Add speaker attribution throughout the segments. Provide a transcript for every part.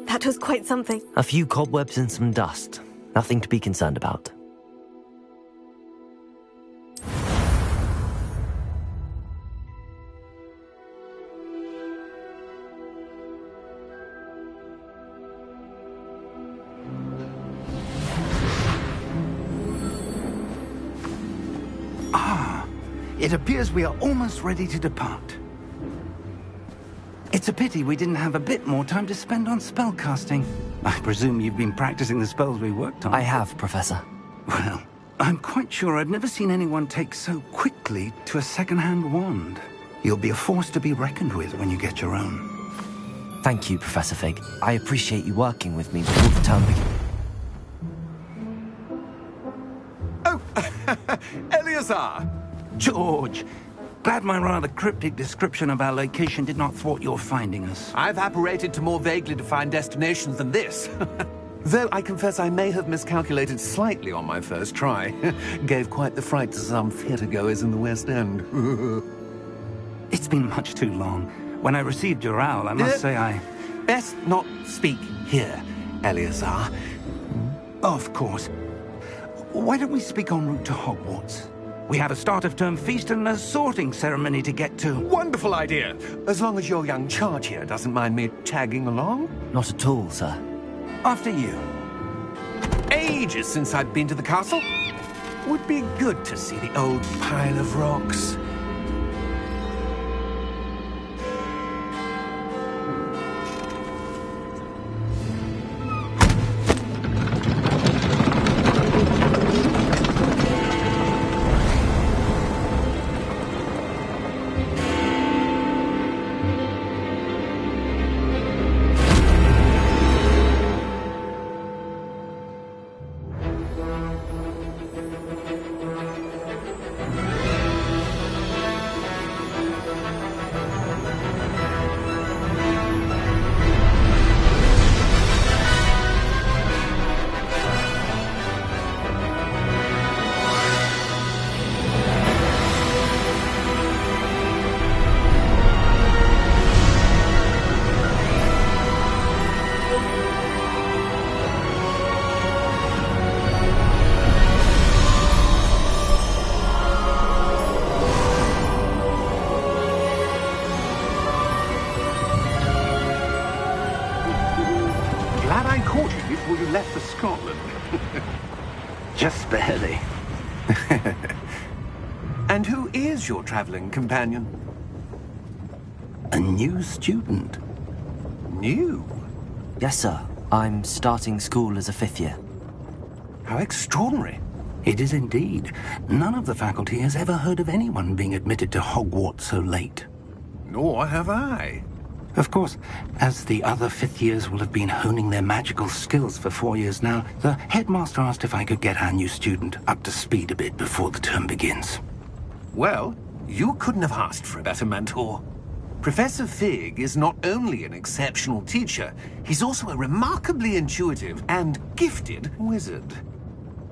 Speaker 1: That was quite something.
Speaker 2: A few cobwebs and some dust. Nothing to be concerned about.
Speaker 3: It appears we are almost ready to depart. It's a pity we didn't have a bit more time to spend on spellcasting. I presume you've been practicing the spells we worked on.
Speaker 2: I have, Professor.
Speaker 3: Well, I'm quite sure I've never seen anyone take so quickly to a second-hand wand. You'll be a force to be reckoned with when you get your own.
Speaker 2: Thank you, Professor Fig. I appreciate you working with me before the term begins.
Speaker 4: Oh, Eleazar!
Speaker 3: George, glad my rather cryptic description of our location did not thwart your finding us.
Speaker 4: I've apparated to more vaguely defined destinations than this. Though I confess I may have miscalculated slightly on my first try. Gave quite the fright to some theatre-goers in the West End.
Speaker 3: It's been much too long. When I received your owl, I must say I...
Speaker 4: Best not speak here, Eleazar.
Speaker 3: Of course. Why don't we speak en route to Hogwarts? We have a start-of-term feast and a sorting ceremony to get to.
Speaker 4: Wonderful idea! As long as your young charge here doesn't mind me tagging along.
Speaker 2: Not at all, sir.
Speaker 3: After you.
Speaker 4: Ages since I'd been to the castle. Would be good to see the old pile of rocks.
Speaker 3: Just barely.
Speaker 4: And who is your traveling companion?
Speaker 3: A new student.
Speaker 4: New?
Speaker 2: Yes, sir. I'm starting school as a 5th year.
Speaker 4: How extraordinary.
Speaker 3: It is indeed. None of the faculty has ever heard of anyone being admitted to Hogwarts so late.
Speaker 4: Nor have I.
Speaker 3: Of course, as the other 5th years will have been honing their magical skills for 4 years now, the headmaster asked if I could get our new student up to speed a bit before the term begins.
Speaker 4: Well, you couldn't have asked for a better mentor. Professor Fig is not only an exceptional teacher, he's also a remarkably intuitive and gifted wizard.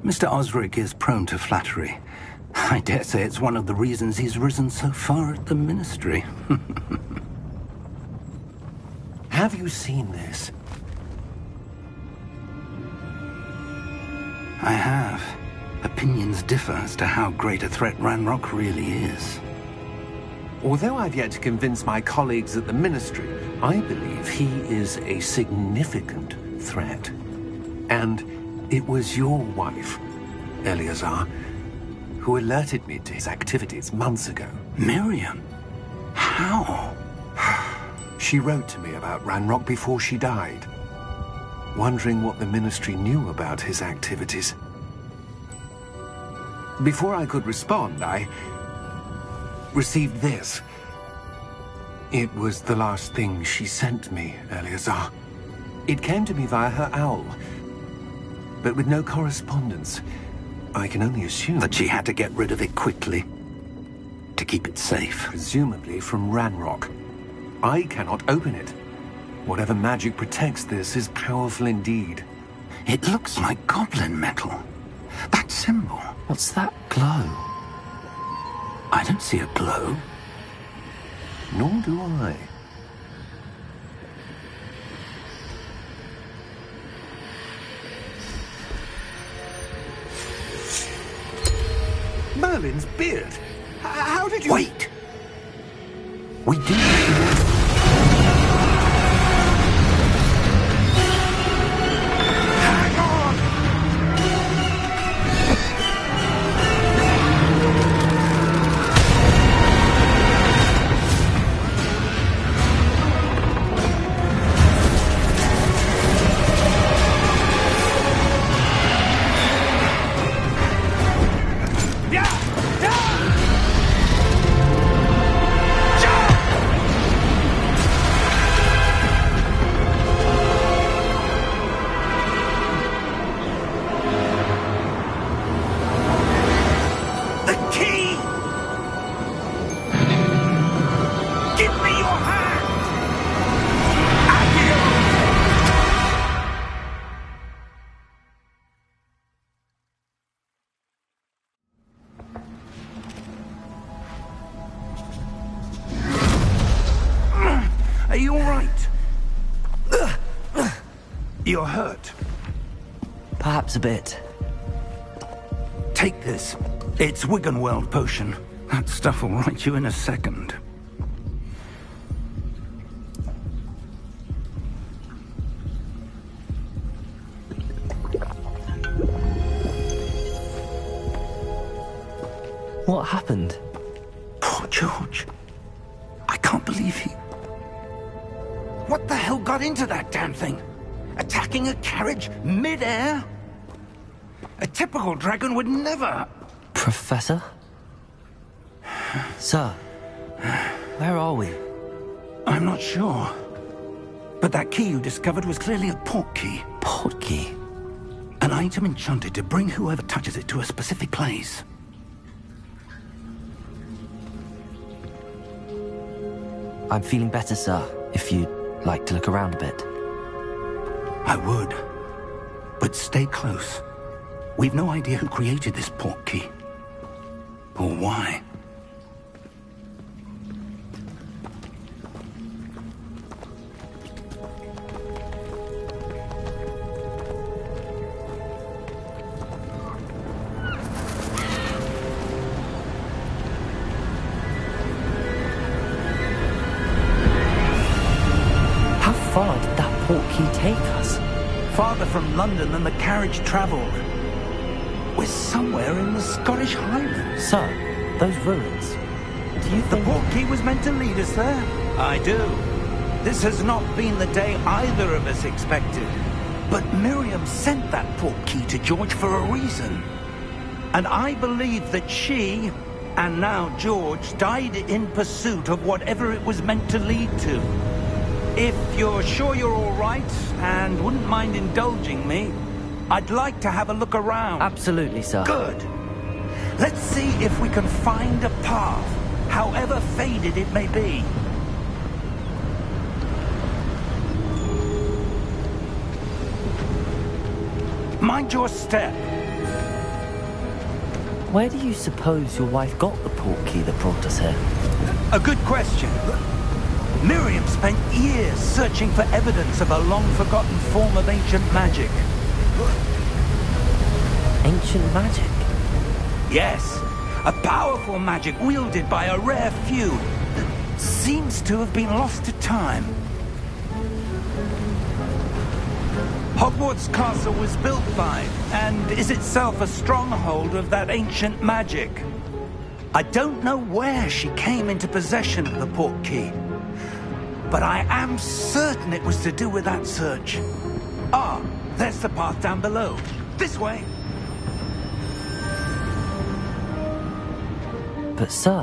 Speaker 3: Mr. Osric is prone to flattery. I dare say it's one of the reasons he's risen so far at the Ministry.
Speaker 4: Have you seen this?
Speaker 3: I have. Opinions differ as to how great a threat Ranrock really is.
Speaker 4: Although I've yet to convince my colleagues at the Ministry, I believe he is a significant threat. And it was your wife, Eleazar, who alerted me to his activities months ago.
Speaker 3: Miriam? How?
Speaker 4: She wrote to me about Ranrock before she died, wondering what the Ministry knew about his activities. Before I could respond, I received this. It was the last thing she sent me, Eleazar. It came to me via her owl, but with no correspondence. I can only assume
Speaker 3: that she had to get rid of it quickly, to keep it safe.
Speaker 4: Presumably from Ranrock. I cannot open it. Whatever magic protects this is powerful indeed.
Speaker 3: It looks like goblin metal. That symbol.
Speaker 2: What's that glow?
Speaker 3: I don't see a glow.
Speaker 4: Nor do I. Merlin's beard. How did you...
Speaker 3: Wait! We do...
Speaker 4: Hang on!
Speaker 3: Are you all right? You're hurt.
Speaker 2: Perhaps a bit.
Speaker 3: Take this. It's Wiggenweld potion. That stuff will right you in a second.
Speaker 2: What happened?
Speaker 3: Poor George. I can't believe he... What the hell got into that damn thing? Attacking a carriage mid-air? A typical dragon would never...
Speaker 2: Professor? Sir, where are we?
Speaker 3: I'm not sure. But that key you discovered was clearly a port key.
Speaker 2: Port key?
Speaker 3: An item enchanted to bring whoever touches it to a specific place.
Speaker 2: I'm feeling better, sir, if you'd like to look around a bit.
Speaker 3: I would. But stay close. We've no idea who created this port key. Or why.
Speaker 2: How far did that port key take us?
Speaker 3: Farther from London than the carriage travelled. We're somewhere in the Scottish Highlands.
Speaker 2: Sir, those ruins. Do you
Speaker 3: The
Speaker 2: think...
Speaker 3: port key was meant to lead us there? I do. This has not been the day either of us expected. But Miriam sent that port key to George for a reason. And I believe that she, and now George, died in pursuit of whatever it was meant to lead to. If you're sure you're all right, and wouldn't mind indulging me, I'd like to have a look around.
Speaker 2: Absolutely, sir.
Speaker 3: Good. Let's see if we can find a path, however faded it may be. Mind your step.
Speaker 2: Where do you suppose your wife got the port key that brought us here?
Speaker 3: A good question. Miriam spent years searching for evidence of a long-forgotten form of ancient magic.
Speaker 2: Ancient magic?
Speaker 3: Yes, a powerful magic wielded by a rare few that seems to have been lost to time. Hogwarts Castle was built by, and is itself a stronghold of that ancient magic. I don't know where she came into possession of the port key, but I am certain it was to do with that search. Ah, there's the path down below. This way.
Speaker 2: But sir,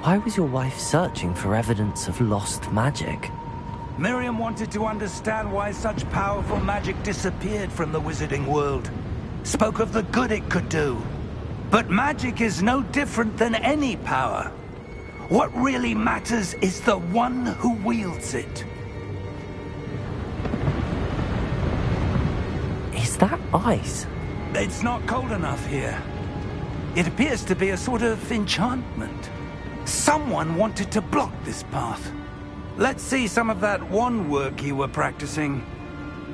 Speaker 2: why was your wife searching for evidence of lost magic?
Speaker 3: Miriam wanted to understand why such powerful magic disappeared from the wizarding world. Spoke of the good it could do. But magic is no different than any power. What really matters is the one who wields it.
Speaker 2: Is that ice?
Speaker 3: It's not cold enough here. It appears to be a sort of enchantment. Someone wanted to block this path. Let's see some of that wand work you were practicing.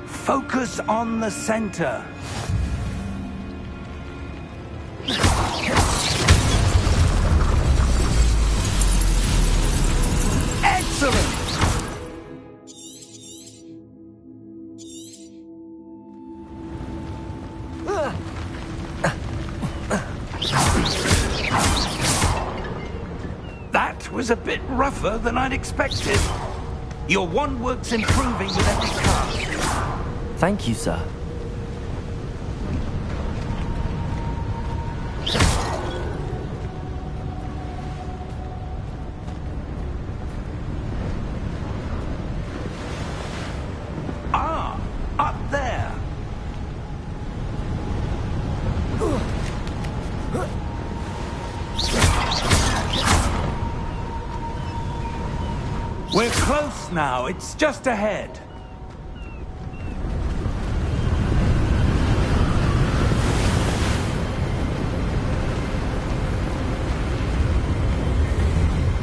Speaker 3: Focus on the center. Excellent! That was a bit rougher than I'd expected. Your wand works improving with every cast.
Speaker 2: Thank you, sir.
Speaker 3: Ah, up there. We're close now. It's just ahead.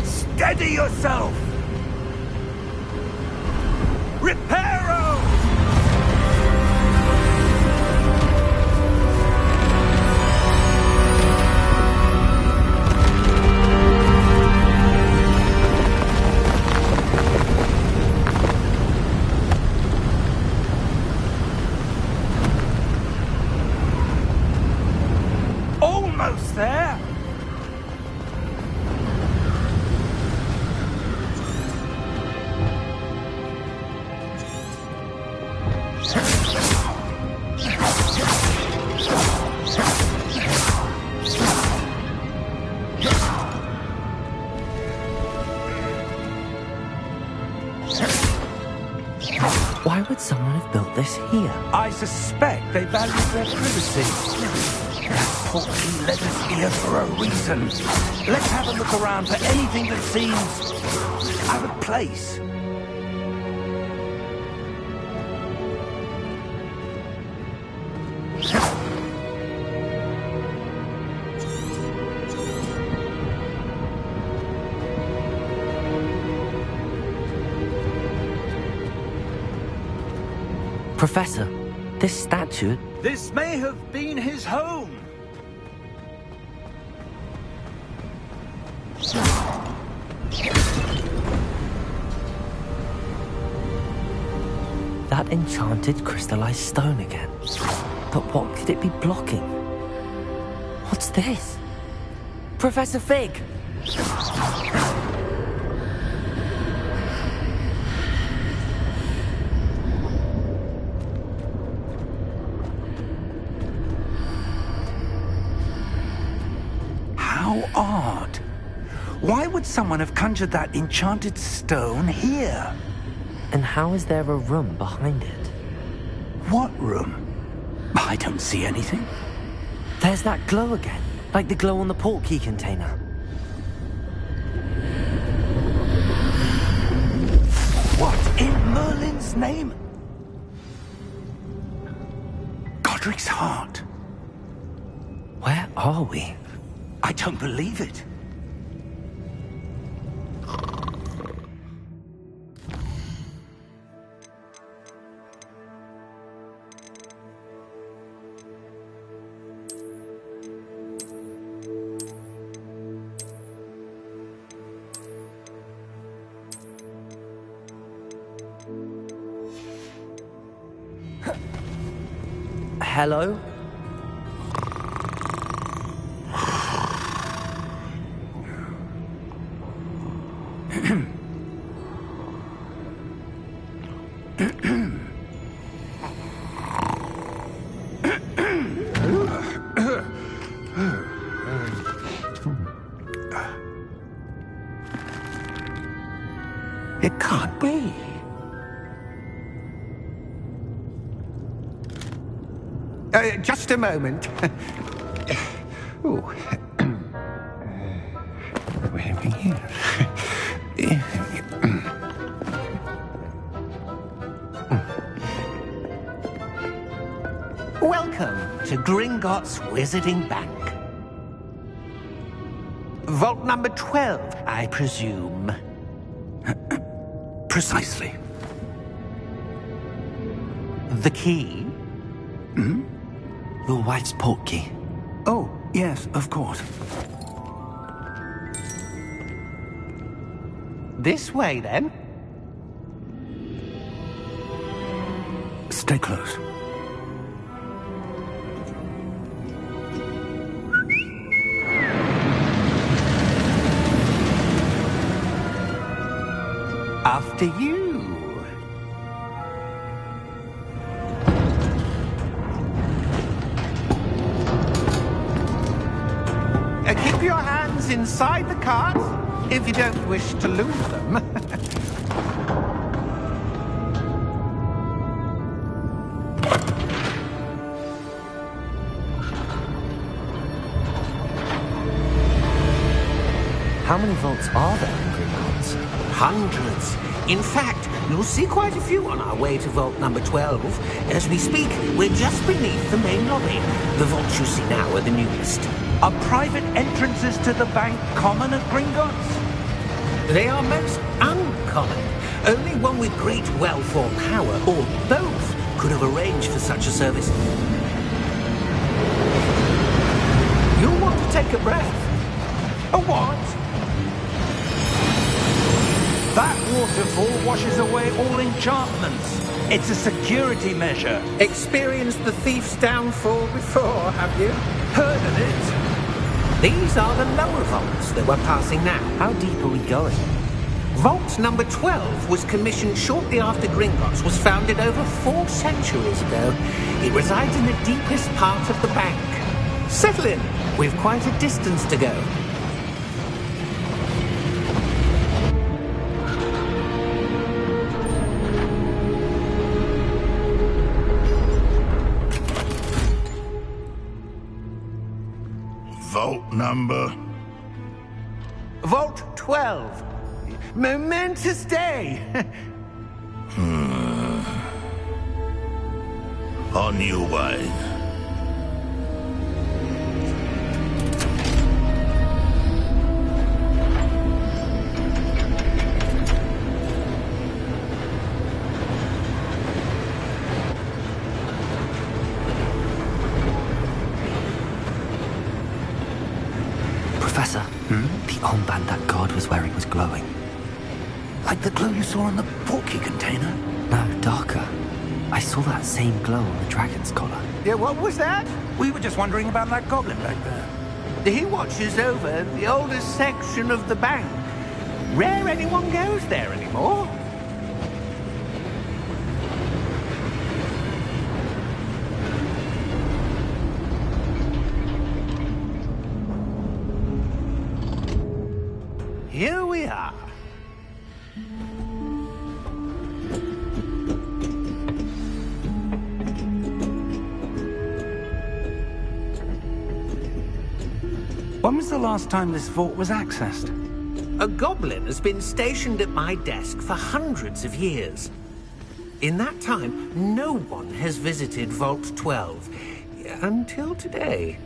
Speaker 3: Steady yourself! Reparo! Almost there!
Speaker 2: Why would someone have built this here?
Speaker 3: I suspect they value their privacy. That portkey led us here for a reason. Let's have a look around for anything that seems out of place.
Speaker 2: Professor, this statue...
Speaker 3: This may have been his home.
Speaker 2: That enchanted crystallized stone again. But what could it be blocking? What's this? Professor Fig!
Speaker 3: How odd. Why would someone have conjured that enchanted stone here?
Speaker 2: And how is there a room behind it?
Speaker 3: What room? I don't see anything.
Speaker 2: There's that glow again, like the glow on the portkey container.
Speaker 3: What in Merlin's name? Godric's heart.
Speaker 2: Where are we?
Speaker 3: I don't believe it.
Speaker 2: Hello?
Speaker 3: It can't be.
Speaker 4: Just a moment. Oh. Where are we here?
Speaker 1: Welcome to Gringotts Wizarding Bank. Vault number 12, I presume.
Speaker 3: Precisely.
Speaker 1: The key?
Speaker 2: Your wife's portkey.
Speaker 3: Oh, yes, of course.
Speaker 1: This way, then.
Speaker 3: Stay close.
Speaker 1: After you. Keep your hands inside the cart if you don't wish to lose them.
Speaker 2: How many vaults are there in Gringotts?
Speaker 1: Hundreds. In fact, you'll see quite a few on our way to vault number 12. As we speak, we're just beneath the main lobby. The vaults you see now are the newest.
Speaker 3: Are private entrances to the bank common at Gringotts?
Speaker 1: They are most uncommon. Only one with great wealth or power, or both, could have arranged for such a service. You'll want to take a breath. A what?
Speaker 3: That waterfall washes away all enchantments. It's a security measure.
Speaker 1: Experienced the thief's downfall before, have you?
Speaker 3: Heard of it?
Speaker 1: These are the lower vaults that we're passing now.
Speaker 2: How deep are we going?
Speaker 1: Vault number 12 was commissioned shortly after Gringotts was founded over 4 centuries ago. It resides in the deepest part of the bank. Settle in. We've quite a distance to go.
Speaker 5: Vault number?
Speaker 1: Vault 12. Momentous day.
Speaker 5: On your way.
Speaker 2: Professor, the armband that guard was wearing was glowing.
Speaker 3: Like the glow you saw on the portkey container?
Speaker 2: No, darker. I saw that same glow on the dragon's collar.
Speaker 1: Yeah, what was that?
Speaker 3: We were just wondering about that goblin back there.
Speaker 1: He watches over the oldest section of the bank. Rare anyone goes there anymore. Here we are.
Speaker 3: When was the last time this vault was accessed?
Speaker 1: A goblin has been stationed at my desk for hundreds of years. In that time, no one has visited Vault 12. Until today.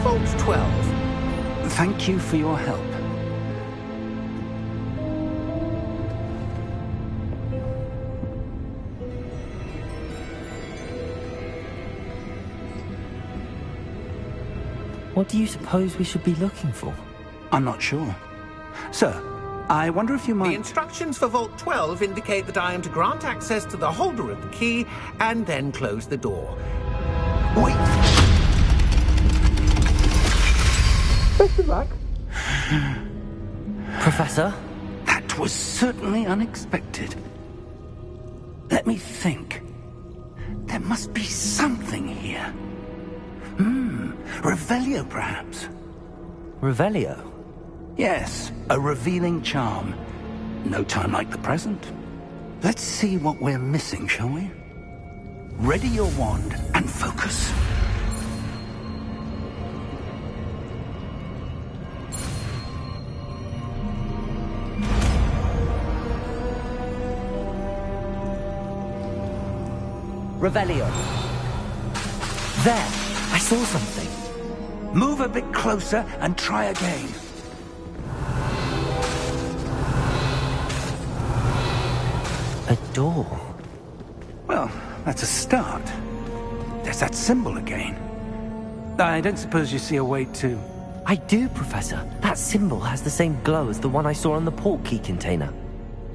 Speaker 1: Vault 12.
Speaker 3: Thank you for your help.
Speaker 2: What do you suppose we should be looking for?
Speaker 3: I'm not sure. Sir, I wonder if you might...
Speaker 1: The instructions for Vault 12 indicate that I am to grant access to the holder of the key and then close the door.
Speaker 3: Wait!
Speaker 1: Best of luck.
Speaker 2: Professor?
Speaker 3: That was certainly unexpected. Let me think. There must be something here. Revelio, perhaps?
Speaker 2: Revelio?
Speaker 3: Yes, a revealing charm. No time like the present. Let's see what we're missing, shall we? Ready your wand and focus.
Speaker 2: Revelio. There! I saw something.
Speaker 3: Move a bit closer and try again.
Speaker 2: A door.
Speaker 3: Well, That's a start. There's that symbol again. I don't suppose you see a way to...
Speaker 2: I do, Professor. That symbol has the same glow as the one I saw on the port key container.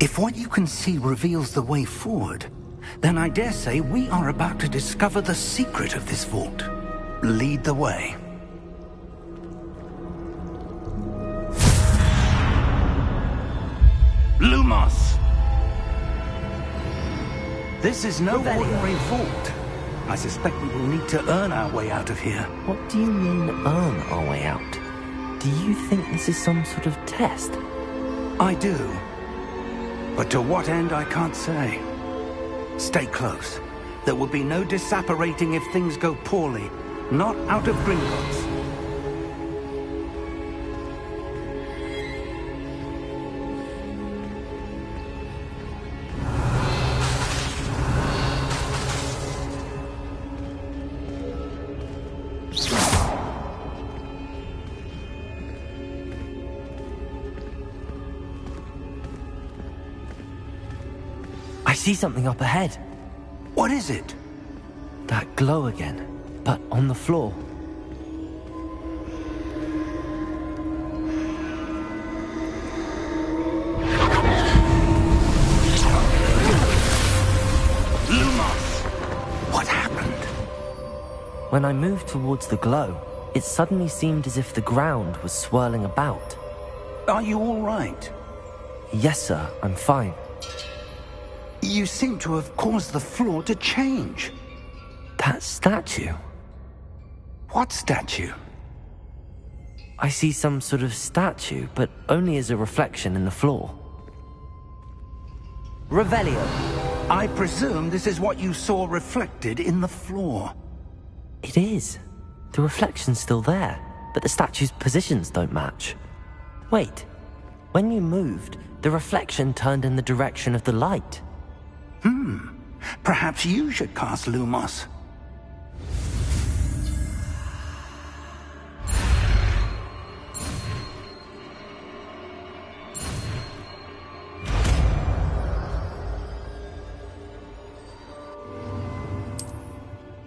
Speaker 3: If what you can see reveals the way forward, then I dare say we are about to discover the secret of this vault. Lead the way. Lumos! This is no ordinary vault. I suspect we will need to earn our way out of here.
Speaker 2: What do you mean, earn our way out? Do you think this is some sort of test?
Speaker 3: I do. But to what end, I can't say. Stay close. There will be no disapparating if things go poorly. Not out of Gringotts.
Speaker 2: I see something up ahead.
Speaker 3: What is it?
Speaker 2: That glow again, but on the floor.
Speaker 3: Lumos! What happened?
Speaker 2: When I moved towards the glow, it suddenly seemed as if the ground was swirling about.
Speaker 3: Are you all right?
Speaker 2: Yes, sir, I'm fine.
Speaker 3: You seem to have caused the floor to change.
Speaker 2: That statue?
Speaker 3: What statue?
Speaker 2: I see some sort of statue, but only as a reflection in the floor. Revelio.
Speaker 3: I presume this is what you saw reflected in the floor.
Speaker 2: It is. The reflection's still there, but the statue's positions don't match. Wait. When you moved, the reflection turned in the direction of the light.
Speaker 3: Perhaps you should cast Lumos.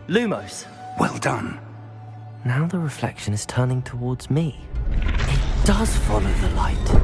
Speaker 2: Lumos.
Speaker 3: Well done.
Speaker 2: Now the reflection is turning towards me. It does follow the light.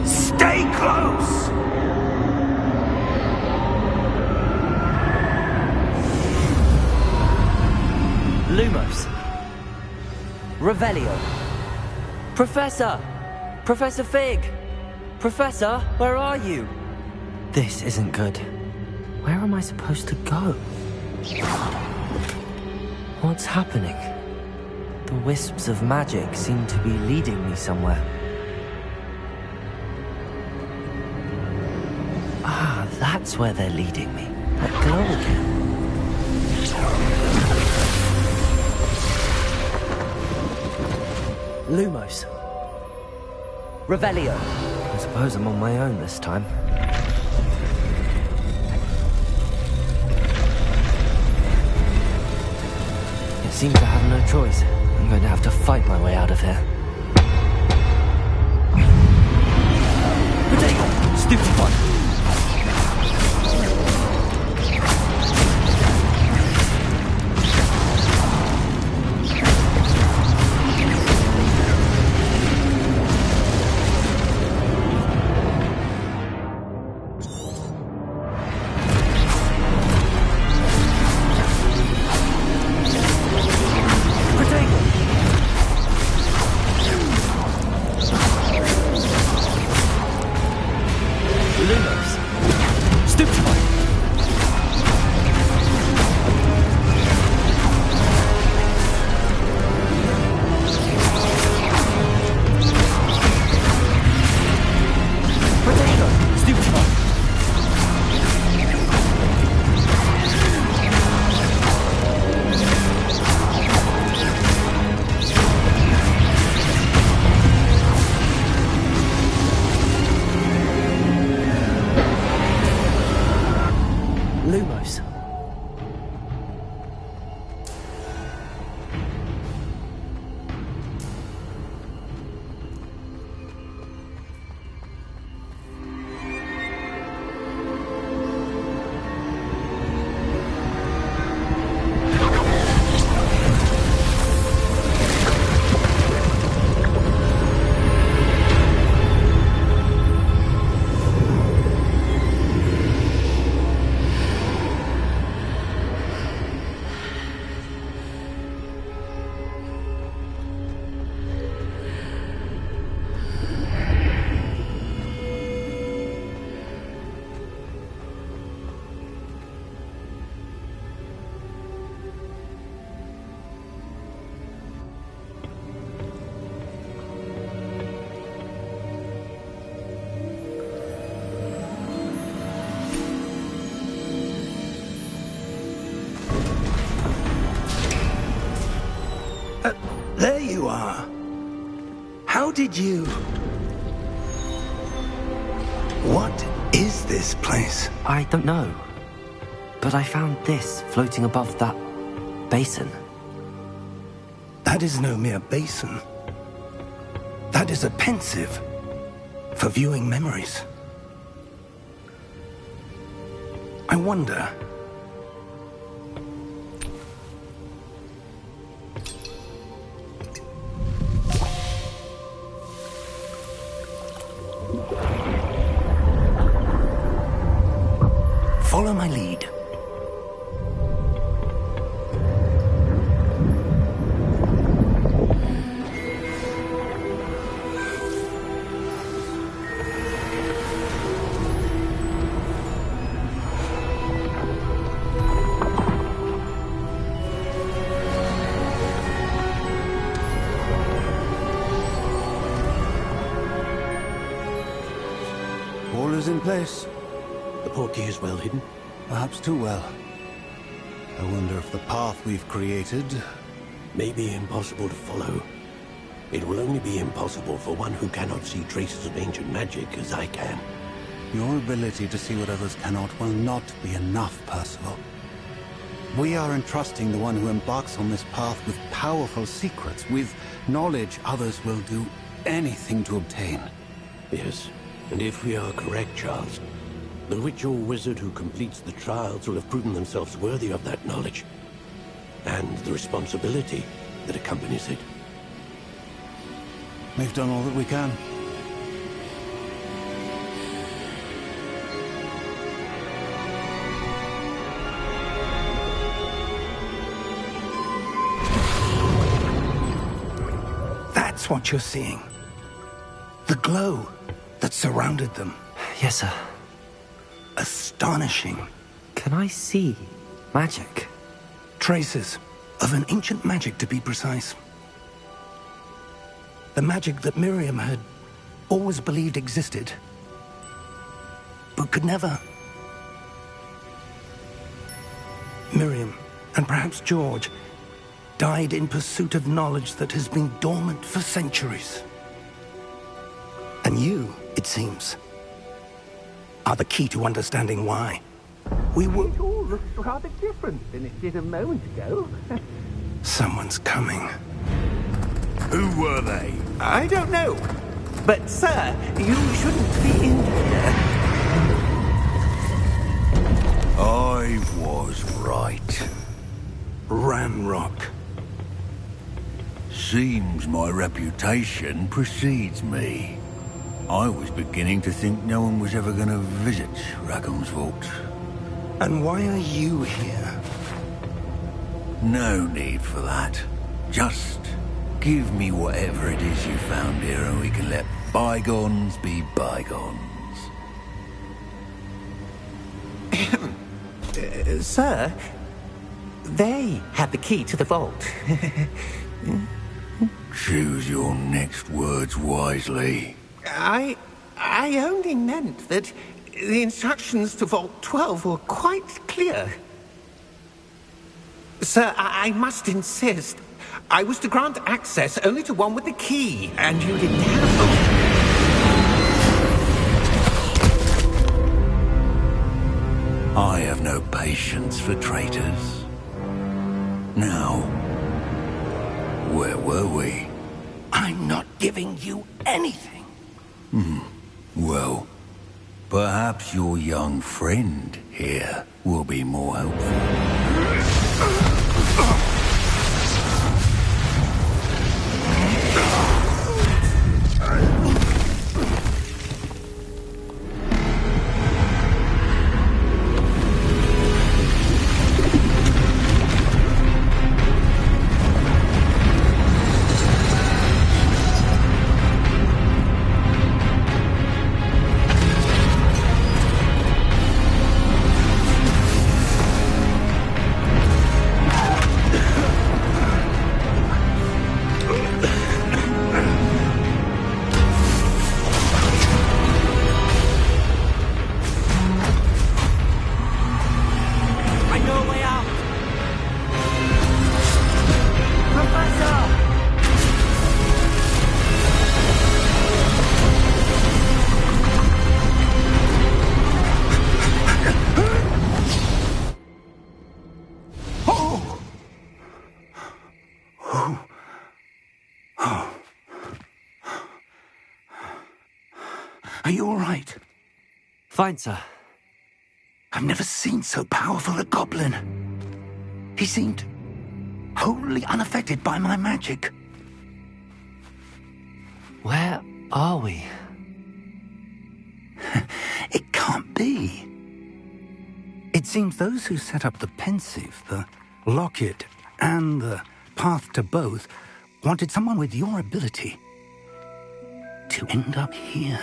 Speaker 3: Stay close!
Speaker 2: Lumos. Revelio. Professor! Professor Fig! Professor, where are you? This isn't good. Where am I supposed to go? What's happening? The wisps of magic seem to be leading me somewhere. Ah, that's where they're leading me. That glow again. Lumos. Revelio. I suppose I'm on my own this time. It seems I have no choice. I'm going to have to fight my way out of here. Potato! Stupid one!
Speaker 3: are. How did you... What is this place?
Speaker 2: I don't know. But I found this floating above that basin.
Speaker 3: That is no mere basin. That is a pensive for viewing memories. I wonder... Follow my lead.
Speaker 6: All is in place.
Speaker 7: The portkey is well hidden.
Speaker 6: Perhaps too well. I wonder if the path we've created...
Speaker 7: May be impossible to follow. It will only be impossible for one who cannot see traces of ancient magic as I can.
Speaker 6: Your ability to see what others cannot will not be enough, Percival. We are entrusting the one who embarks on this path with powerful secrets, with knowledge others will do anything to obtain.
Speaker 7: Yes, and if we are correct, Charles, the witch or wizard who completes the trials will have proven themselves worthy of that knowledge, and the responsibility that accompanies it.
Speaker 6: We've done all that we can.
Speaker 3: That's what you're seeing. The glow that surrounded them.
Speaker 2: Yes, sir.
Speaker 3: Astonishing.
Speaker 2: Can I see magic?
Speaker 3: Traces of an ancient magic, to be precise. The magic that Miriam had always believed existed, but could never. Miriam, and perhaps George, died in pursuit of knowledge that has been dormant for centuries. And you, it seems, are the key to understanding why. We will...
Speaker 1: It all looks rather different than it did a moment ago.
Speaker 3: Someone's coming.
Speaker 5: Who were they?
Speaker 1: I don't know. But, sir, you shouldn't be in here.
Speaker 5: I was right.
Speaker 3: Ranrock.
Speaker 5: Seems my reputation precedes me. I was beginning to think no one was ever going to visit Rackham's vault.
Speaker 3: And why are you here?
Speaker 5: No need for that. Just give me whatever it is you found here and we can let bygones be bygones.
Speaker 1: Sir, they had the key to the vault.
Speaker 5: Choose your next words wisely.
Speaker 1: I only meant that the instructions to Vault 12 were quite clear. Sir, I must insist. I was to grant access only to one with the key, and you didn't have...
Speaker 5: I have no patience for traitors. Now, where were we?
Speaker 3: I'm not giving you anything.
Speaker 5: Well, perhaps your young friend here will be more helpful.
Speaker 3: Are you all right?
Speaker 2: Fine, sir.
Speaker 3: I've never seen so powerful a goblin. He seemed wholly unaffected by my magic.
Speaker 2: Where are we?
Speaker 3: It can't be. It seems those who set up the pensive, the locket, and the path to both wanted someone with your ability to end up here.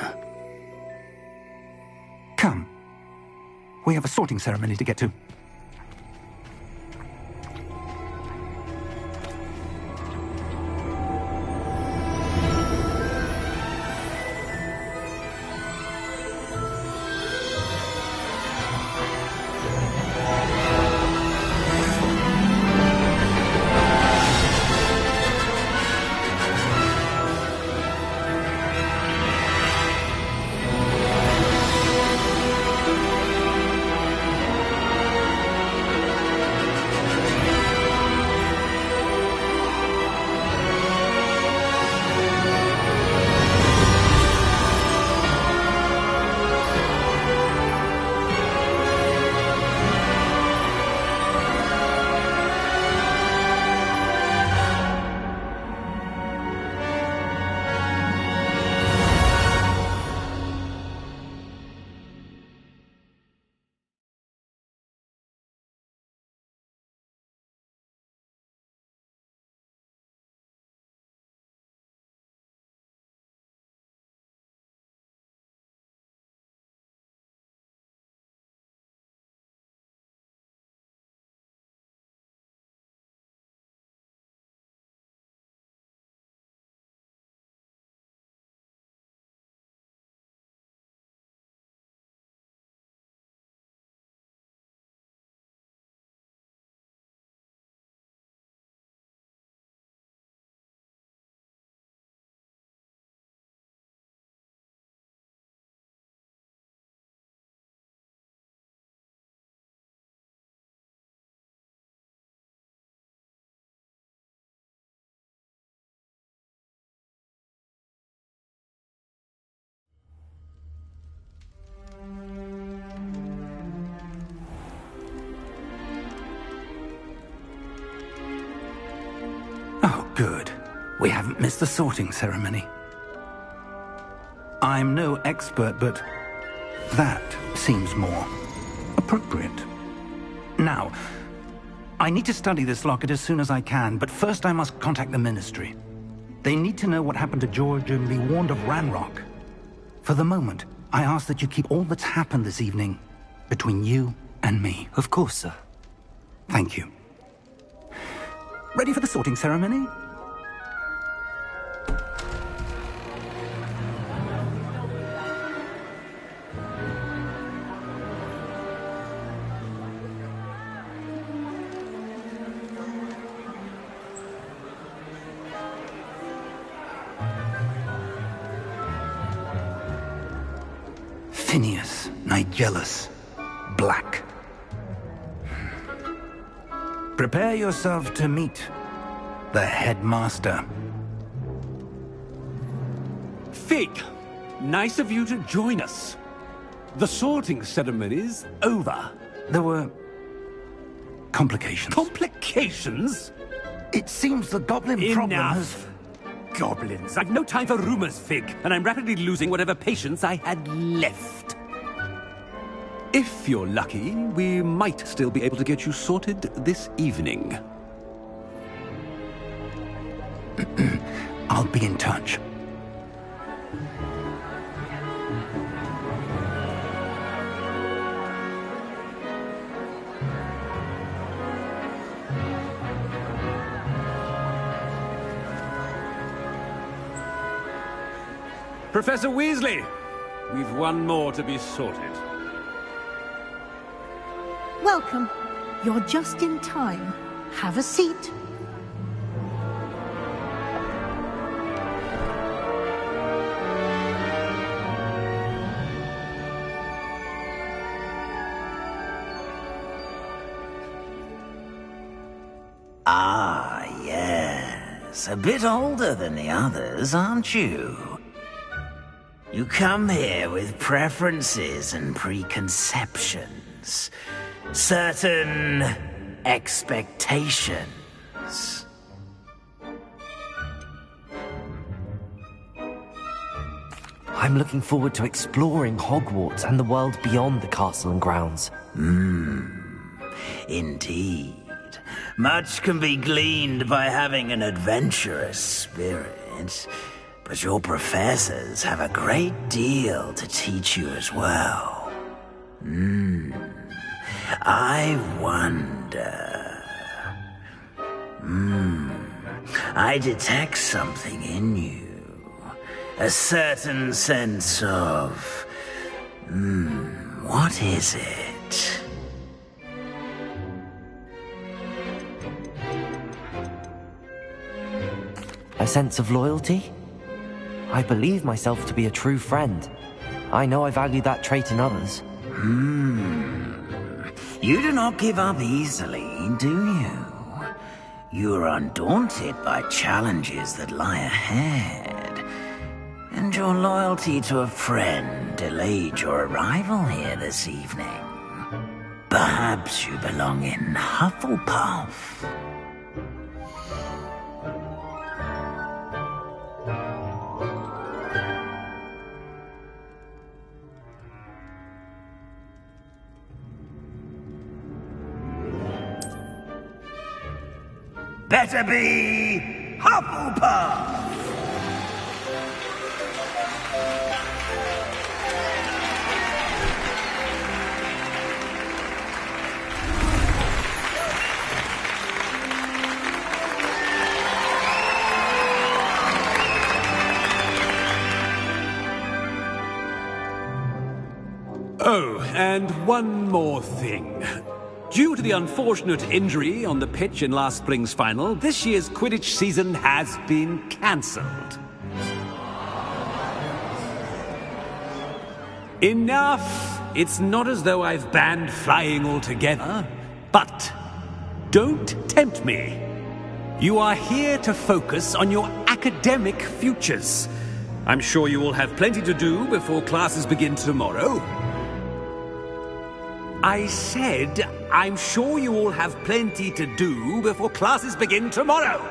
Speaker 3: Come. We have a sorting ceremony to get to. Oh, good. We haven't missed the sorting ceremony. I'm no expert, but that seems more appropriate. Now, I need to study this locket as soon as I can, but first I must contact the Ministry. They need to know what happened to George and be warned of Ranrock. For the moment, I ask that you keep all that's happened this evening between you and me.
Speaker 2: Of course, sir.
Speaker 3: Thank you. Ready for the sorting ceremony? Phineas, Nigellus, Black. Prepare yourself to meet the headmaster.
Speaker 8: Fig, nice of you to join us. The sorting ceremony's over.
Speaker 3: There were complications.
Speaker 8: Complications?
Speaker 3: It seems the goblin problem has...
Speaker 8: Enough. Goblins. I've no time for rumors, Fig, and I'm rapidly losing whatever patience I had left. If you're lucky, we might still be able to get you sorted this evening.
Speaker 3: I'll be in touch.
Speaker 8: Professor Weasley, we've one more to be sorted.
Speaker 9: Welcome. You're just in time. Have a seat.
Speaker 5: Ah, yes.
Speaker 10: Yes, a bit older than the others, aren't you? You come here with preferences and preconceptions. Certain expectations.
Speaker 2: I'm looking forward to exploring Hogwarts and the world beyond the castle and grounds.
Speaker 10: Indeed. Much can be gleaned by having an adventurous spirit, but your professors have a great deal to teach you as well. I wonder... I detect something in you. A certain sense of... what is it?
Speaker 2: A sense of loyalty? I believe myself to be a true friend. I know I value that trait in others.
Speaker 10: You do not give up easily, do you? You are undaunted by challenges that lie ahead. And your loyalty to a friend delayed your arrival here this evening. Perhaps you belong in Hufflepuff. Better be Hufflepuff!
Speaker 8: Oh, and one more thing. Due to the unfortunate injury on the pitch in last spring's final, this year's Quidditch season has been cancelled. Enough! It's not as though I've banned flying altogether, but don't tempt me. You are here to focus on your academic futures. I'm sure you will have plenty to do before classes begin tomorrow. I said, I'm sure you all have plenty to do before classes begin tomorrow.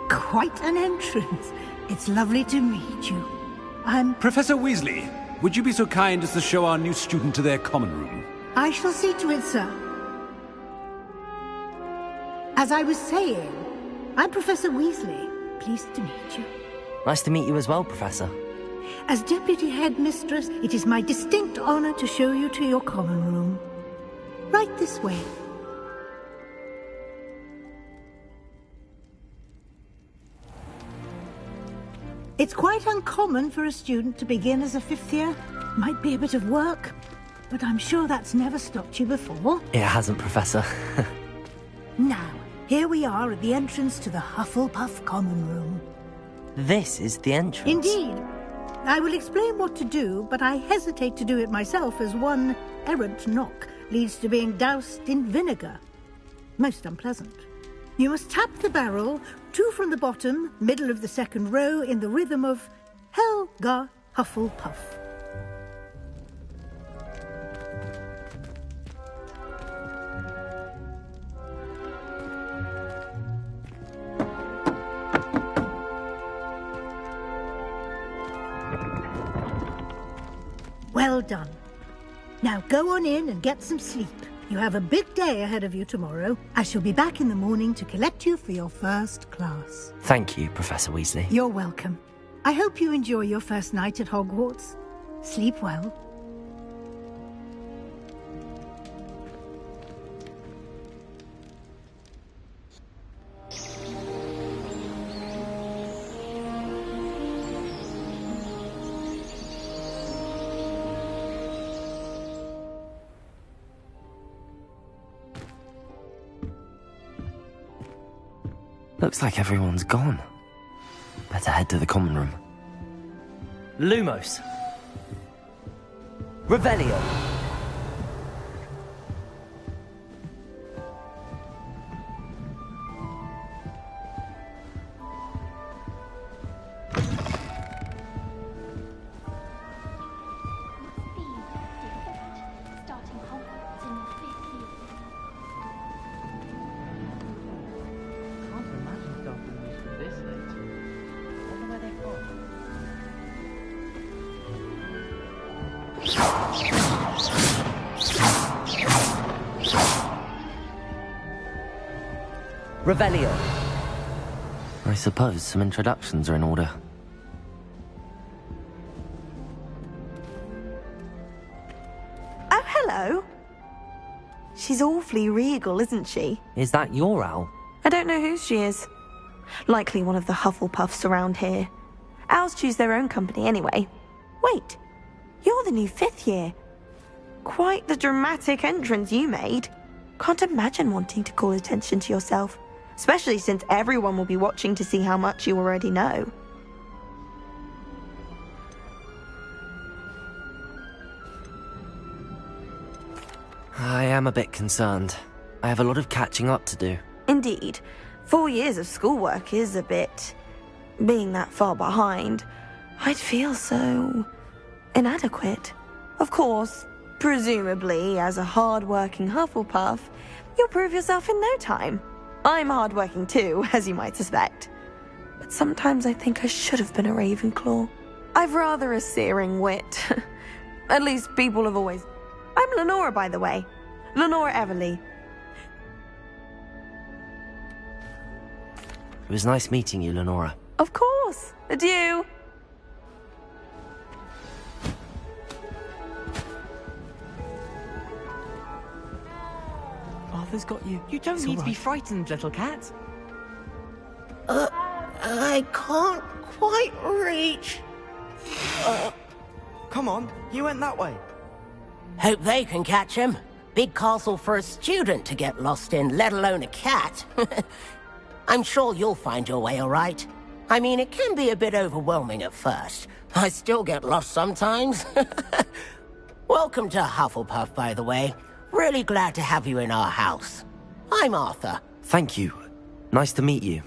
Speaker 9: Quite an entrance. It's lovely to meet you. I'm...
Speaker 8: Professor Weasley, would you be so kind as to show our new student to their common room?
Speaker 9: I shall see to it, sir. As I was saying, I'm Professor Weasley. Pleased to meet you.
Speaker 2: Nice to meet you as well, Professor.
Speaker 9: As Deputy Headmistress, it is my distinct honor to show you to your common room. Right this way. It's quite uncommon for a student to begin as a fifth year. Might be a bit of work, but I'm sure that's never stopped you before.
Speaker 2: It hasn't, Professor.
Speaker 9: Now, here we are at the entrance to the Hufflepuff common room.
Speaker 2: This is the entrance.
Speaker 9: Indeed. I will explain what to do, but I hesitate to do it myself as one errant knock leads to being doused in vinegar. Most unpleasant. You must tap the barrel, 2 from the bottom, middle of the second row, in the rhythm of Helga Hufflepuff. Well done. Now go on in and get some sleep. You have a big day ahead of you tomorrow. I shall be back in the morning to collect you for your first class.
Speaker 2: Thank you, Professor Weasley.
Speaker 9: You're welcome. I hope you enjoy your first night at Hogwarts. Sleep well.
Speaker 2: Looks like everyone's gone. Better head to the common room. Lumos. Revelio. Revelio. I suppose some introductions are in order.
Speaker 11: Oh, hello. She's awfully regal, isn't she?
Speaker 2: Is that your owl?
Speaker 11: I don't know who she is. Likely one of the Hufflepuffs around here. Owls choose their own company anyway. Wait, you're the new 5th year. Quite the dramatic entrance you made. Can't imagine wanting to call attention to yourself, especially since everyone will be watching to see how much you already know.
Speaker 2: I am a bit concerned. I have a lot of catching up to do.
Speaker 11: Indeed. 4 years of schoolwork is a bit... Being that far behind, I'd feel so... inadequate. Of course, presumably, as a hard-working Hufflepuff, you'll prove yourself in no time. I'm hard-working too, as you might suspect. But sometimes I think I should have been a Ravenclaw. I've rather a searing wit. At least people have always... I'm Lenora, by the way. Lenora Everly.
Speaker 2: It was nice meeting you, Lenora.
Speaker 11: Of course. Adieu.
Speaker 12: Arthur's got you. You don't need to be frightened, little cat.
Speaker 13: I can't quite reach.
Speaker 12: Come on, you went that way.
Speaker 13: Hope they can catch him. Big castle for a student to get lost in, let alone a cat. I'm sure you'll find your way all right. I mean, it can be a bit overwhelming at first. I still get lost sometimes. Welcome to Hufflepuff, by the way. Really glad to have you in our house. I'm Arthur.
Speaker 2: Thank you. Nice to meet you.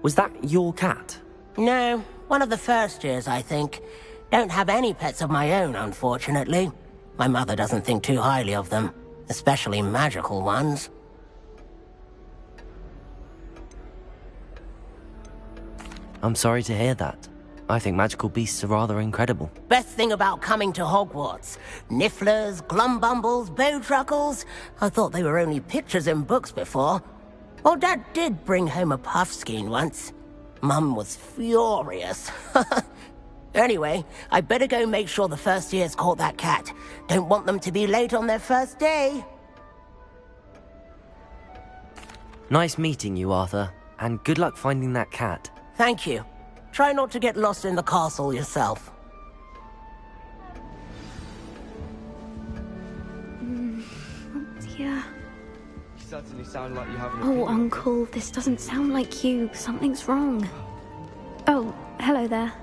Speaker 2: Was that your cat?
Speaker 13: No, one of the first years, I think. Don't have any pets of my own, unfortunately. My mother doesn't think too highly of them, especially magical ones.
Speaker 2: I'm sorry to hear that. I think magical beasts are rather incredible.
Speaker 13: Best thing about coming to Hogwarts. Nifflers, Glumbumbles, Bowtruckles. I thought they were only pictures in books before. Well, Dad did bring home a Puffskein once. Mum was furious. Anyway, I better go make sure the first years caught that cat. Don't want them to be late on their first day.
Speaker 2: Nice meeting you, Arthur. And good luck finding that cat.
Speaker 13: Thank you. Try not to get lost in the castle yourself.
Speaker 14: Yeah.
Speaker 12: You certainly sound like you have an
Speaker 14: Oh, Uncle, this doesn't sound like you. Something's wrong. Oh, hello there.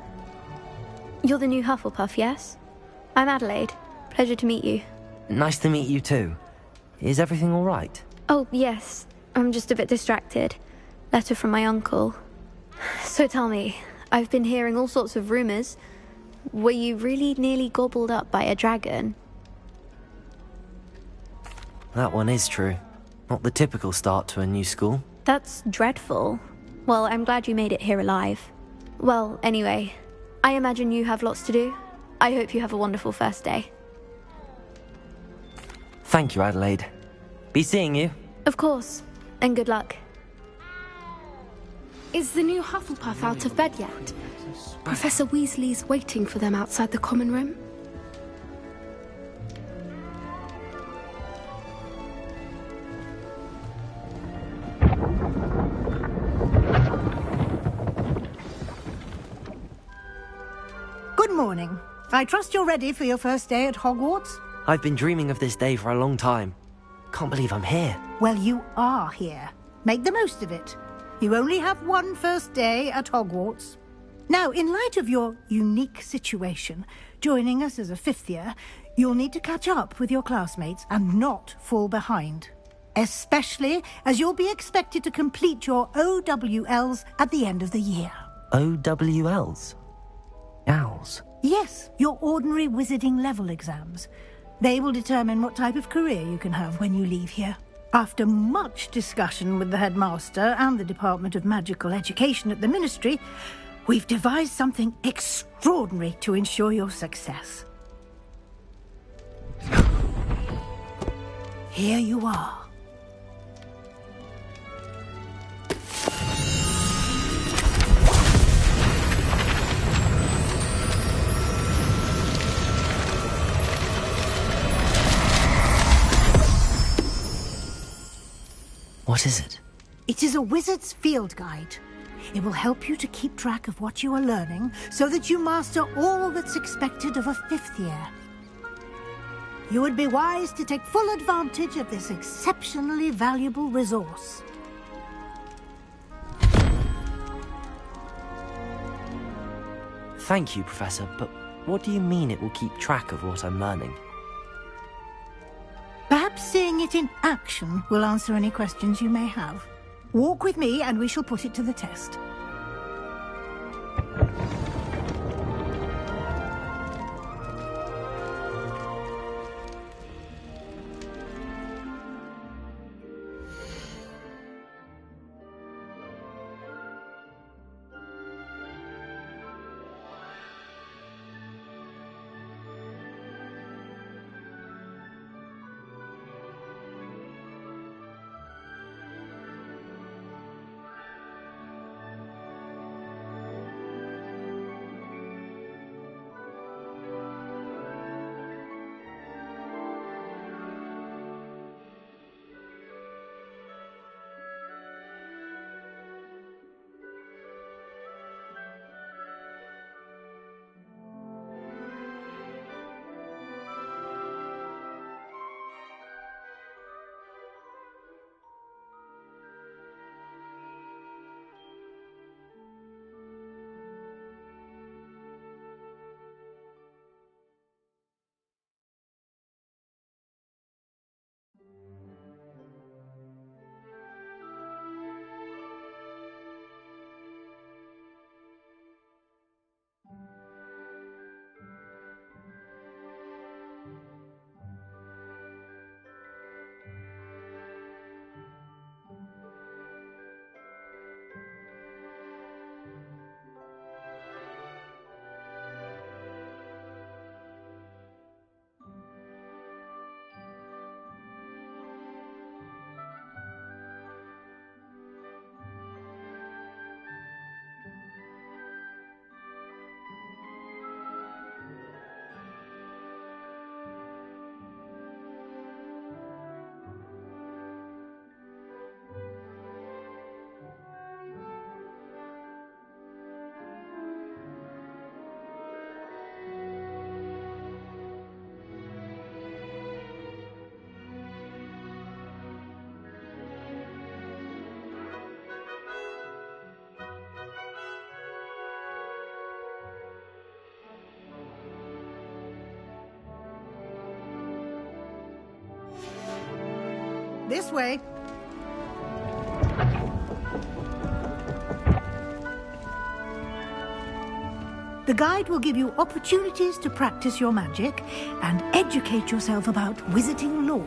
Speaker 14: You're the new Hufflepuff, yes? I'm Adelaide. Pleasure to meet you.
Speaker 2: Nice to meet you too. Is everything all right?
Speaker 14: Oh, yes. I'm just a bit distracted. Letter from my uncle. So tell me, I've been hearing all sorts of rumors. Were you really nearly gobbled up by a dragon?
Speaker 2: That one is true. Not the typical start to a new school.
Speaker 14: That's dreadful. Well, I'm glad you made it here alive. Well, anyway, I imagine you have lots to do. I hope you have a wonderful first day.
Speaker 2: Thank you, Adelaide. Be seeing you.
Speaker 14: Of course, and good luck.
Speaker 15: Is the new Hufflepuff out of bed yet? Professor Weasley's waiting for them outside the common room.
Speaker 9: Good morning. I trust you're ready for your first day at Hogwarts?
Speaker 2: I've been dreaming of this day for a long time. Can't believe I'm here.
Speaker 9: Well, you are here. Make the most of it. You only have one first day at Hogwarts. Now, in light of your unique situation, joining us as a 5th year, you'll need to catch up with your classmates and not fall behind. Especially as you'll be expected to complete your OWLs at the end of the year.
Speaker 2: OWLs? Owls?
Speaker 9: Yes, your ordinary wizarding level exams. They will determine what type of career you can have when you leave here. After much discussion with the headmaster and the Department of Magical Education at the Ministry, we've devised something extraordinary to ensure your success. Here you are.
Speaker 2: What is it?
Speaker 9: It is a wizard's field guide. It will help you to keep track of what you are learning so that you master all that's expected of a 5th year. You would be wise to take full advantage of this exceptionally valuable resource.
Speaker 2: Thank you, Professor, but what do you mean it will keep track of what I'm learning?
Speaker 9: Perhaps seeing it in action will answer any questions you may have. Walk with me and we shall put it to the test. This way. The guide will give you opportunities to practice your magic and educate yourself about wizarding lore.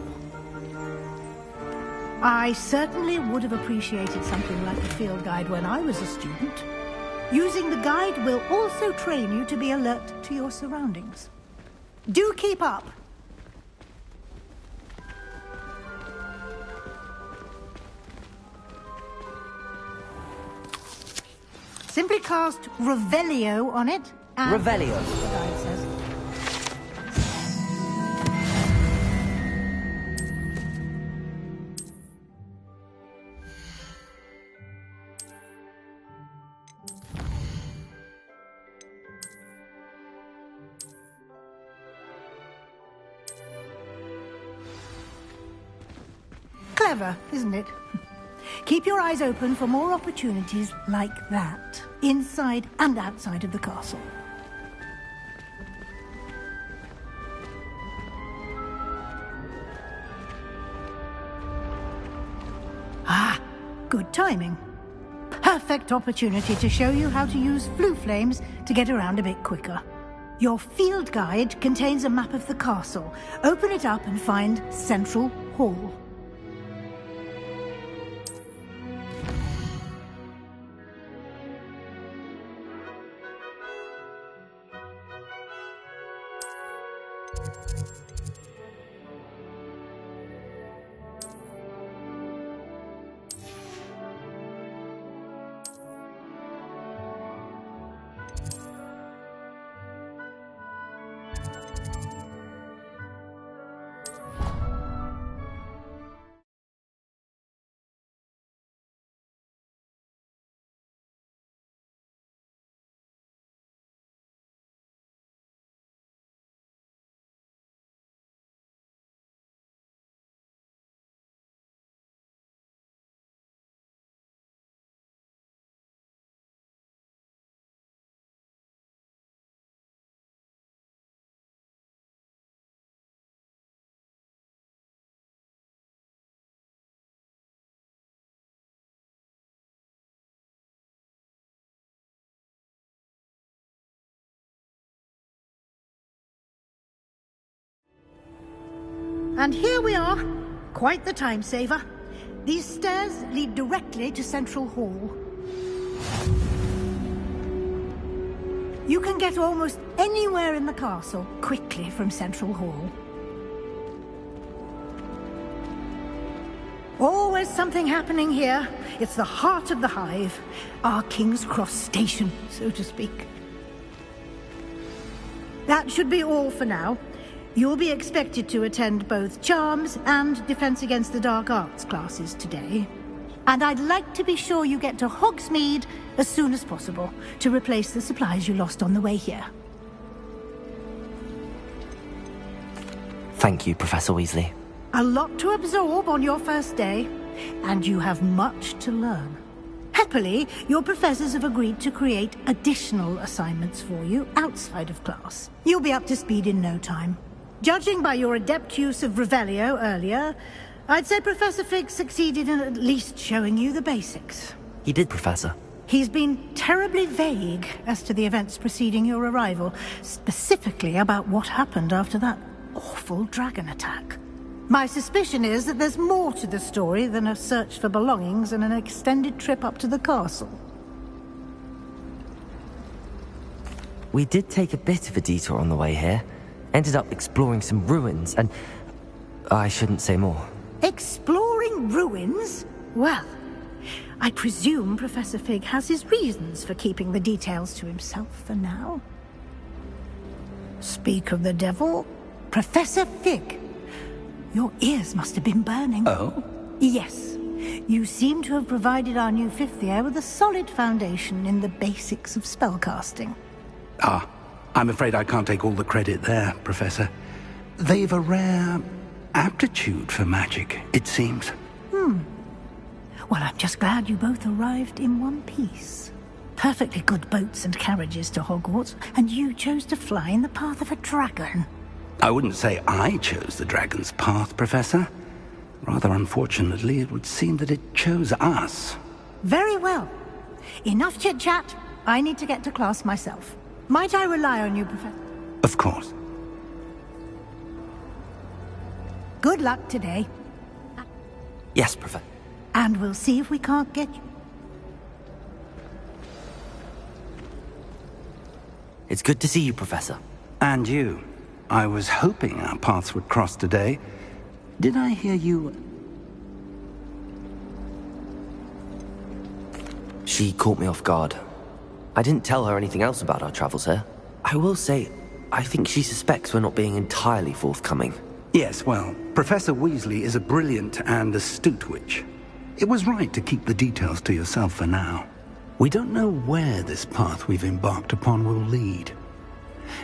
Speaker 9: I certainly would have appreciated something like a field guide when I was a student. Using the guide will also train you to be alert to your surroundings. Do keep up! Simply cast Revelio on it, and...
Speaker 2: Revelio.
Speaker 9: The guide says. Clever, isn't it? Keep your eyes open for more opportunities like that, inside and outside of the castle. Ah, good timing. Perfect opportunity to show you how to use flue flames to get around a bit quicker. Your field guide contains a map of the castle. Open it up and find Central Hall. And here we are. Quite the time saver. These stairs lead directly to Central Hall. You can get almost anywhere in the castle quickly from Central Hall. Always something happening here. It's the heart of the hive. Our King's Cross station, so to speak. That should be all for now. You'll be expected to attend both Charms and Defense Against the Dark Arts classes today. And I'd like to be sure you get to Hogsmeade as soon as possible to replace the supplies you lost on the way here.
Speaker 2: Thank you, Professor Weasley.
Speaker 9: A lot to absorb on your first day, and you have much to learn. Happily, your professors have agreed to create additional assignments for you outside of class. You'll be up to speed in no time. Judging by your adept use of Revelio earlier, I'd say Professor Fig succeeded in at least showing you the basics.
Speaker 2: He did, Professor.
Speaker 9: He's been terribly vague as to the events preceding your arrival, specifically about what happened after that awful dragon attack. My suspicion is that there's more to the story than a search for belongings and an extended trip up to the castle.
Speaker 2: We did take a bit of a detour on the way here. Ended up exploring some ruins and... I shouldn't say more.
Speaker 9: Exploring ruins? Well, I presume Professor Fig has his reasons for keeping the details to himself for now. Speak of the devil, Professor Fig. Your ears must have been burning.
Speaker 3: Oh?
Speaker 9: Yes. You seem to have provided our new fifth year with a solid foundation in the basics of spellcasting.
Speaker 3: Ah, I'm afraid I can't take all the credit there, Professor. They've a rare aptitude for magic, it seems.
Speaker 9: Well, I'm just glad you both arrived in one piece. Perfectly good boats and carriages to Hogwarts, and you chose to fly in the path of a dragon.
Speaker 3: I wouldn't say I chose the dragon's path, Professor. Rather unfortunately, it would seem that it chose us.
Speaker 9: Very well. Enough chit-chat. I need to get to class myself. Might I rely on you, Professor?
Speaker 3: Of course.
Speaker 9: Good luck today.
Speaker 2: Yes, Professor.
Speaker 9: And we'll see if we can't get you.
Speaker 2: It's good to see you, Professor.
Speaker 3: And you. I was hoping our paths would cross today. Did I hear you...
Speaker 2: She caught me off guard. I didn't tell her anything else about our travels here. I will say, I think she suspects we're not being entirely forthcoming.
Speaker 3: Yes, well, Professor Weasley is a brilliant and astute witch. It was right to keep the details to yourself for now. We don't know where this path we've embarked upon will lead.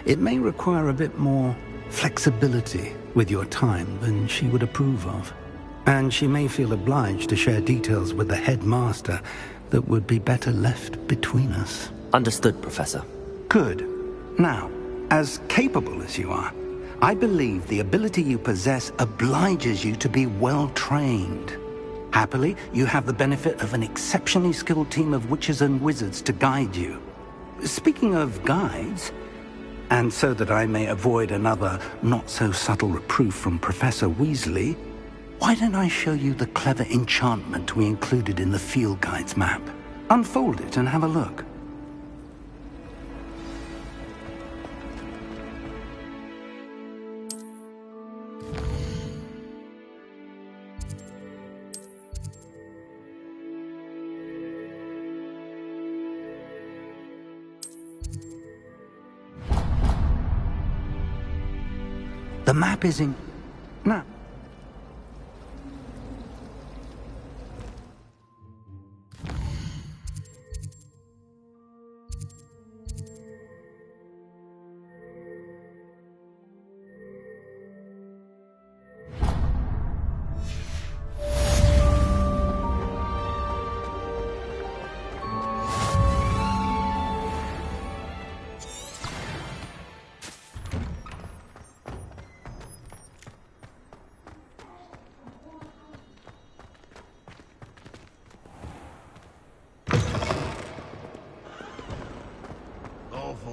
Speaker 3: It may require a bit more flexibility with your time than she would approve of. And she may feel obliged to share details with the headmaster that would be better left between us.
Speaker 2: Understood, Professor.
Speaker 3: Good. Now, as capable as you are, I believe the ability you possess obliges you to be well-trained. Happily, you have the benefit of an exceptionally skilled team of witches and wizards to guide you. Speaking of guides, and so that I may avoid another not-so-subtle reproof from Professor Weasley, why don't I show you the clever enchantment we included in the field guide's map? Unfold it and have a look. The map is in... No.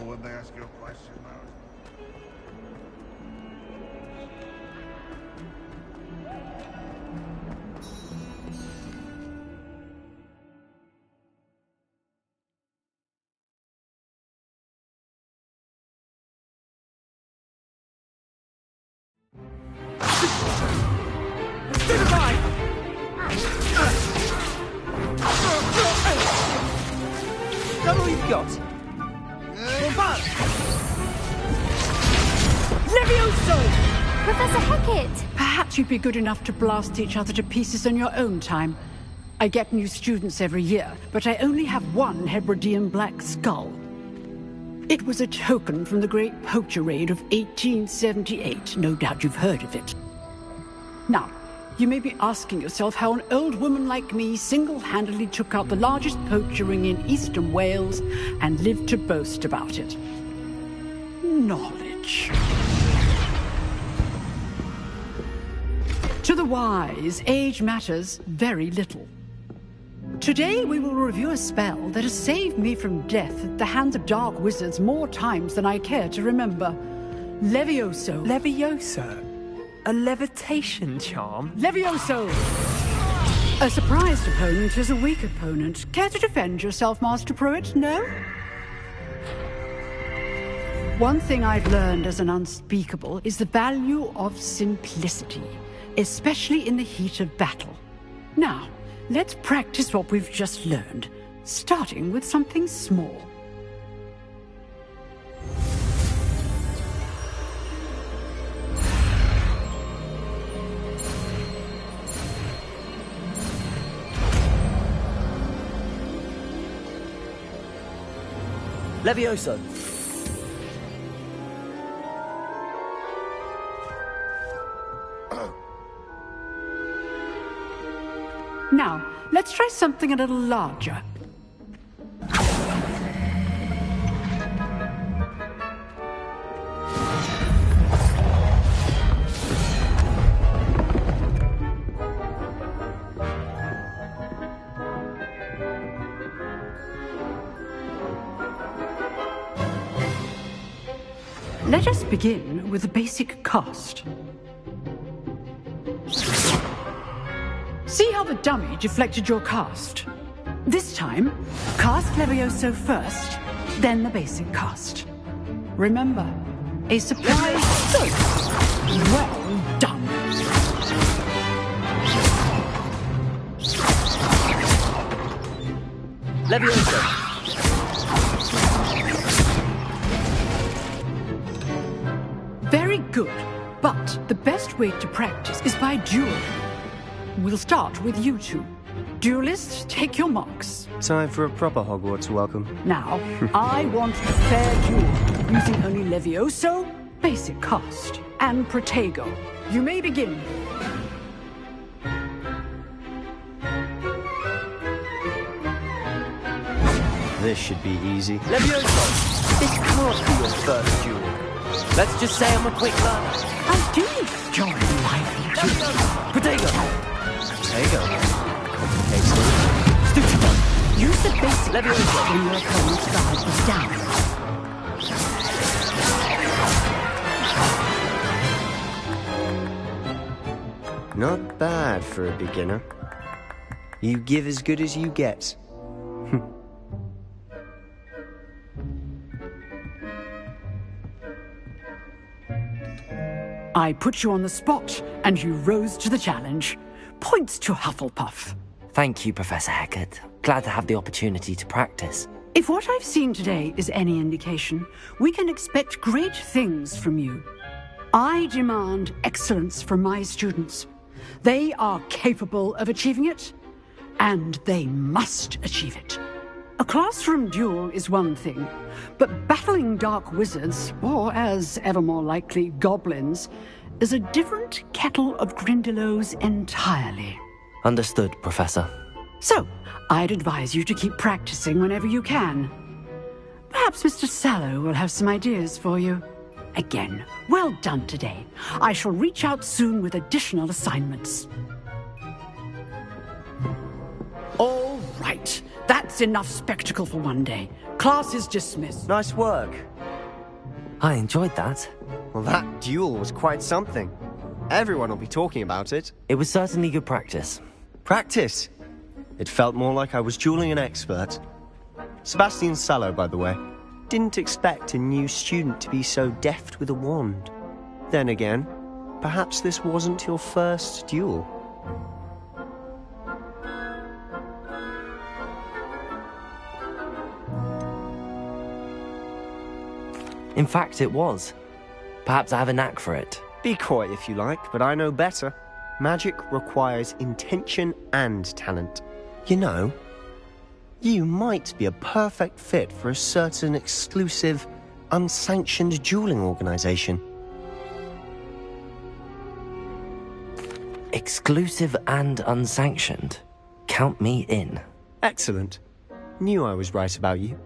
Speaker 16: When they ask you a question,
Speaker 17: Stand by! Is that all you've got?
Speaker 18: Levioso!
Speaker 15: Professor Hackett!
Speaker 18: Perhaps you'd be good enough to blast each other to pieces on your own time. I get new students every year, but I only have one Hebridean black skull. It was a token from the Great Poacher Raid of 1878. No doubt you've heard of it. Now, you may be asking yourself how an old woman like me single-handedly took out the largest poacher ring in eastern Wales and lived to boast about it. Knowledge. To the wise, age matters very little. Today we will review a spell that has saved me from death at the hands of dark wizards more times than I care to remember. Levioso.
Speaker 17: Levioso? A levitation charm?
Speaker 18: Levioso! A surprised opponent is a weak opponent. Care to defend yourself, Master Pruitt? No? One thing I've learned as an unspeakable is the value of simplicity, especially in the heat of battle. Now, let's practice what we've just learned, starting with something small.
Speaker 17: Levioso.
Speaker 18: Now, let's try something a little larger. Let us begin with a basic cast. See how the dummy deflected your cast? This time, cast Levioso first, then the basic cast. Remember, a surprise first. Well done.
Speaker 17: Levioso.
Speaker 18: Very good, but the best way to practice is by dueling. We'll start with you two. Duelists, take your marks.
Speaker 19: Time for a proper Hogwarts welcome.
Speaker 18: Now, I want a fair duel, using only Levioso, basic cast, and Protego. You may begin.
Speaker 19: This should be easy.
Speaker 17: Levioso! This can't be your first duel. Let's just say I'm a quick learner.
Speaker 18: I do enjoy lively duels.
Speaker 17: Protego!
Speaker 19: Protego?
Speaker 18: Stuccido, use the basic Levioso when your opponent's guard is down.
Speaker 19: Not bad for a beginner. You give as good as you get.
Speaker 18: I put you on the spot, and you rose to the challenge. Points to Hufflepuff.
Speaker 2: Thank you, Professor Hackett. Glad to have the opportunity to practice.
Speaker 18: If what I've seen today is any indication, we can expect great things from you. I demand excellence from my students. They are capable of achieving it, and they must achieve it. A classroom duel is one thing, but battling dark wizards, or as ever more likely, goblins, is a different kettle of Grindylows entirely.
Speaker 2: Understood, Professor.
Speaker 18: So, I'd advise you to keep practicing whenever you can. Perhaps Mr. Sallow will have some ideas for you. Again, well done today. I shall reach out soon with additional assignments. All right. That's enough spectacle for one day. Class is dismissed.
Speaker 19: Nice work.
Speaker 2: I enjoyed that.
Speaker 19: Well, that duel was quite something. Everyone will be talking about it.
Speaker 2: It was certainly good practice.
Speaker 19: Practice? It felt more like I was dueling an expert. Sebastian Sallow, by the way. Didn't expect a new student to be so deft with a wand. Then again, perhaps this wasn't your first duel.
Speaker 2: In fact, it was. Perhaps I have a knack for it.
Speaker 19: Be coy if you like, but I know better. Magic requires intention and talent. You know, you might be a perfect fit for a certain exclusive, unsanctioned dueling organization.
Speaker 2: Exclusive and unsanctioned. Count me in.
Speaker 19: Excellent. Knew I was right about you.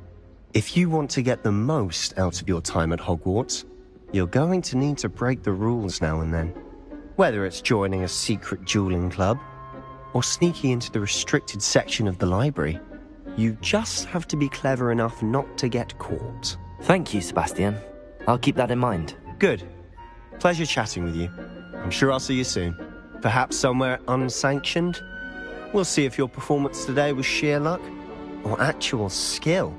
Speaker 19: If you want to get the most out of your time at Hogwarts, you're going to need to break the rules now and then. Whether it's joining a secret dueling club, or sneaking into the restricted section of the library, you just have to be clever enough not to get caught.
Speaker 2: Thank you, Sebastian. I'll keep that in mind.
Speaker 19: Good. Pleasure chatting with you. I'm sure I'll see you soon. Perhaps somewhere unsanctioned? We'll see if your performance today was sheer luck, or actual skill.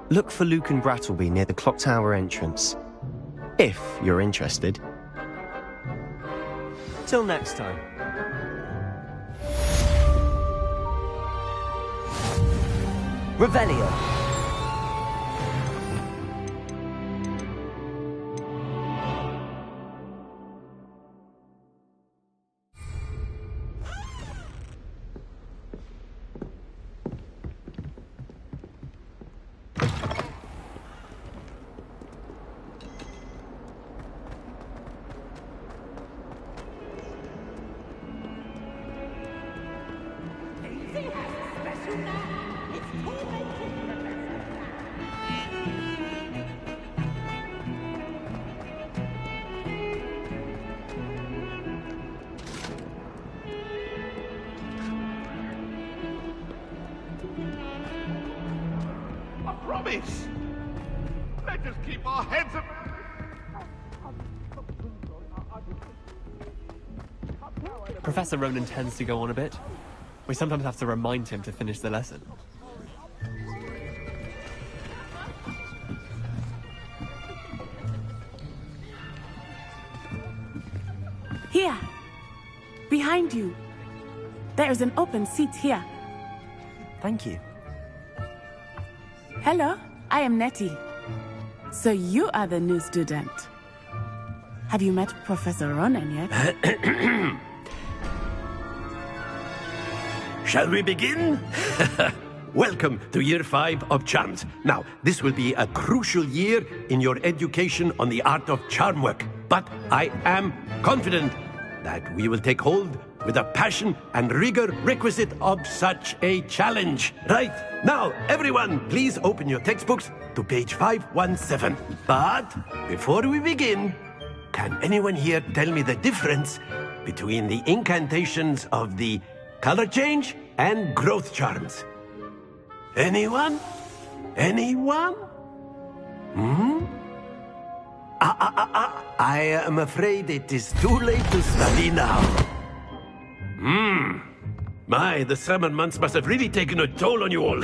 Speaker 19: Look for Luke and Brattleby near the clock tower entrance. If you're interested. Till next time.
Speaker 2: Revelio.
Speaker 16: Promise! Let us keep our heads up.
Speaker 17: Professor Ronan tends to go on a bit. We sometimes have to remind him to finish the lesson.
Speaker 20: Here! Behind you! There is an open seat here.
Speaker 2: Thank you.
Speaker 20: Hello, I am Nettie. So you are the new student. Have you met Professor Ronan yet?
Speaker 7: Shall we begin? Welcome to Year 5 of Charms. Now, this will be a crucial year in your education on the art of charm work. But I am confident that we will take hold with the passion and rigor requisite of such a challenge. Right, now, everyone, please open your textbooks to page 517. But before we begin, can anyone here tell me the difference between the incantations of the color change and growth charms? Anyone? Anyone? I am afraid it is too late to study now. My, the summer months must have really taken a toll on you all.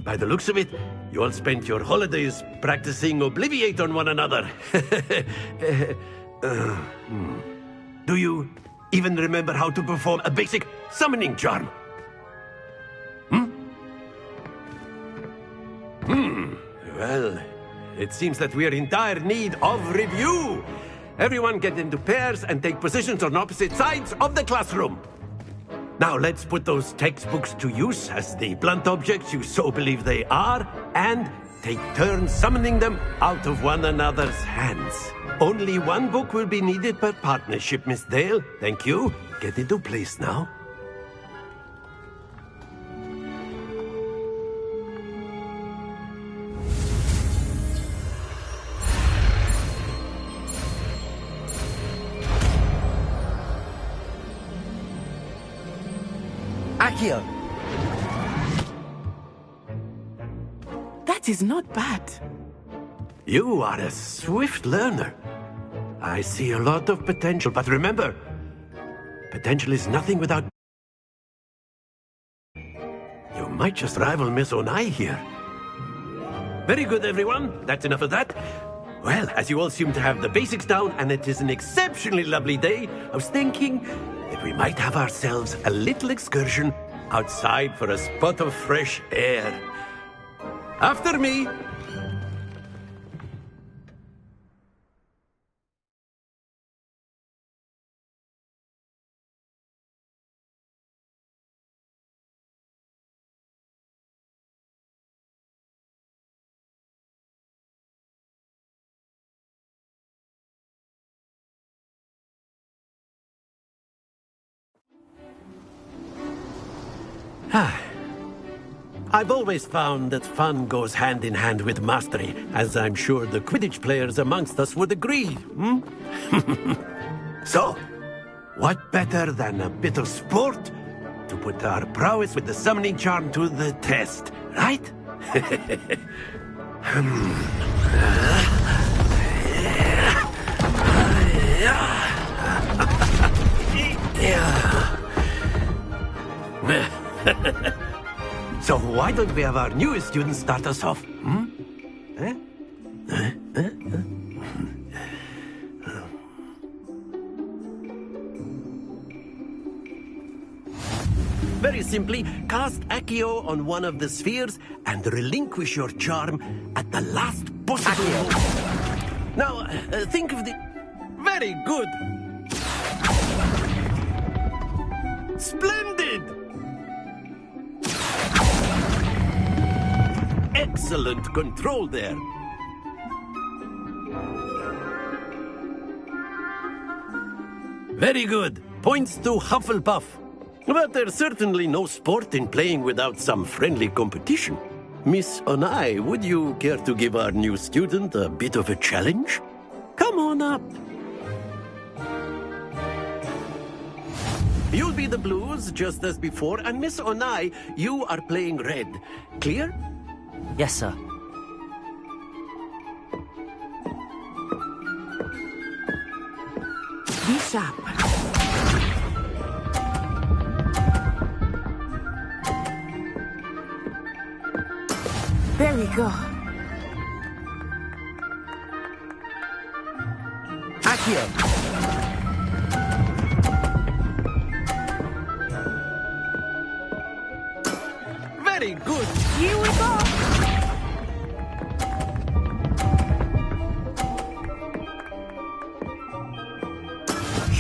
Speaker 7: By the looks of it, you all spent your holidays practicing Obliviate on one another. Do you even remember how to perform a basic summoning charm? Well, it seems that we are in dire need of review. Everyone get into pairs and take positions on opposite sides of the classroom. Now let's put those textbooks to use as the blunt objects you so believe they are, and take turns summoning them out of one another's hands. Only one book will be needed per partnership, Miss Dale. Thank you. Get into place now.
Speaker 2: Accio!
Speaker 20: That is not bad.
Speaker 7: You are a swift learner. I see a lot of potential, but remember, potential is nothing without... You might just rival Miss Onai here. Very good, everyone. That's enough of that. Well, as you all seem to have the basics down, and it is an exceptionally lovely day, I was thinking that we might have ourselves a little excursion outside for a spot of fresh air. After me! I've always found that fun goes hand in hand with mastery, as I'm sure the Quidditch players amongst us would agree, So, what better than a bit of sport to put our prowess with the summoning charm to the test, right? So why don't we have our newest student start us off? Very simply, cast Accio on one of the spheres and relinquish your charm at the last possible moment. Now, think of the... Very good! Splendid! Excellent control there. Very good. Points to Hufflepuff. But there's certainly no sport in playing without some friendly competition. Miss Onai, would you care to give our new student a bit of a challenge? Come on up. You'll be the blues, just as before, and Miss Onai, you are playing red. Clear?
Speaker 2: Yes, sir.
Speaker 20: Be sharp. There we go.
Speaker 7: Accio. Very good.
Speaker 20: Here we go.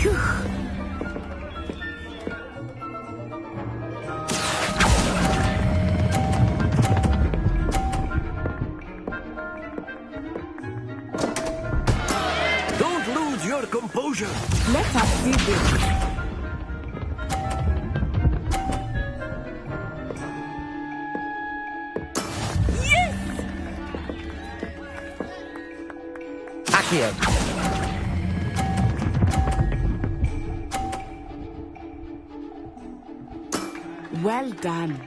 Speaker 20: Phew.
Speaker 7: Don't lose your composure.
Speaker 20: Let us see this.
Speaker 2: Accio.
Speaker 20: Well done.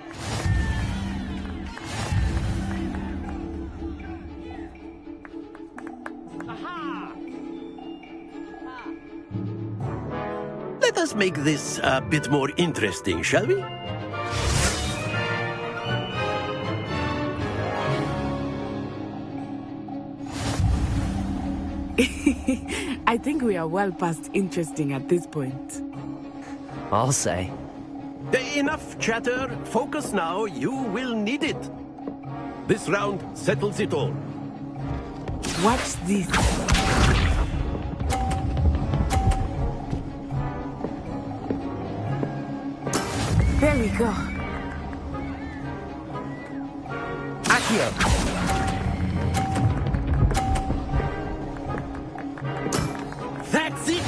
Speaker 7: Let us make this a bit more interesting, shall we?
Speaker 20: I think we are well past interesting at this point.
Speaker 2: I'll say.
Speaker 7: Enough chatter. Focus now. You will need it. This round settles it all.
Speaker 20: Watch this. There we go.
Speaker 2: Accio.
Speaker 7: That's it!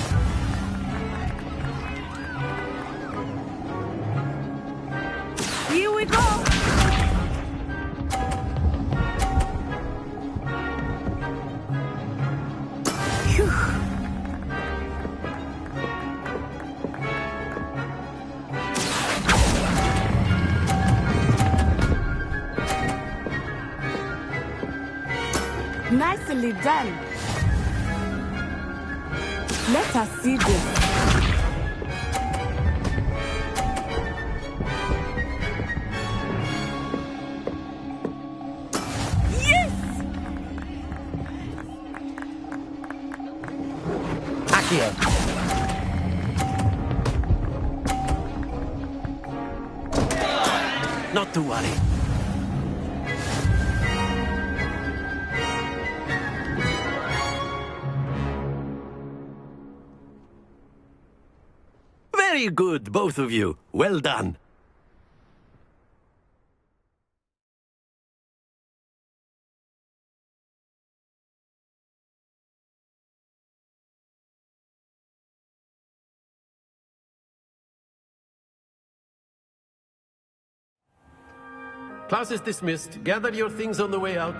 Speaker 20: Here we go! Phew. Nicely done. Let us see this. Yes!
Speaker 7: Not to worry. Very good, both of you. Well done. Class is dismissed. Gather your things on the way out.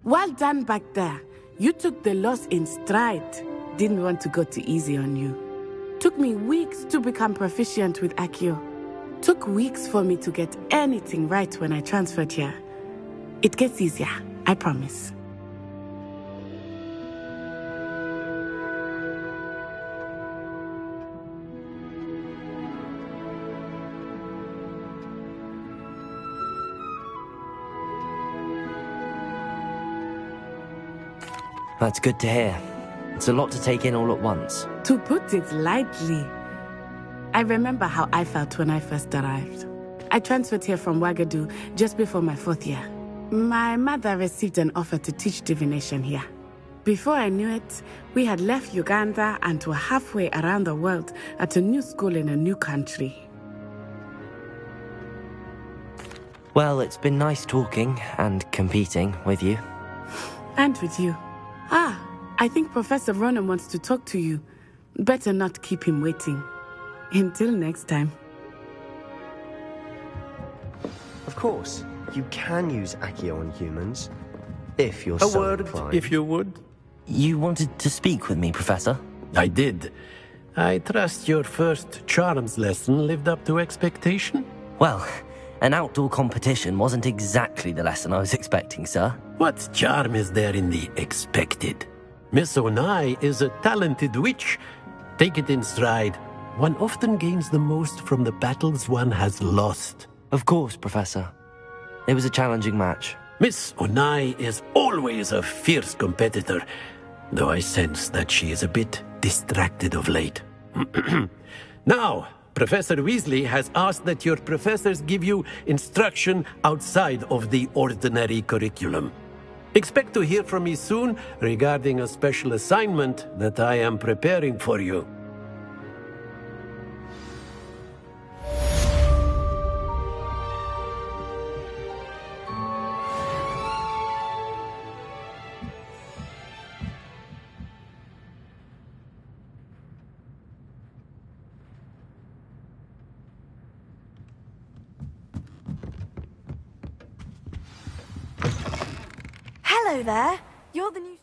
Speaker 20: Well done back there. You took the loss in stride. Didn't want to go too easy on you. Took me weeks to become proficient with Accio. Took weeks for me to get anything right when I transferred here. It gets easier, I promise.
Speaker 2: That's good to hear. It's a lot to take in all at once.
Speaker 20: To put it lightly, I remember how I felt when I first arrived. I transferred here from Ouagadougou just before my 4th year. My mother received an offer to teach divination here. Before I knew it, we had left Uganda and were halfway around the world at a new school in a new country.
Speaker 2: Well, it's been nice talking and competing with you.
Speaker 20: And with you. Ah, I think Professor Ronan wants to talk to you. Better not keep him waiting. Until next time.
Speaker 19: Of course, you can use Accio on humans, if you're
Speaker 7: A
Speaker 19: so
Speaker 7: word,
Speaker 19: inclined.
Speaker 7: if you would.
Speaker 2: You wanted to speak with me, Professor?
Speaker 7: I did. I trust your first charms lesson lived up to expectation?
Speaker 2: Well, an outdoor competition wasn't exactly the lesson I was expecting, sir.
Speaker 7: What charm is there in the expected? Miss Onai is a talented witch. Take it in stride. One often gains the most from the battles one has lost.
Speaker 2: Of course, Professor. It was a challenging match.
Speaker 7: Miss Onai is always a fierce competitor, though I sense that she is a bit distracted of late. Now, Professor Weasley has asked that your professors give you instruction outside of the ordinary curriculum. Expect to hear from me soon regarding a special assignment that I am preparing for you.
Speaker 11: Hello there. You're the new...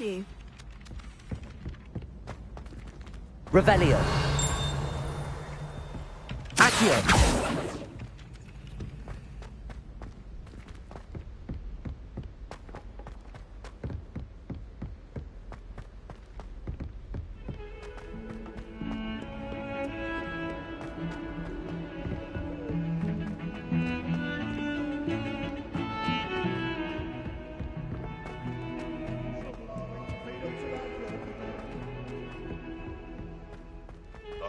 Speaker 11: You.
Speaker 2: Revelio. Accio.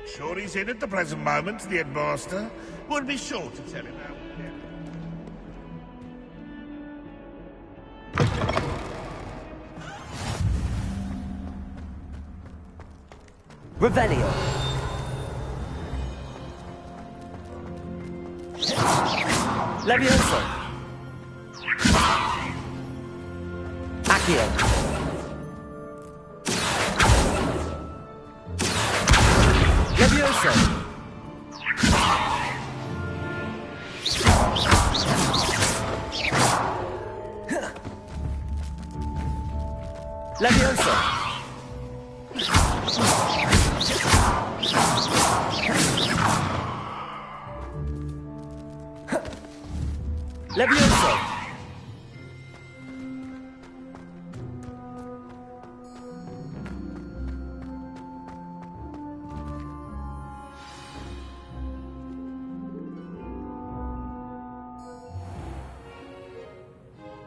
Speaker 16: Not sure he's in at the present moment, the headmaster. Would be sure to tell him how.
Speaker 2: Revelio. Levioso. Accio. Levioso. Levioso. Levioso.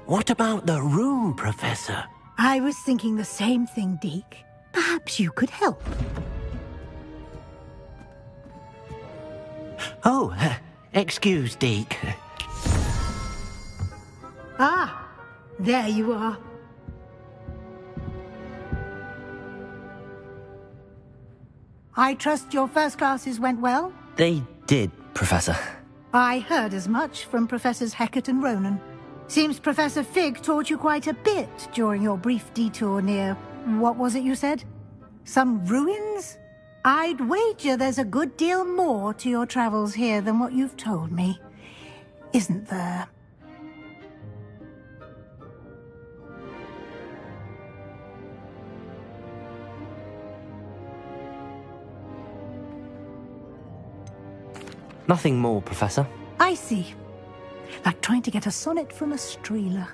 Speaker 7: What about the room, Professor?
Speaker 9: I was thinking the same thing, Deke. Perhaps you could help.
Speaker 7: Oh, excuse, Deke.
Speaker 9: Ah, there you are. I trust your first classes went well?
Speaker 2: They did, Professor.
Speaker 9: I heard as much from Professors Hecat and Ronan. Seems Professor Fig taught you quite a bit during your brief detour near... what was it you said? Some ruins? I'd wager there's a good deal more to your travels here than what you've told me. Isn't there?
Speaker 2: Nothing more, Professor.
Speaker 9: I see. Like trying to get a sonnet from a streeler.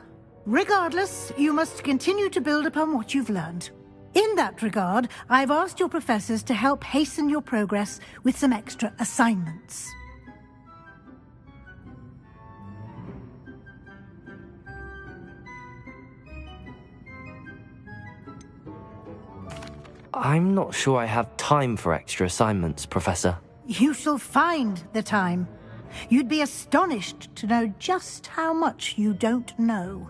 Speaker 9: Regardless, you must continue to build upon what you've learned. In that regard, I've asked your professors to help hasten your progress with some extra assignments.
Speaker 2: I'm not sure I have time for extra assignments, Professor.
Speaker 9: You shall find the time. You'd be astonished to know just how much you don't know.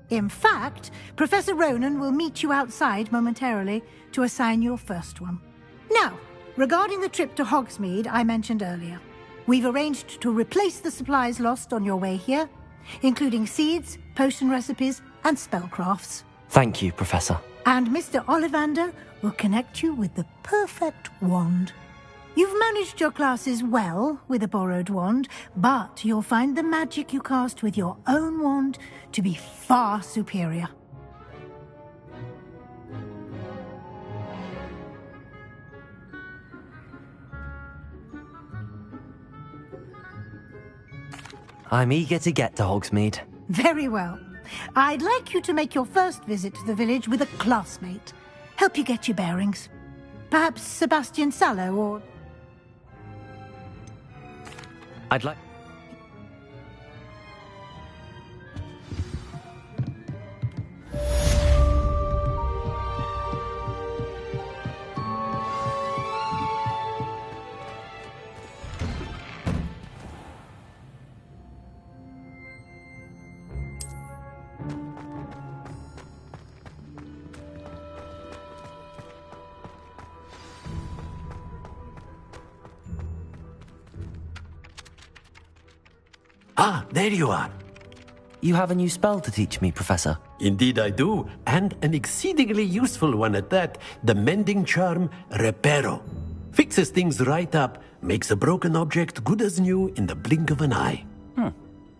Speaker 9: In fact, Professor Ronan will meet you outside momentarily to assign your first one. Now, regarding the trip to Hogsmeade I mentioned earlier, we've arranged to replace the supplies lost on your way here, including seeds, potion recipes, and spellcrafts.
Speaker 2: Thank you, Professor.
Speaker 9: And Mr. Ollivander will connect you with the perfect wand. You've managed your classes well with a borrowed wand, but you'll find the magic you cast with your own wand to be far superior.
Speaker 2: I'm eager to get to Hogsmeade.
Speaker 9: Very well. I'd like you to make your first visit to the village with a classmate. Help you get your bearings. Perhaps Sebastian Sallow or...
Speaker 2: I'd like...
Speaker 7: Ah, there you are.
Speaker 2: You have a new spell to teach me, Professor.
Speaker 7: Indeed I do, and an exceedingly useful one at that. The mending charm, Reparo. Fixes things right up, makes a broken object good as new in the blink of an eye.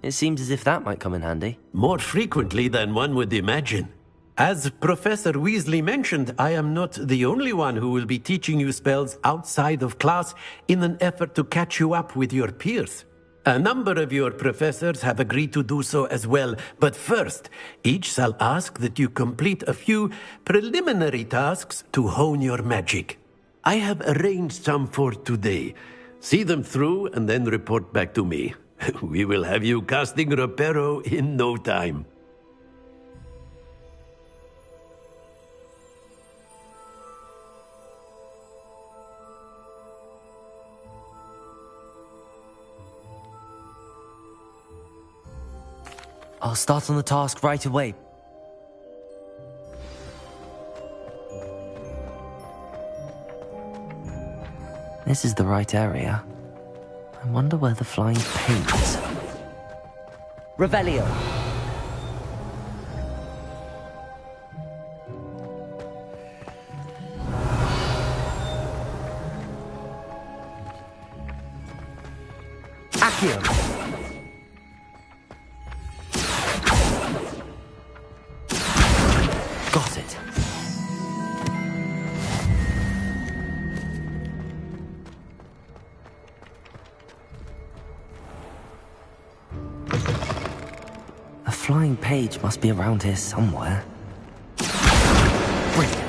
Speaker 2: It seems as if that might come in handy.
Speaker 7: More frequently than one would imagine. As Professor Weasley mentioned, I am not the only one who will be teaching you spells outside of class in an effort to catch you up with your peers. A number of your professors have agreed to do so as well, but first, each shall ask that you complete a few preliminary tasks to hone your magic. I have arranged some for today. See them through and then report back to me. We will have you casting Reparo in no time.
Speaker 2: I'll start on the task right away. This is the right area. I wonder where the flying page is. Revelio. Accio. Got it. A flying page must be around here somewhere. Brilliant.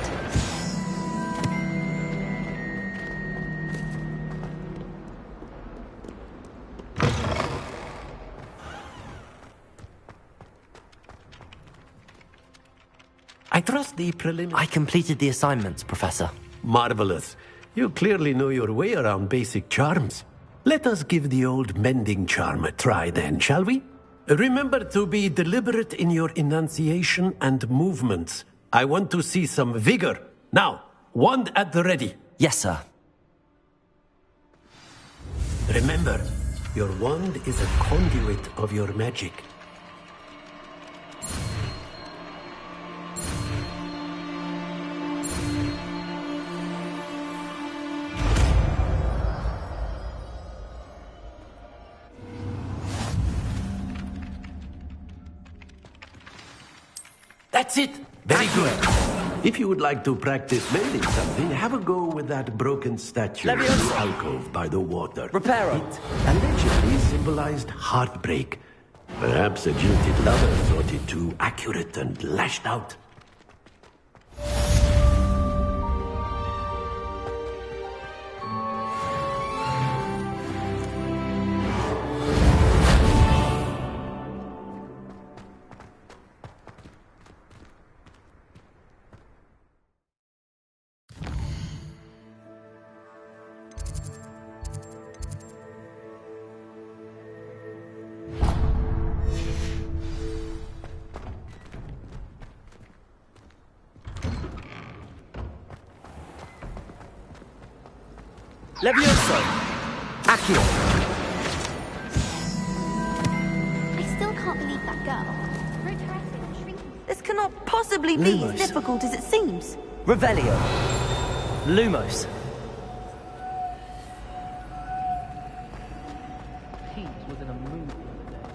Speaker 7: I trust the preliminary...
Speaker 2: I completed the assignments, Professor.
Speaker 7: Marvelous. You clearly know your way around basic charms. Let us give the old mending charm a try then, shall we? Remember to be deliberate in your enunciation and movements. I want to see some vigor. Now, wand at the ready.
Speaker 2: Yes, sir.
Speaker 7: Remember, your wand is a conduit of your magic. That's it! Very good. If you would like to practice mending something, have a go with that broken statue in the alcove by the water.
Speaker 2: Reparo.
Speaker 7: It allegedly symbolized heartbreak. Perhaps a jilted lover thought it too accurate and lashed out.
Speaker 2: Levioso! Accio!
Speaker 14: I still can't believe that girl.
Speaker 11: This cannot possibly be
Speaker 2: Lumos.
Speaker 11: as difficult as it seems.
Speaker 2: Revelio. Lumos.
Speaker 21: Pete was in a mood the other day.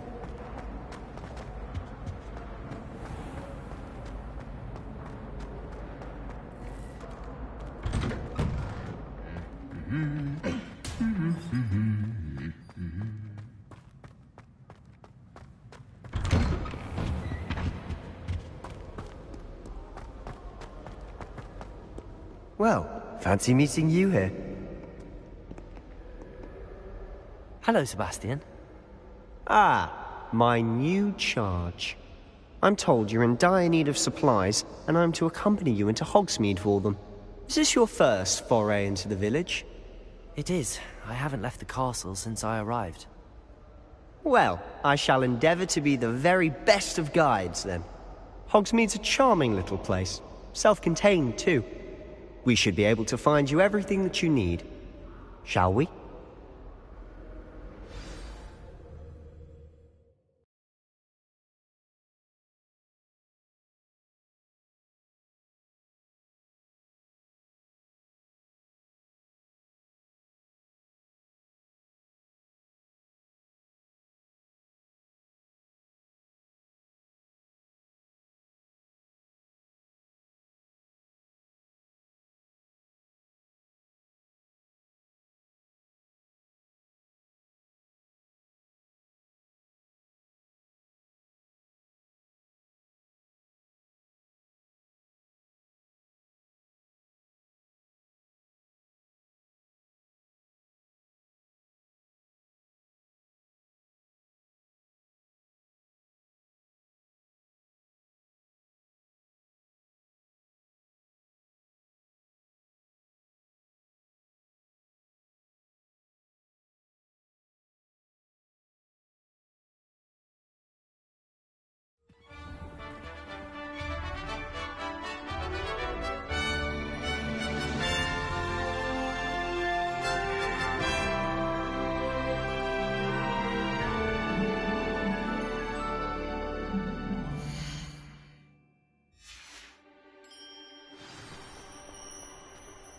Speaker 19: Well, fancy meeting you here.
Speaker 2: Hello, Sebastian.
Speaker 19: Ah, my new charge. I'm told you're in dire need of supplies, and I'm to accompany you into Hogsmeade for them. Is this your first foray into the village?
Speaker 2: It is. I haven't left the castle since I arrived.
Speaker 19: Well, I shall endeavour to be the very best of guides, then. Hogsmeade's a charming little place. Self-contained, too. We should be able to find you everything that you need. Shall we?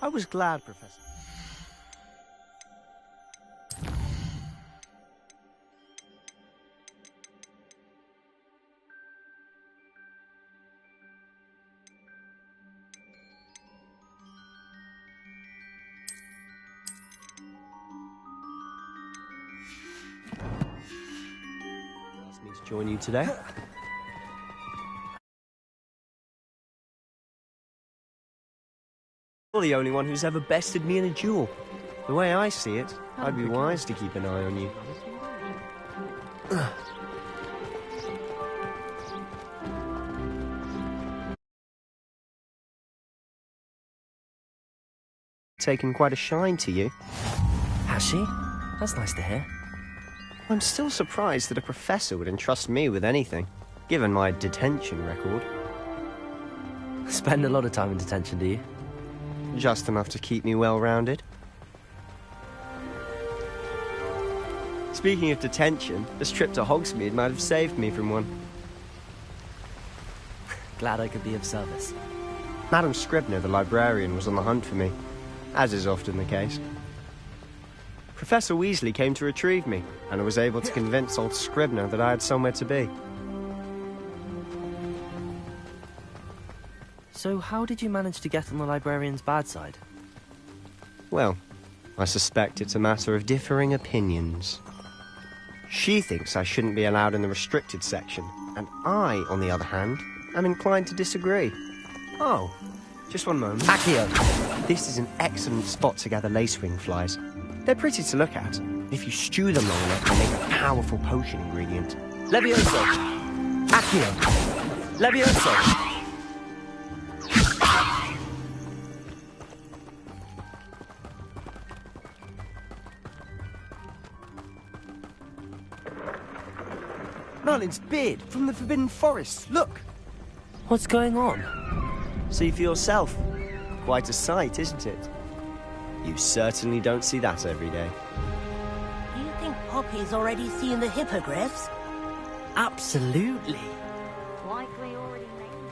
Speaker 19: I was glad, Professor. Asked me to join you today. You're the only one who's ever bested me in a duel. The way I see it, I'd be wise to keep an eye on you. Taken quite a shine to you.
Speaker 2: Has she? That's nice to hear.
Speaker 19: I'm still surprised that a professor would entrust me with anything, given my detention record.
Speaker 2: Spend a lot of time in detention, do you?
Speaker 19: Just enough to keep me well-rounded. Speaking of detention, this trip to Hogsmeade might have saved me from one.
Speaker 2: Glad I could be of service.
Speaker 19: Madam Scribner, the librarian, was on the hunt for me, as is often the case. Professor Weasley came to retrieve me, and I was able to convince old Scribner that I had somewhere to be.
Speaker 2: So how did you manage to get on the librarian's bad side?
Speaker 19: Well, I suspect it's a matter of differing opinions. She thinks I shouldn't be allowed in the restricted section, and I, on the other hand, am inclined to disagree. Oh, just one moment.
Speaker 2: Accio!
Speaker 19: This is an excellent spot to gather lacewing flies. They're pretty to look at. If you stew them long enough, they make a powerful potion ingredient.
Speaker 2: Levioso! Accio! Levioso!
Speaker 19: Merlin's beard from the Forbidden Forest. Look!
Speaker 2: What's going on?
Speaker 19: See for yourself. Quite a sight, isn't it? You certainly don't see that every day.
Speaker 13: Do you think Poppy's already seen the hippogriffs?
Speaker 2: Absolutely.
Speaker 14: Likely already named.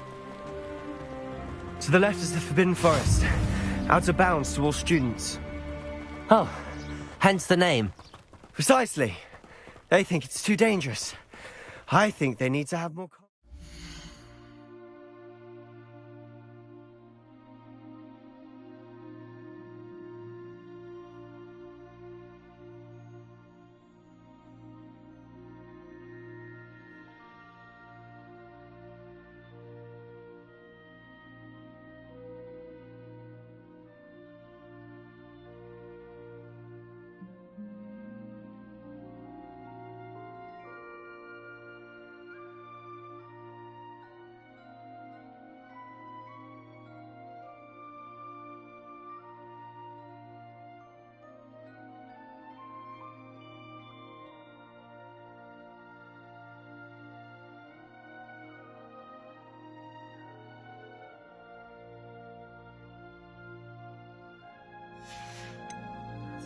Speaker 19: To the left is the Forbidden Forest. Out of bounds to all students.
Speaker 2: Oh, hence the name.
Speaker 19: Precisely. They think it's too dangerous. I think they need to have more...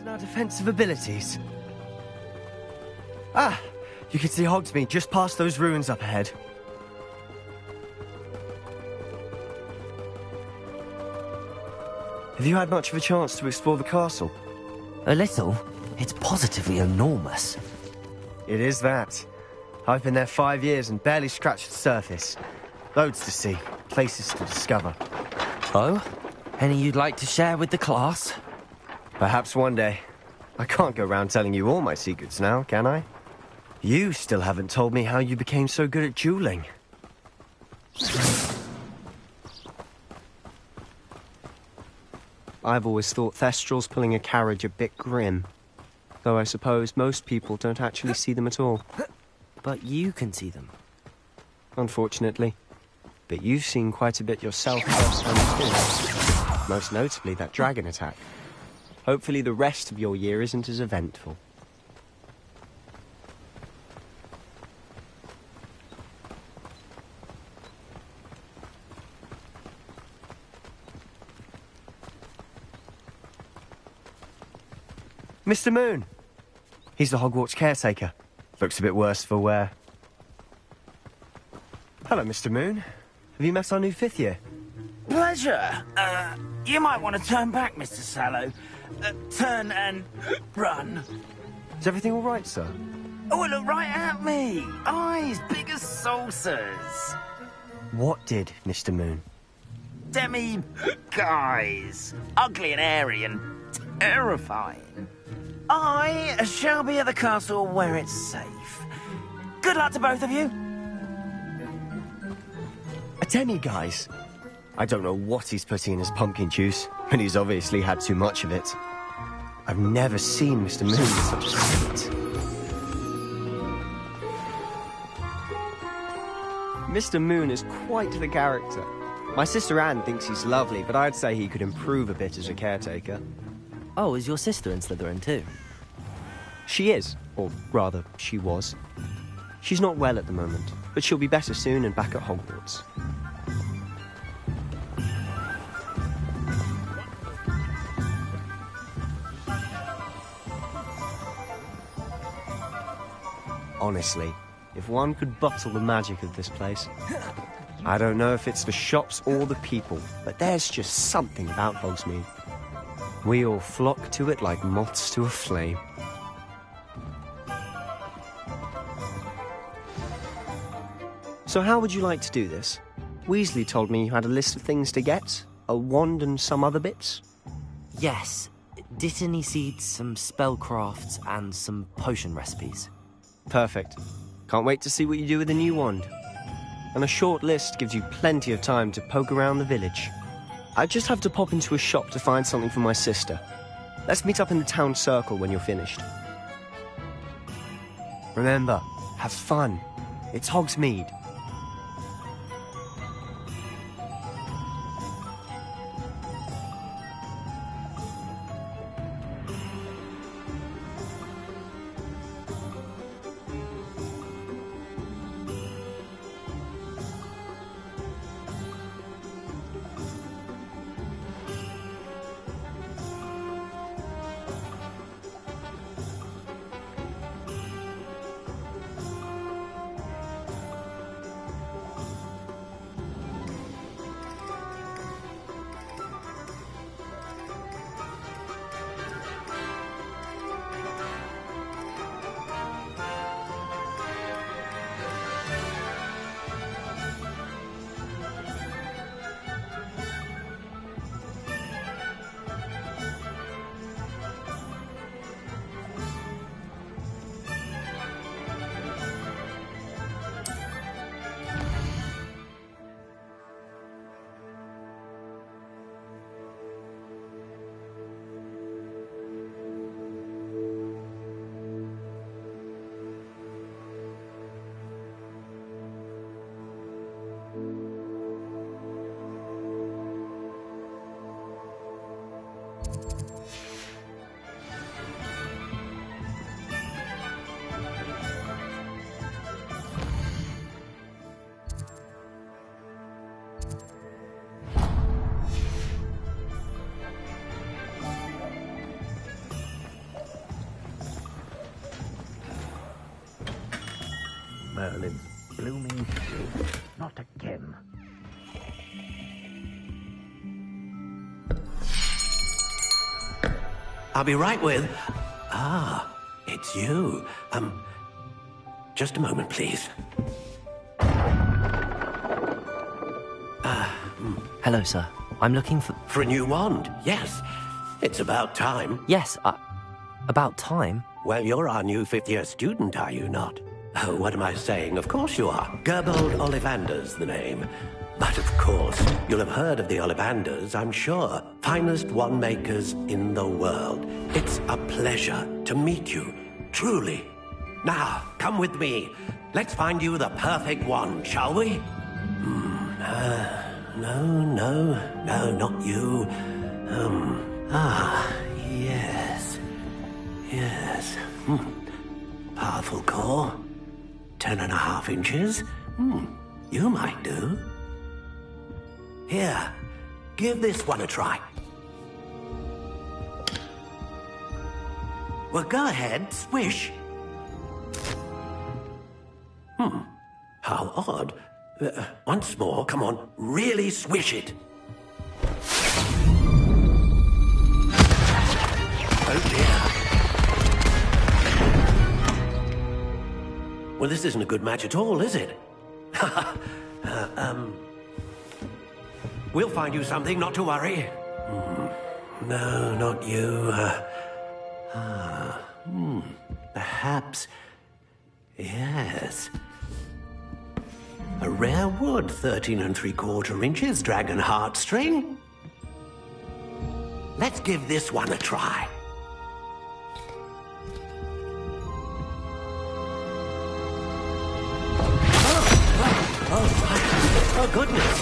Speaker 19: Our defensive abilities. Ah! You can see Hogsmeade just past those ruins up ahead. Have you had much of a chance to explore the castle?
Speaker 2: A little. It's positively enormous.
Speaker 19: It is that. I've been there 5 years and barely scratched the surface. Loads to see, places to discover.
Speaker 2: Oh? Any you'd like to share with the class?
Speaker 19: Perhaps one day. I can't go around telling you all my secrets now, can I? You still haven't told me how you became so good at dueling. I've always thought Thestrals pulling a carriage a bit grim. Though I suppose most people don't actually see them at all.
Speaker 2: But you can see them.
Speaker 19: Unfortunately. But you've seen quite a bit yourself firsthand too. Most notably that dragon attack. Hopefully the rest of your year isn't as eventful. Mr. Moon! He's the Hogwarts caretaker. Looks a bit worse for wear. Hello, Mr. Moon. Have you met our new 5th year?
Speaker 10: Pleasure. You might want to turn back, Mr. Sallow. Turn and run.
Speaker 19: Is everything all right, sir?
Speaker 10: Oh, look right at me. Eyes big as saucers.
Speaker 19: What did, Mr. Moon?
Speaker 10: Guys. Ugly and airy and terrifying. I shall be at the castle where it's safe. Good luck to both of you.
Speaker 19: A demi-guise? I don't know what he's putting in his pumpkin juice, but he's obviously had too much of it. I've never seen Mr. Moon in such a state. Mr. Moon is quite the character. My sister Anne thinks he's lovely, but I'd say he could improve a bit as a caretaker.
Speaker 2: Oh, is your sister in Slytherin too?
Speaker 19: She is, or rather, she was. She's not well at the moment, but she'll be better soon and back at Hogwarts. Honestly, if one could bottle the magic of this place. I don't know if it's the shops or the people, but there's just something about Hogsmeade. We all flock to it like moths to a flame. So how would you like to do this? Weasley told me you had a list of things to get, a wand and some other bits.
Speaker 2: Yes. Dittany seeds, some spellcrafts, and some potion recipes.
Speaker 19: Perfect. Can't wait to see what you do with the new wand. And a short list gives you plenty of time to poke around the village. I just have to pop into a shop to find something for my sister. Let's meet up in the town circle when you're finished. Remember, have fun. It's Hogsmeade.
Speaker 7: Merlin's blooming shade. Not again.
Speaker 1: I'll be right with... Ah, it's you. Just a moment, please.
Speaker 2: Hello, sir. I'm looking for...
Speaker 1: For a new wand, yes. It's about time.
Speaker 2: Yes, about time?
Speaker 1: Well, you're our new fifth-year student, are you not? Oh, what am I saying? Of course you are. Gerbold Ollivander's the name. But of course, you'll have heard of the Ollivanders, I'm sure. Finest wand makers in the world. It's a pleasure to meet you, truly. Now, come with me. Let's find you the perfect wand, shall we? No, not you. Yes. Powerful core. 10.5 inches. You might do. Here, give this one a try. Well, go ahead, swish. How odd. Once more, come on, really swish it.
Speaker 7: Well, this isn't a good match at all, is it? We'll find you something, not to worry. No, not you. Perhaps... Yes. A rare wood, 13 3/4 inches, dragon heartstring. Let's give this one a try. Oh, goodness.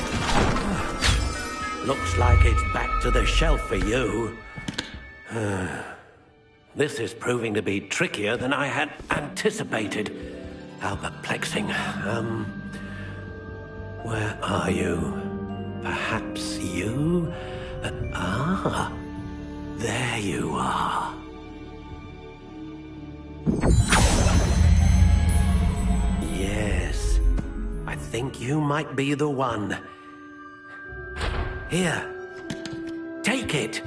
Speaker 7: Looks like it's back to the shelf for you. This is proving to be trickier than I had anticipated. How perplexing. Where are you? Perhaps you? There you are. Yes, I think you might be the one. Here, take it.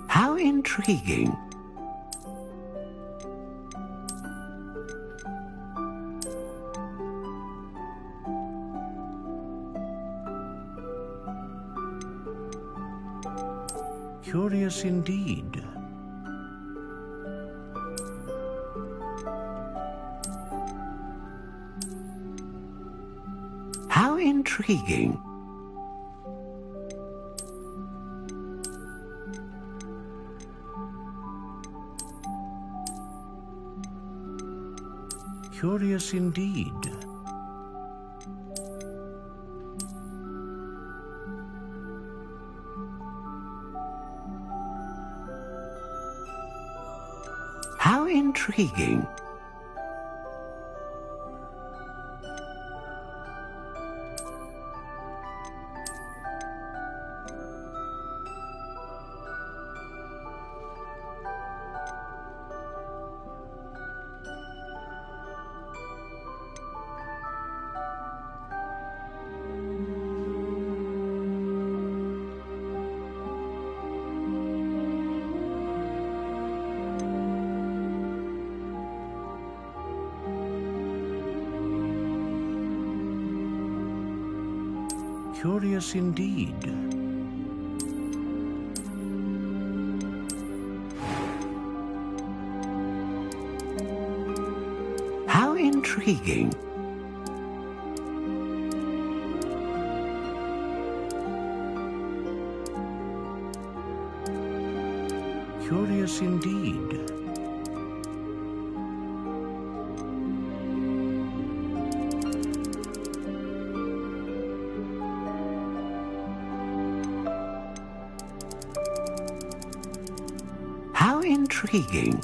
Speaker 7: How intriguing.
Speaker 5: Curious indeed.
Speaker 7: How intriguing.
Speaker 5: Curious indeed.
Speaker 7: How intriguing.
Speaker 5: Curious indeed.
Speaker 7: How intriguing.
Speaker 5: Curious indeed.
Speaker 7: How intriguing.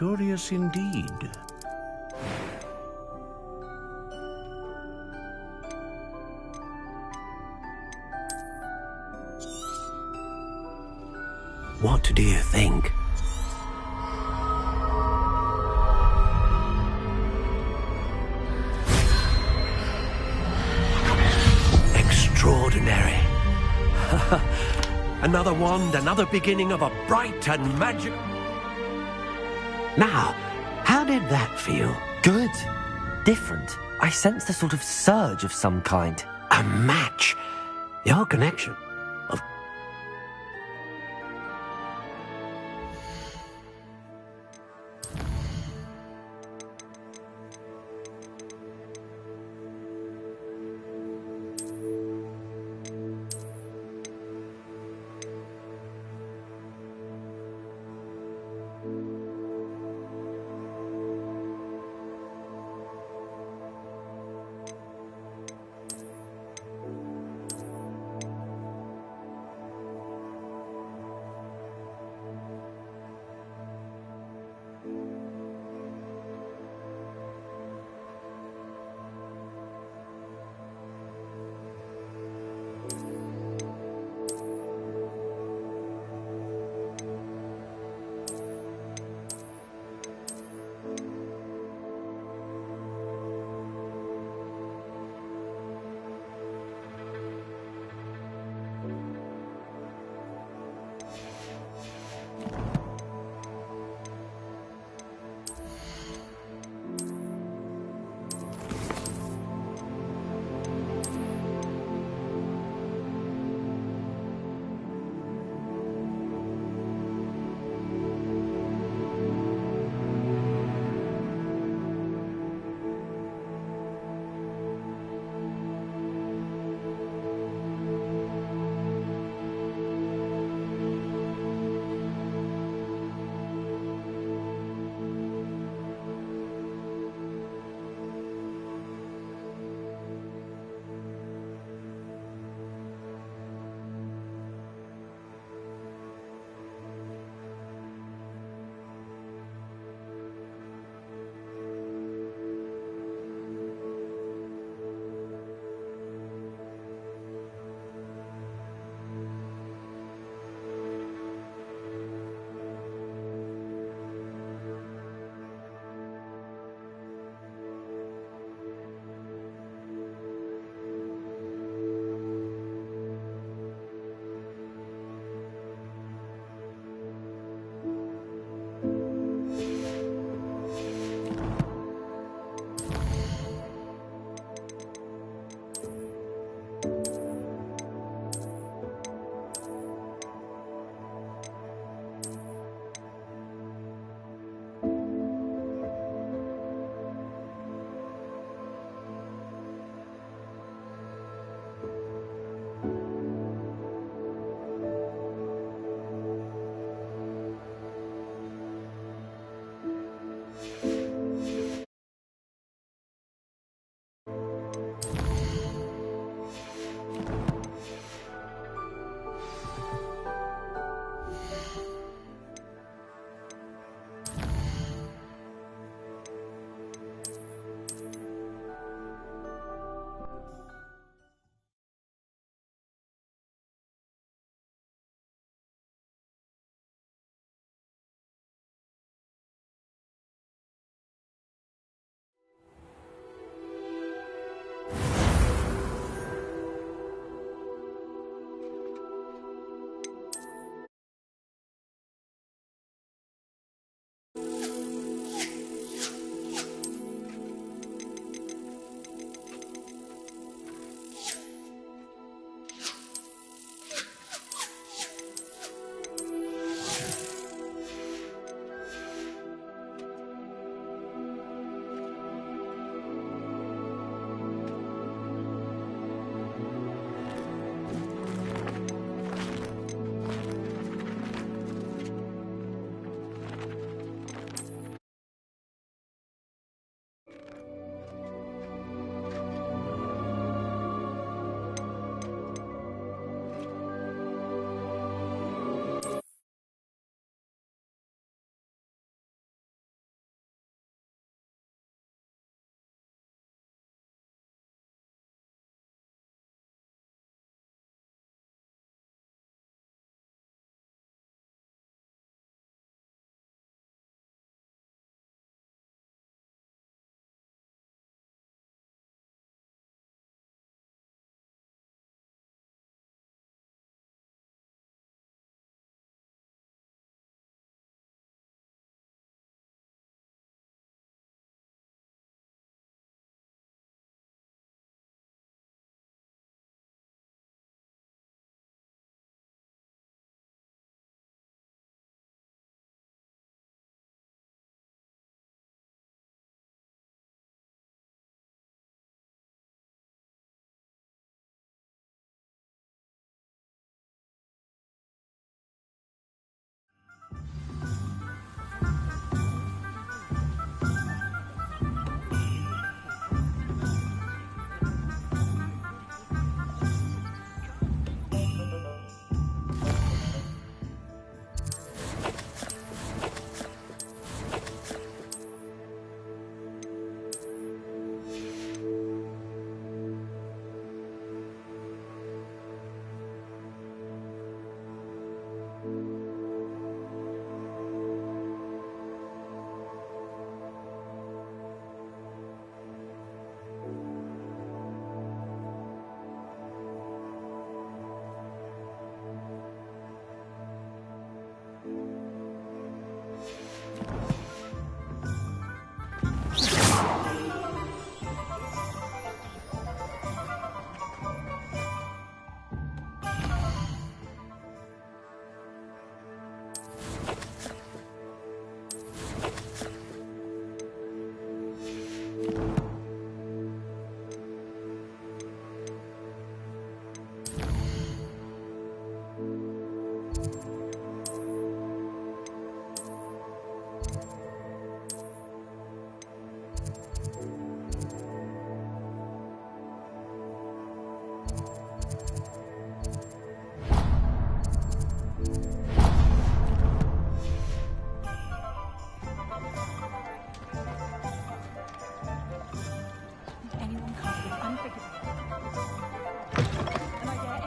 Speaker 16: Curious indeed.
Speaker 7: What do you think? Extraordinary. Another wand, another beginning of a bright and magic... Now, how did that feel?
Speaker 2: Good. Different. I sensed a sort of surge of some kind.
Speaker 7: A match. Your connection.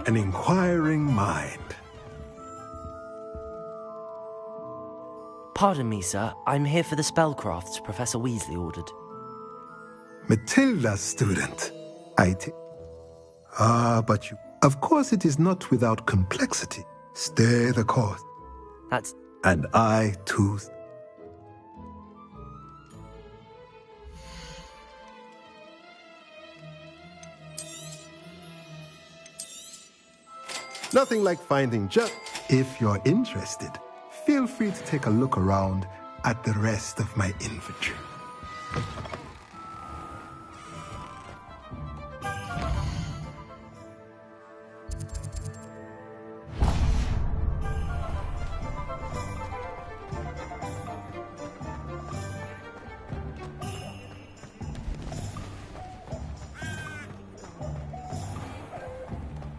Speaker 4: an inquiring mind.
Speaker 2: Pardon me, sir. I'm here for the spellcrafts Professor Weasley ordered.
Speaker 4: Matilda's student. But you... Of course it is not without complexity. Stay the course.
Speaker 2: That's...
Speaker 4: And I, too... Nothing like finding just... If you're interested, feel free to take a look around at the rest of my inventory.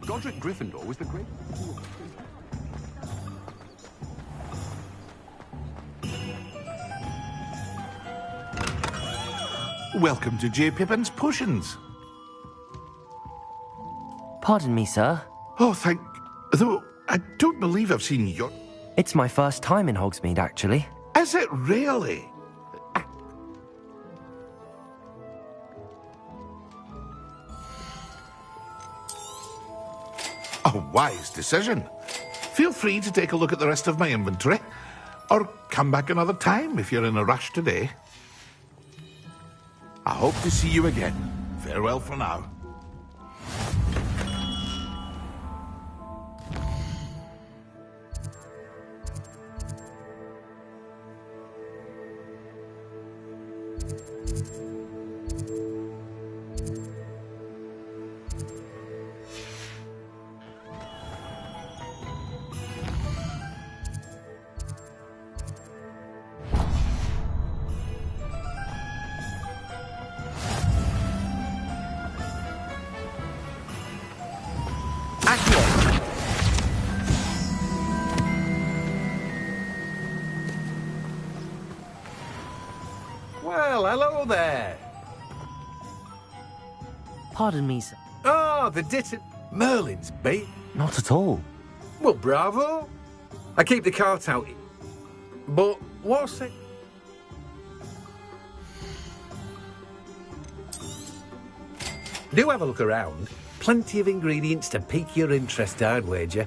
Speaker 8: Godric Gryffindor was the great...
Speaker 16: Welcome to J. Pippin's Potions.
Speaker 2: Pardon me, sir.
Speaker 16: Oh, thank... Though, I don't believe I've seen your...
Speaker 2: It's my first time in Hogsmeade, actually.
Speaker 16: Is it really? A wise decision. Feel free to take a look at the rest of my inventory, or come back another time if you're in a rush today. I hope to see you again. Farewell for now.
Speaker 22: Well, hello there.
Speaker 2: Pardon me, sir.
Speaker 22: Oh, the Merlin's beat.
Speaker 2: Not at all.
Speaker 22: Well, bravo. I keep the cart out. But what's it? Do have a look around. Plenty of ingredients to pique your interest, I'd wager.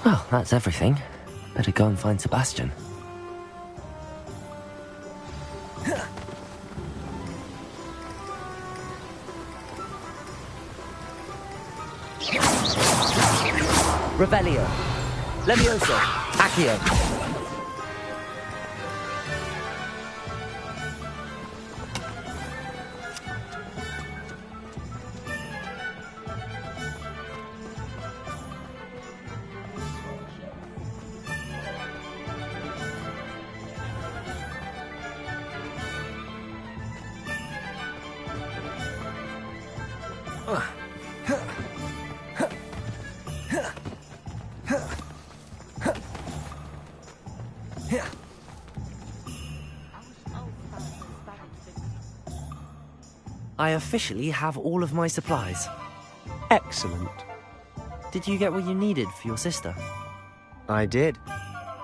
Speaker 2: Well, that's everything. Better go and find Sebastian. Revelio. Levioso. Accio. I officially have all of my supplies.
Speaker 19: Excellent.
Speaker 2: Did you get what you needed for your sister?
Speaker 19: I did.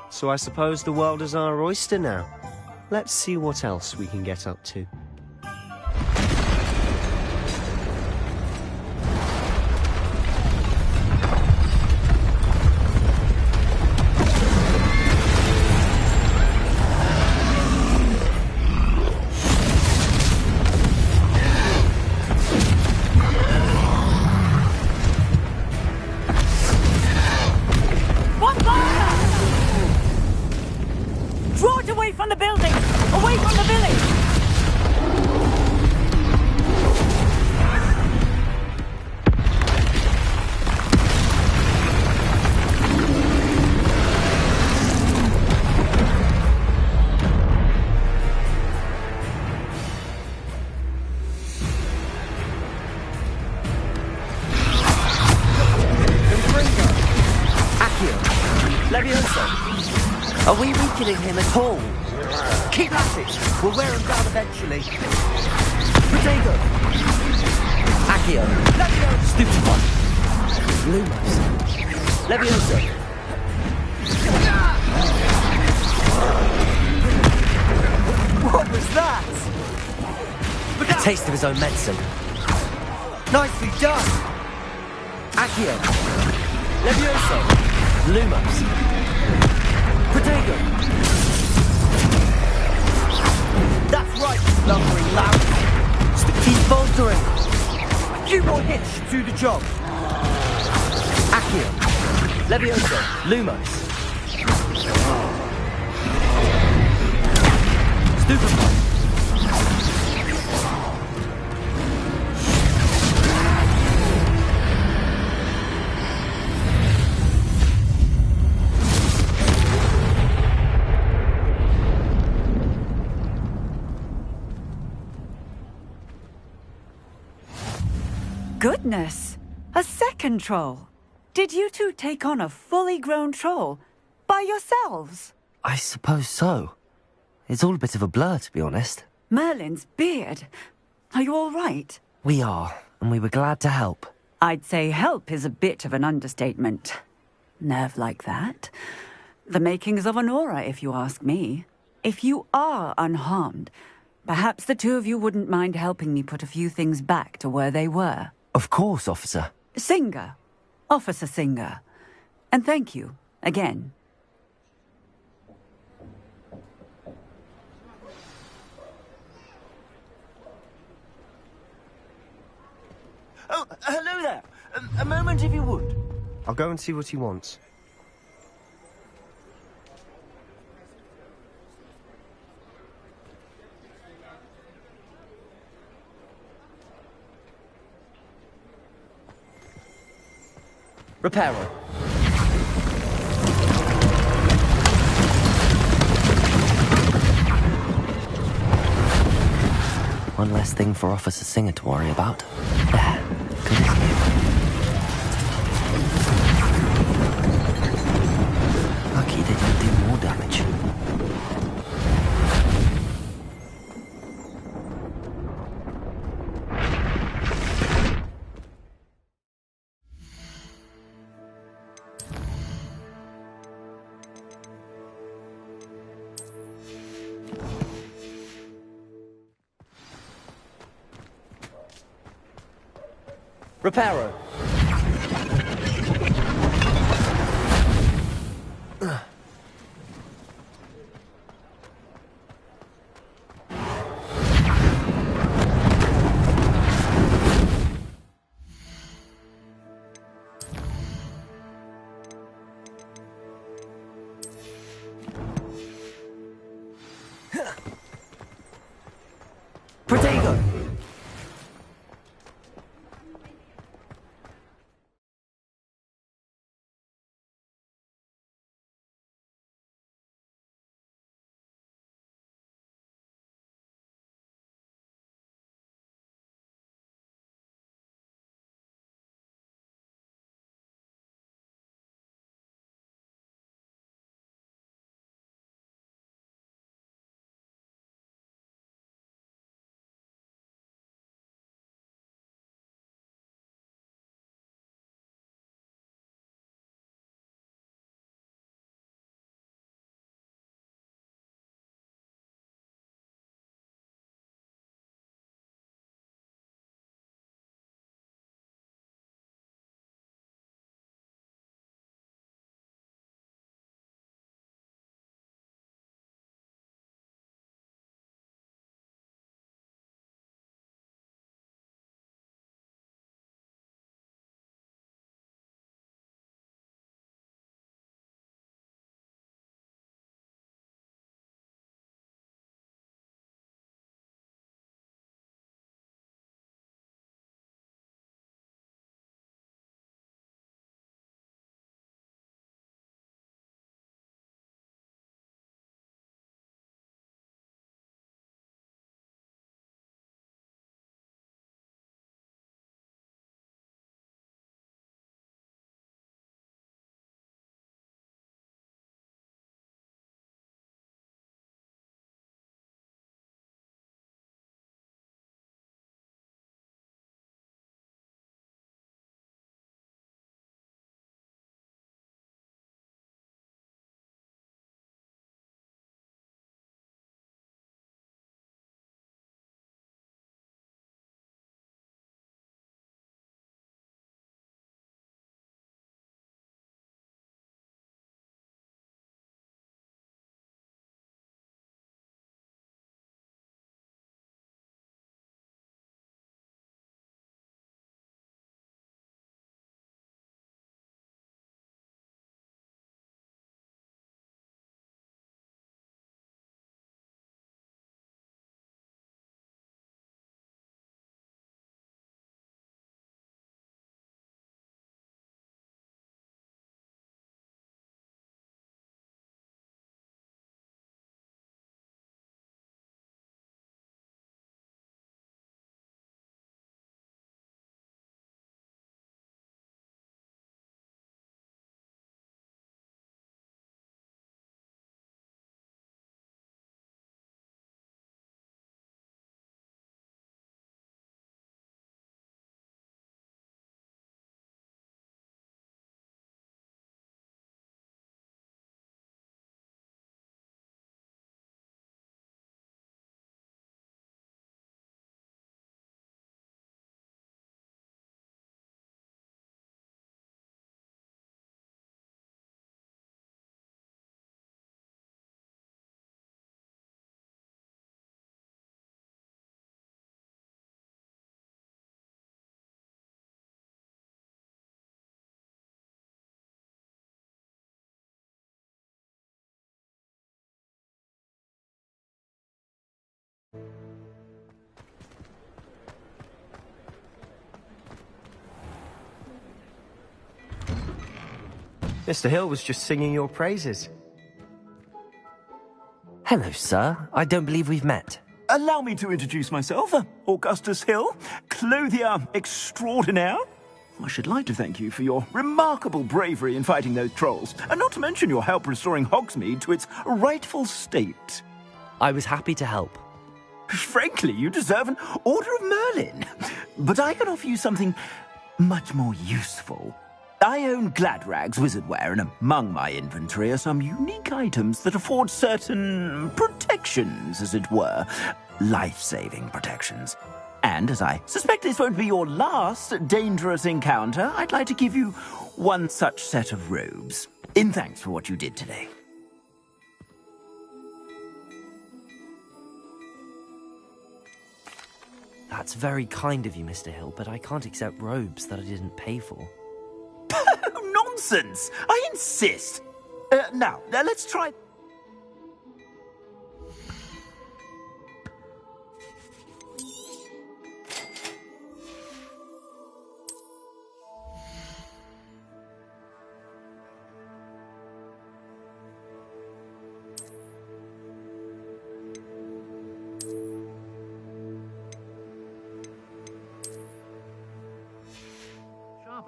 Speaker 19: So I suppose the world is our oyster now. Let's see what else we can get up to.
Speaker 2: Are we weakening him at all? Keep at it! We'll wear him down eventually. Potato! Accio! Stupid one! Lumos. Leviosa.
Speaker 6: What was that?
Speaker 2: A taste of his own medicine.
Speaker 6: Nicely done.
Speaker 2: Accio. Leviosa. Lumos. Protego.
Speaker 6: That's right, slumbering loud.
Speaker 2: Keep bolstering.
Speaker 6: A few more hits should do the job.
Speaker 2: Accio. Leviosa. Lumos. Stupefy.
Speaker 12: Goodness! A second troll! Did you two take on a fully grown troll? By yourselves?
Speaker 2: I suppose so. It's all a bit of a blur, to be honest.
Speaker 12: Merlin's beard. Are you all right?
Speaker 2: We are, and we were glad to help.
Speaker 12: I'd say help is a bit of an understatement. Nerve like that. The makings of an aura, if you ask me. If you are unharmed, perhaps the two of you wouldn't mind helping me put a few things back to where they were.
Speaker 2: Of course, officer.
Speaker 12: Singer. Officer Singer. And thank you, again.
Speaker 6: Oh, hello there. A moment if you would.
Speaker 19: I'll go and see what he wants.
Speaker 2: Reparo. One less thing for Officer Singer to worry about. There. Good as new. Lucky they didn't do more damage. Reparo. Protego.
Speaker 19: Mr. Hill was just singing your praises.
Speaker 2: Hello, sir. I don't believe we've met.
Speaker 6: Allow me to introduce myself, Augustus Hill, clothier extraordinaire. I should like to thank you for your remarkable bravery in fighting those trolls, and not to mention your help restoring Hogsmeade to its rightful state.
Speaker 2: I was happy to help.
Speaker 6: Frankly, you deserve an Order of Merlin. But I can offer you something much more useful. I own Gladrag's wizardware, and among my inventory are some unique items that afford certain protections, as it were. Life-saving protections. And as I suspect this won't be your last dangerous encounter, I'd like to give you one such set of robes, in thanks for what you did today.
Speaker 2: That's very kind of you, Mr. Hill, but I can't accept robes that I didn't pay for.
Speaker 6: Nonsense! I insist! Now, let's try...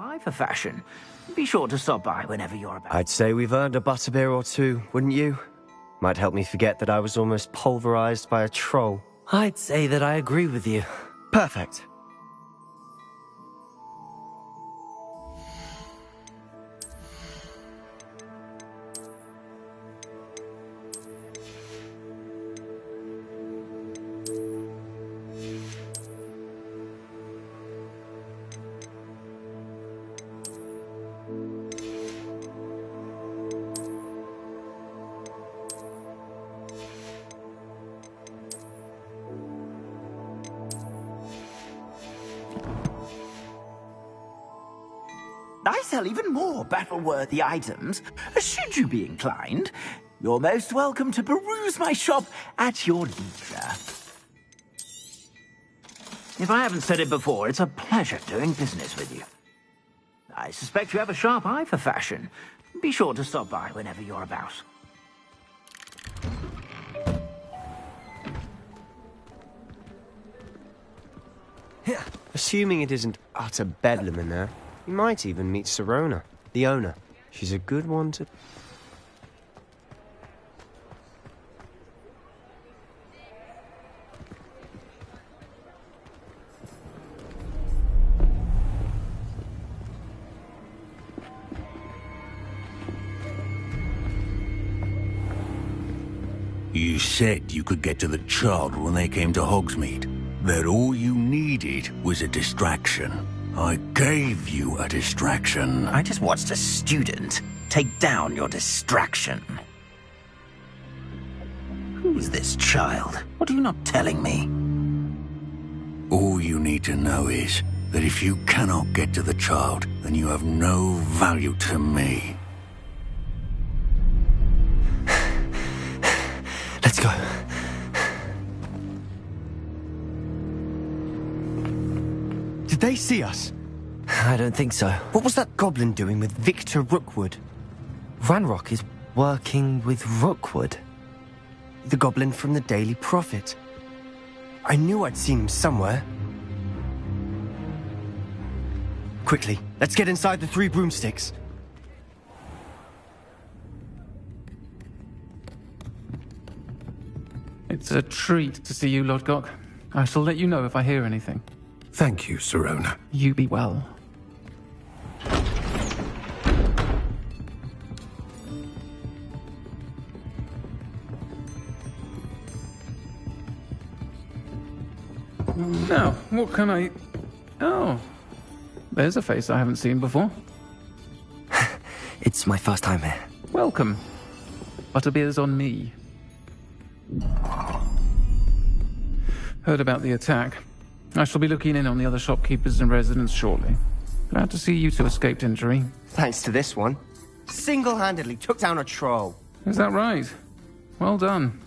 Speaker 6: eye for fashion. Be sure to stop by whenever you're about.
Speaker 19: I'd say we've earned a butterbeer or two, wouldn't you? Might help me forget that I was almost pulverized by a troll.
Speaker 2: I'd say that I agree with you.
Speaker 19: Perfect.
Speaker 6: I sell even more battle-worthy items. Should you be inclined, you're most welcome to peruse my shop at your leisure. If I haven't said it before, it's a pleasure doing business with you. I suspect you have a sharp eye for fashion. Be sure to stop by whenever you're about.
Speaker 19: Assuming it isn't utter bedlam in there, you might even meet Sirona, the owner. She's a good one to...
Speaker 5: You said you could get to the child when they came to Hogsmeade. That all you needed was a distraction. I gave you a distraction.
Speaker 10: I just watched a student take down your distraction. Who's this child? What are you not telling me?
Speaker 5: All you need to know is that if you cannot get to the child, then you have no value to me.
Speaker 19: Let's go. Did they see us?
Speaker 2: I don't think so.
Speaker 19: What was that goblin doing with Victor Rookwood?
Speaker 2: Ranrock is working with Rookwood.
Speaker 19: The goblin from the Daily Prophet. I knew I'd seen him somewhere. Quickly, let's get inside the 3 broomsticks.
Speaker 3: It's a treat to see you, Lodgok. I shall let you know if I hear anything.
Speaker 16: Thank you, Sirona.
Speaker 3: You be well. Now, what can I... Oh, there's a face I haven't seen before.
Speaker 2: It's my first time here.
Speaker 3: Welcome. Butterbeer's on me. Heard about the attack. I shall be looking in on the other shopkeepers and residents shortly. Glad to see you two escaped injury.
Speaker 19: Thanks to this one. Single-handedly took down a troll.
Speaker 3: Is that right? Well done.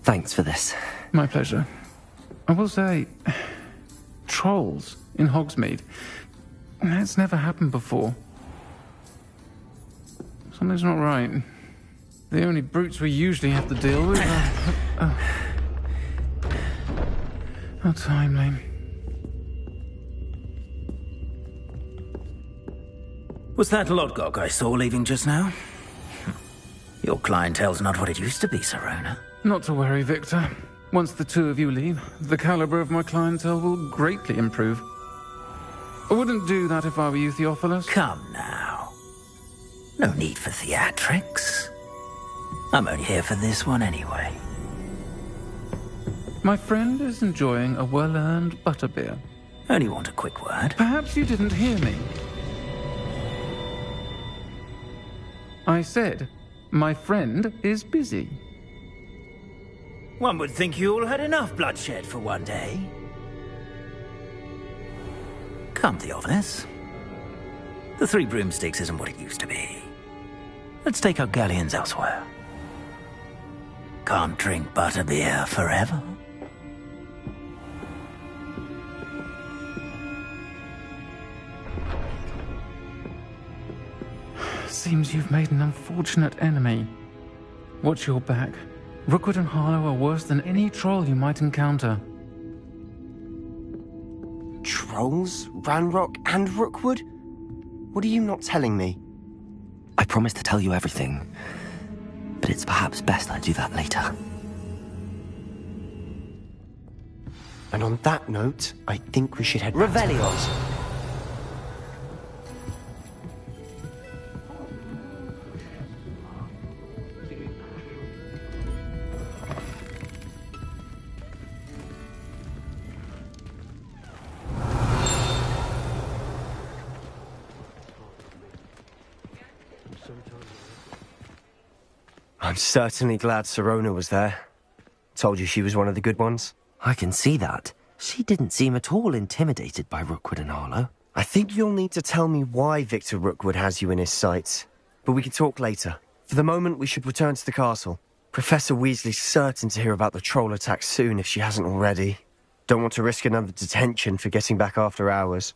Speaker 2: Thanks for this.
Speaker 3: My pleasure. I will say, trolls in Hogsmeade. That's never happened before. Something's not right. The only brutes we usually have to deal with are... How timely.
Speaker 10: Was that Lodgok I saw leaving just now? Your clientele's not what it used to be, Sirona.
Speaker 3: Not to worry, Victor. Once the two of you leave, the caliber of my clientele will greatly improve. I wouldn't do that if I were you, Theophilus.
Speaker 10: Come now. No need for theatrics. I'm only here for this one anyway.
Speaker 3: My friend is enjoying a well-earned butterbeer.
Speaker 10: Only want a quick word.
Speaker 3: Perhaps you didn't hear me. I said, my friend is busy.
Speaker 10: One would think you all had enough bloodshed for one day. Come, Theophilus. The Three Broomsticks isn't what it used to be. Let's take our galleons elsewhere. Can't drink butterbeer forever.
Speaker 3: Seems you've made an unfortunate enemy. Watch your back. Rookwood and Harlow are worse than any troll you might encounter.
Speaker 19: Trolls? Ranrock and Rookwood? What are you not telling me?
Speaker 2: I promise to tell you everything, but it's perhaps best I do that later.
Speaker 19: And on that note, I think we should head...
Speaker 2: Revelio!
Speaker 19: I'm certainly glad Sirona was there. Told you she was one of the good ones.
Speaker 2: I can see that. She didn't seem at all intimidated by Rookwood and Harlow.
Speaker 19: I think you'll need to tell me why Victor Rookwood has you in his sights. But we can talk later. For the moment, we should return to the castle. Professor Weasley's certain to hear about the troll attack soon if she hasn't already. Don't want to risk another detention for getting back after hours.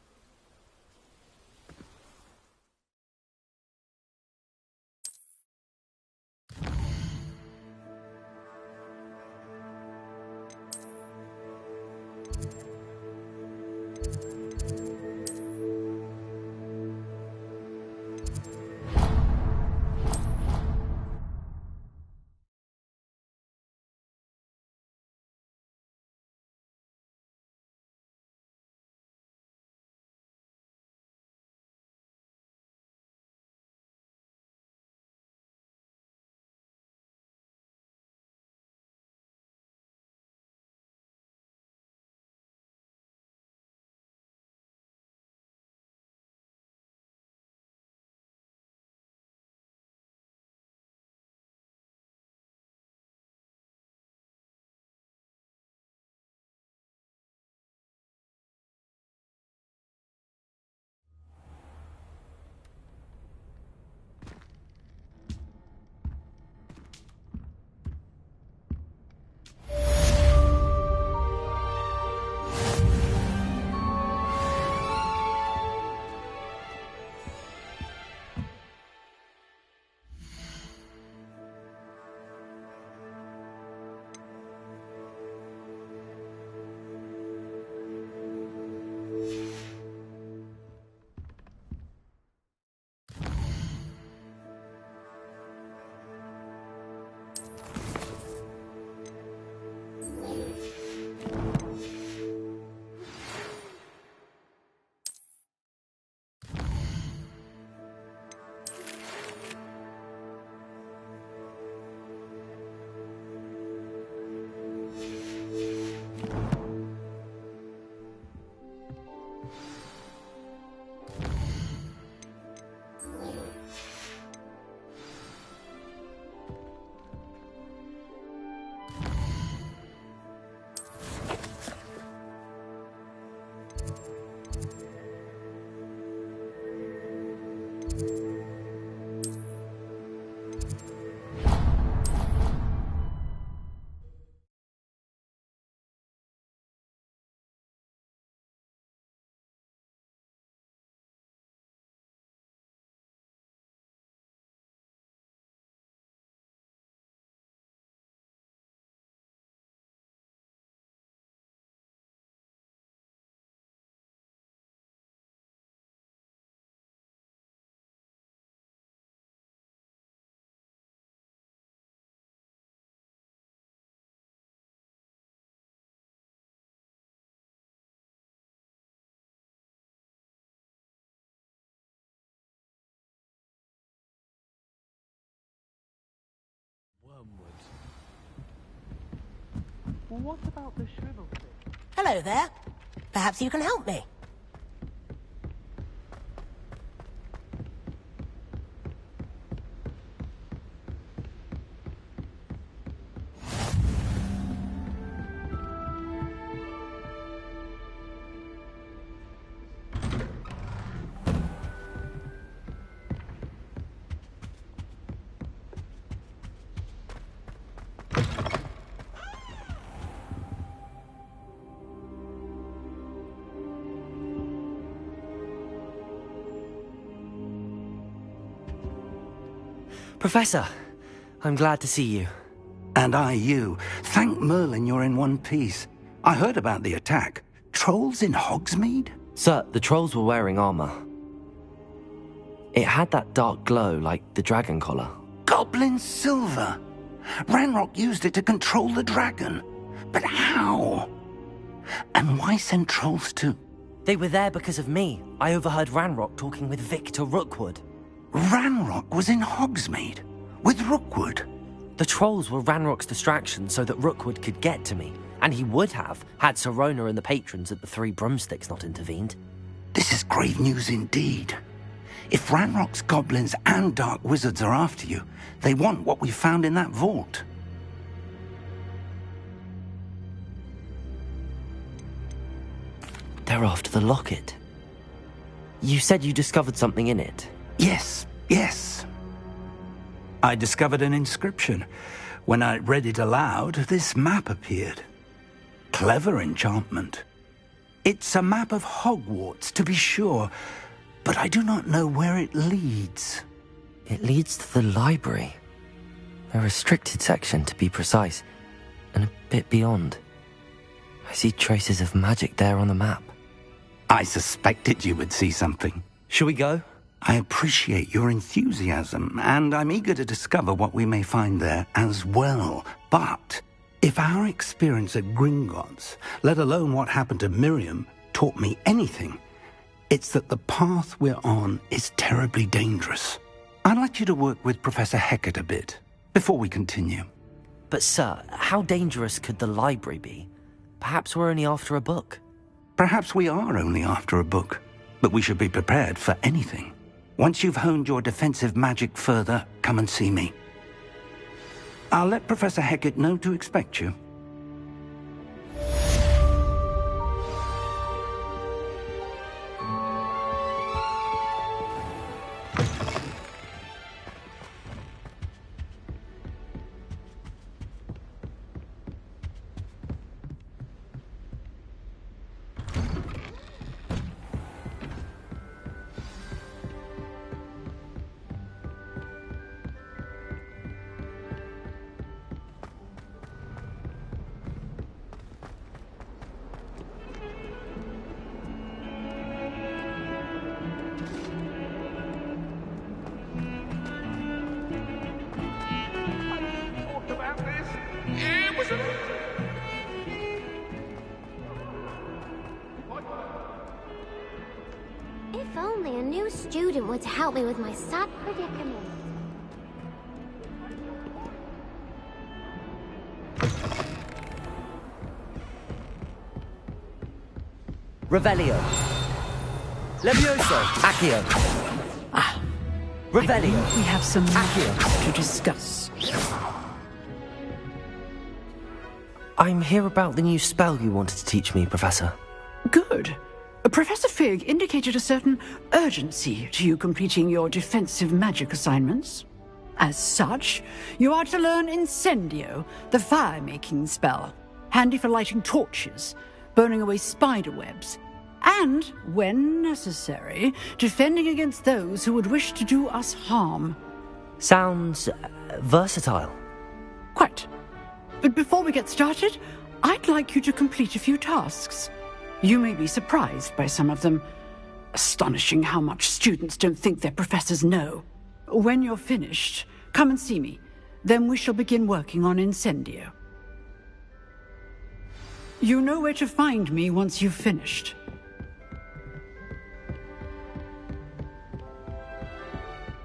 Speaker 21: What about the shrivel thing?
Speaker 13: Hello there. Perhaps you can help me.
Speaker 2: Professor, I'm glad to see you.
Speaker 15: And I you. Thank Merlin you're in one piece. I heard about the attack. Trolls in Hogsmeade?
Speaker 2: Sir, the trolls were wearing armor. It had that dark glow like the dragon collar.
Speaker 15: Goblin silver! Ranrock used it to control the dragon. But how? And why send trolls to...
Speaker 2: They were there because of me. I overheard Ranrock talking with Victor Rookwood.
Speaker 15: Ranrock was in Hogsmeade? With Rookwood?
Speaker 2: The trolls were Ranrock's distraction so that Rookwood could get to me. And he would have, had Sirona and the patrons at the Three Broomsticks not intervened.
Speaker 15: This is grave news indeed. If Ranrock's goblins and dark wizards are after you, they want what we found in that vault.
Speaker 2: They're after the locket. You said you discovered something in it.
Speaker 15: Yes. I discovered an inscription. When I read it aloud, this map appeared. Clever enchantment. It's a map of Hogwarts, to be sure, but I do not know where it leads.
Speaker 2: It leads to the library. A restricted section, to be precise, and a bit beyond. I see traces of magic there on the map.
Speaker 15: I suspected you would see something.
Speaker 2: Shall we go?
Speaker 15: I appreciate your enthusiasm, and I'm eager to discover what we may find there as well. But if our experience at Gringotts, let alone what happened to Miriam, taught me anything, it's that the path we're on is terribly dangerous. I'd like you to work with Professor Hecat a bit, before we continue.
Speaker 2: But sir, how dangerous could the library be? Perhaps we're only after a book.
Speaker 15: Perhaps we are only after a book, but we should be prepared for anything. Once you've honed your defensive magic further, come and see me. I'll let Professor Hecat know to expect you.
Speaker 18: If only a new student would help me with my sad predicament.
Speaker 2: Revelio. Levioso. Accio. Revelio.
Speaker 12: We have some
Speaker 2: Accio
Speaker 12: to discuss.
Speaker 2: I'm here about the new spell you wanted to teach me, Professor.
Speaker 12: Good. Professor Fig indicated a certain urgency to you completing your defensive magic assignments. As such, you are to learn Incendio, the fire-making spell, handy for lighting torches, burning away spider webs, and, when necessary, defending against those who would wish to do us harm.
Speaker 2: Sounds versatile.
Speaker 12: Quite. But before we get started, I'd like you to complete a few tasks. You may be surprised by some of them. Astonishing how much students don't think their professors know. When you're finished, come and see me. Then we shall begin working on Incendio. You know where to find me once you've finished.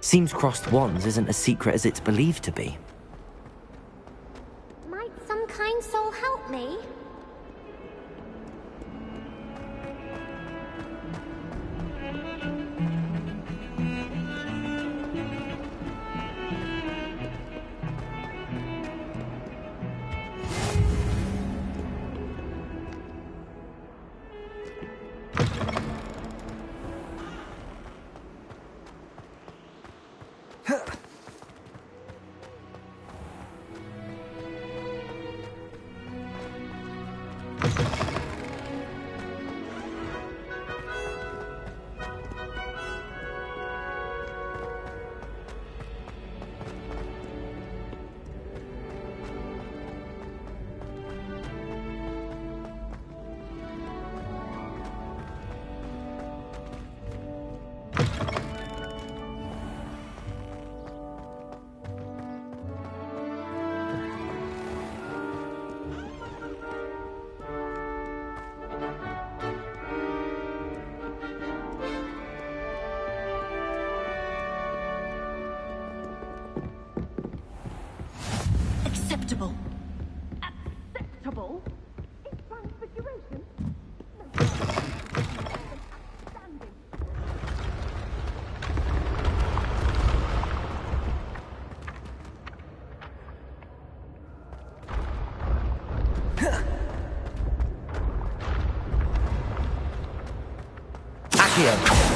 Speaker 2: Seems crossed wands isn't as secret as it's believed to be.
Speaker 18: Might some kind soul help me?
Speaker 17: Acceptable. Acceptable? In transfiguration?
Speaker 2: Accio!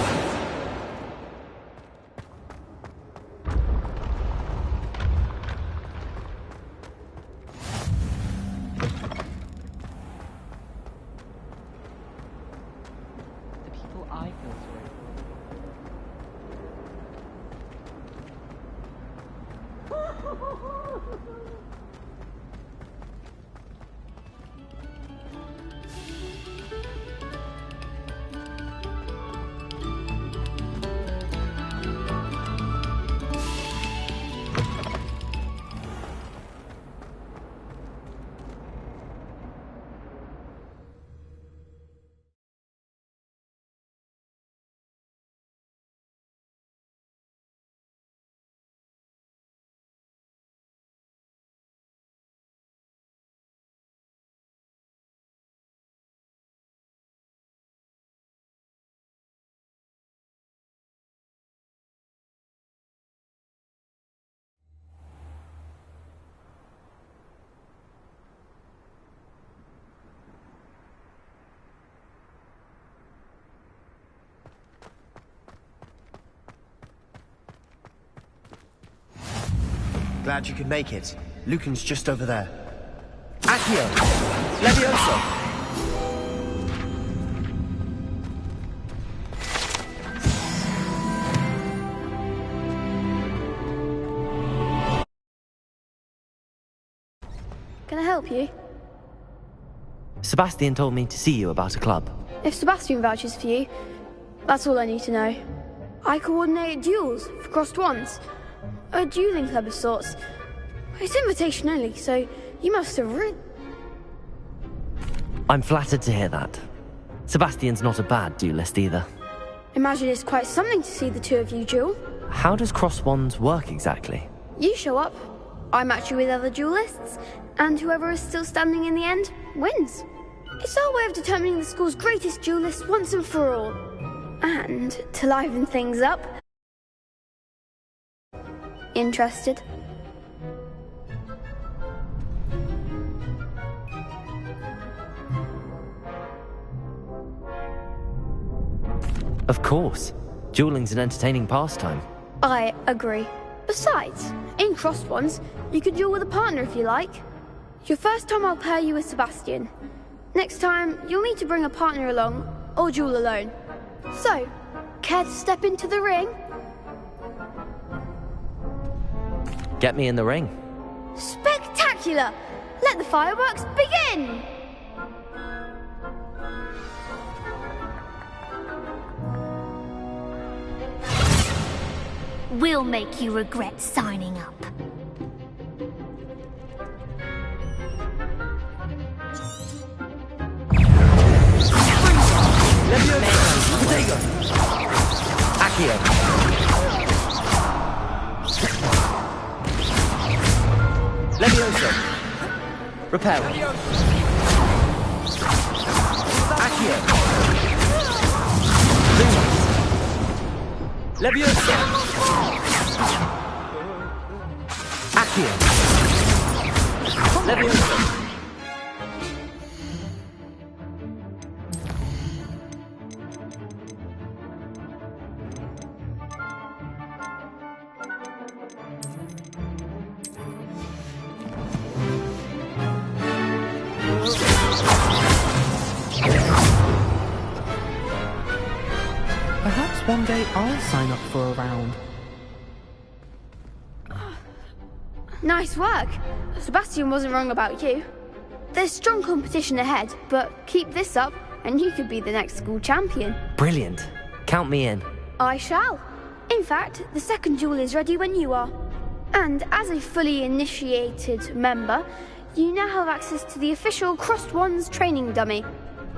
Speaker 19: Glad you could make it. Lucan's just over there. Accio! Levioso!
Speaker 14: Can I help you?
Speaker 2: Sebastian told me to see you about a club.
Speaker 14: If Sebastian vouches for you, that's all I need to know. I coordinate duels for crossed wands. A dueling club of sorts. It's invitation only, so you must have
Speaker 2: I'm flattered to hear that. Sebastian's not a bad duelist either.
Speaker 14: Imagine it's quite something to see the two of you duel.
Speaker 2: How does cross wands work exactly?
Speaker 14: You show up, I match you with other duelists, and whoever is still standing in the end wins. It's our way of determining the school's greatest duelist once and for all. And to liven things up... Interested?
Speaker 2: Of course. Dueling's an entertaining pastime.
Speaker 14: I agree. Besides, in crossed ones, you could duel with a partner if you like. Your first time I'll pair you with Sebastian. Next time, you'll need to bring a partner along, or duel alone. So, care to step into the ring?
Speaker 2: Get me in the ring.
Speaker 14: Spectacular! Let the fireworks begin!
Speaker 18: We'll make you regret signing up.
Speaker 2: Potato! Accio! Levioso! Repel! Accio! Levioso! Accio! Levioso!
Speaker 9: Perhaps one day I'll sign up for a round.
Speaker 20: Nice work. Sebastian wasn't wrong about you. There's strong competition ahead, but keep this up and you could be the next school champion.
Speaker 2: Brilliant. Count me in.
Speaker 20: I shall. In fact, the second duel is ready when you are. And as a fully initiated member, you now have access to the official Crossed Wands training dummy.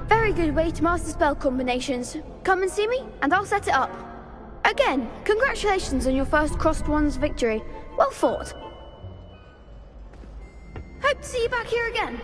Speaker 20: Very good way to master spell combinations. Come and see me, and I'll set it up. Again, congratulations on your first Crossed Wands victory. Well fought. Hope to see you back here again.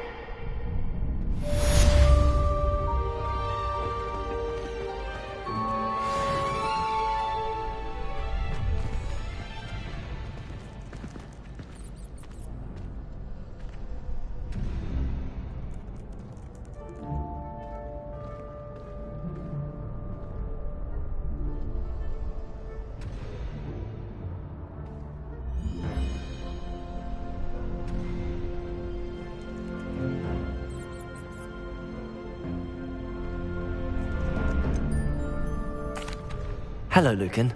Speaker 2: Hello, Lucan.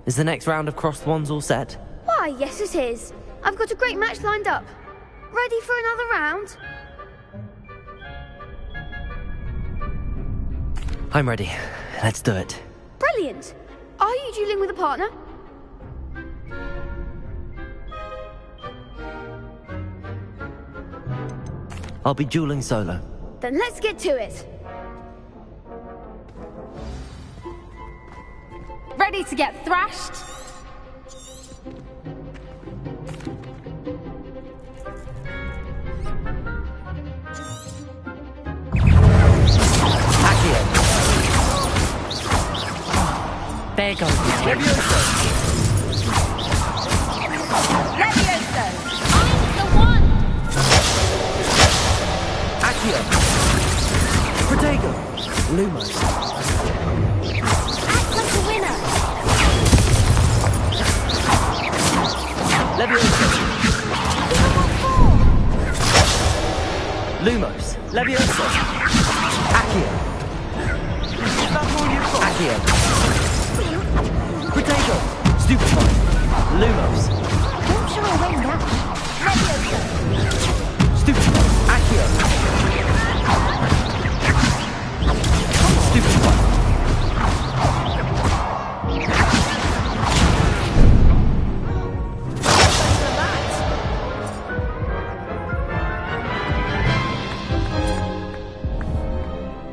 Speaker 2: Is the next round of Crossed Wands all set?
Speaker 20: Why, yes it is. I've got a great match lined up. Ready for another round?
Speaker 2: I'm ready. Let's do it.
Speaker 20: Brilliant. Are you dueling with a partner?
Speaker 2: I'll be dueling solo.
Speaker 20: Then let's get to it.
Speaker 23: Ready to get thrashed?
Speaker 2: There goes.
Speaker 23: Levioso! I'm the one!
Speaker 2: Accio! Protego! Lumos!
Speaker 23: Act like a winner!
Speaker 2: Levioso! Lumos! Levioso! Accio! Accio! Protego! Stupefy! Lumos!
Speaker 23: Don't show away now! Levioso!
Speaker 2: Stupefy! Accio! Stupefy!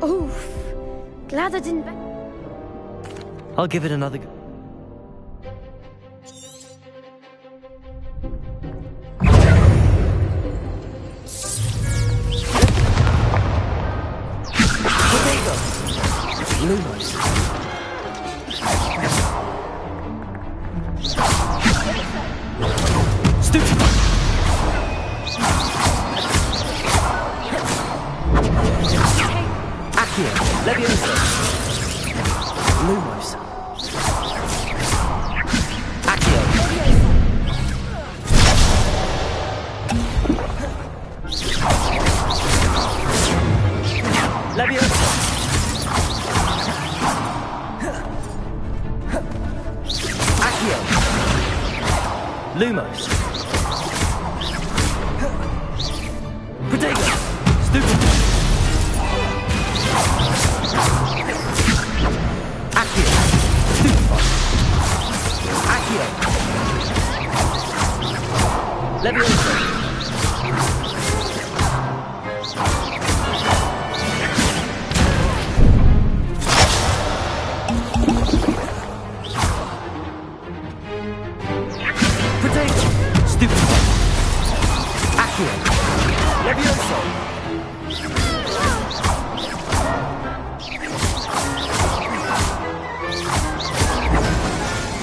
Speaker 20: Oof. Glad I didn't...
Speaker 2: I'll give it another go. Lumos. Stupid. Accio. Levioso. Lumos. Accio. Levioso. Accio. Lumos. Protego. Stupid. Accio. Stupefy. Accio. Levioso. Protego. Stupefy. Accio. Levioso.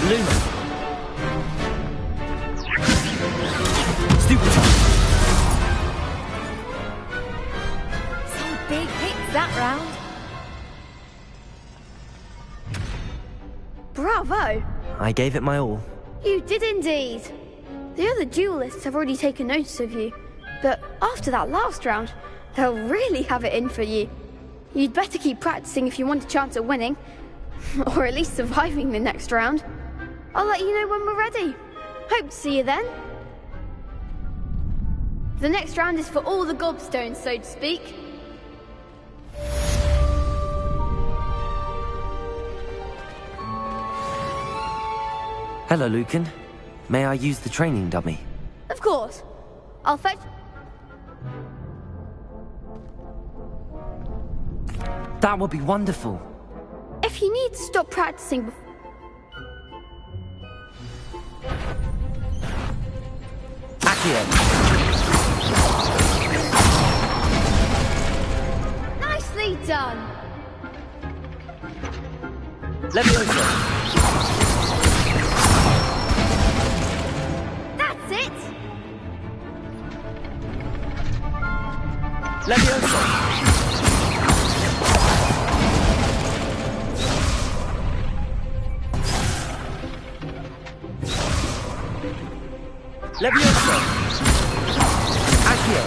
Speaker 2: Luma. Stupefy.
Speaker 23: Some big hits that round.
Speaker 20: Bravo!
Speaker 2: I gave it my all.
Speaker 20: You did indeed. The other duelists have already taken notice of you, but after that last round, they'll really have it in for you. You'd better keep practicing if you want a chance at winning. Or at least surviving the next round. I'll let you know when we're ready. Hope to see you then. The next round is for all the gobstones, so to speak.
Speaker 2: Hello, Lucan. May I use the training dummy?
Speaker 20: Of course. I'll fetch...
Speaker 2: That would be wonderful.
Speaker 20: If you need to stop practicing...
Speaker 2: Accio!
Speaker 20: Nicely done!
Speaker 2: Levioso!
Speaker 20: That's it!
Speaker 2: Levioso! Levioso! Accio!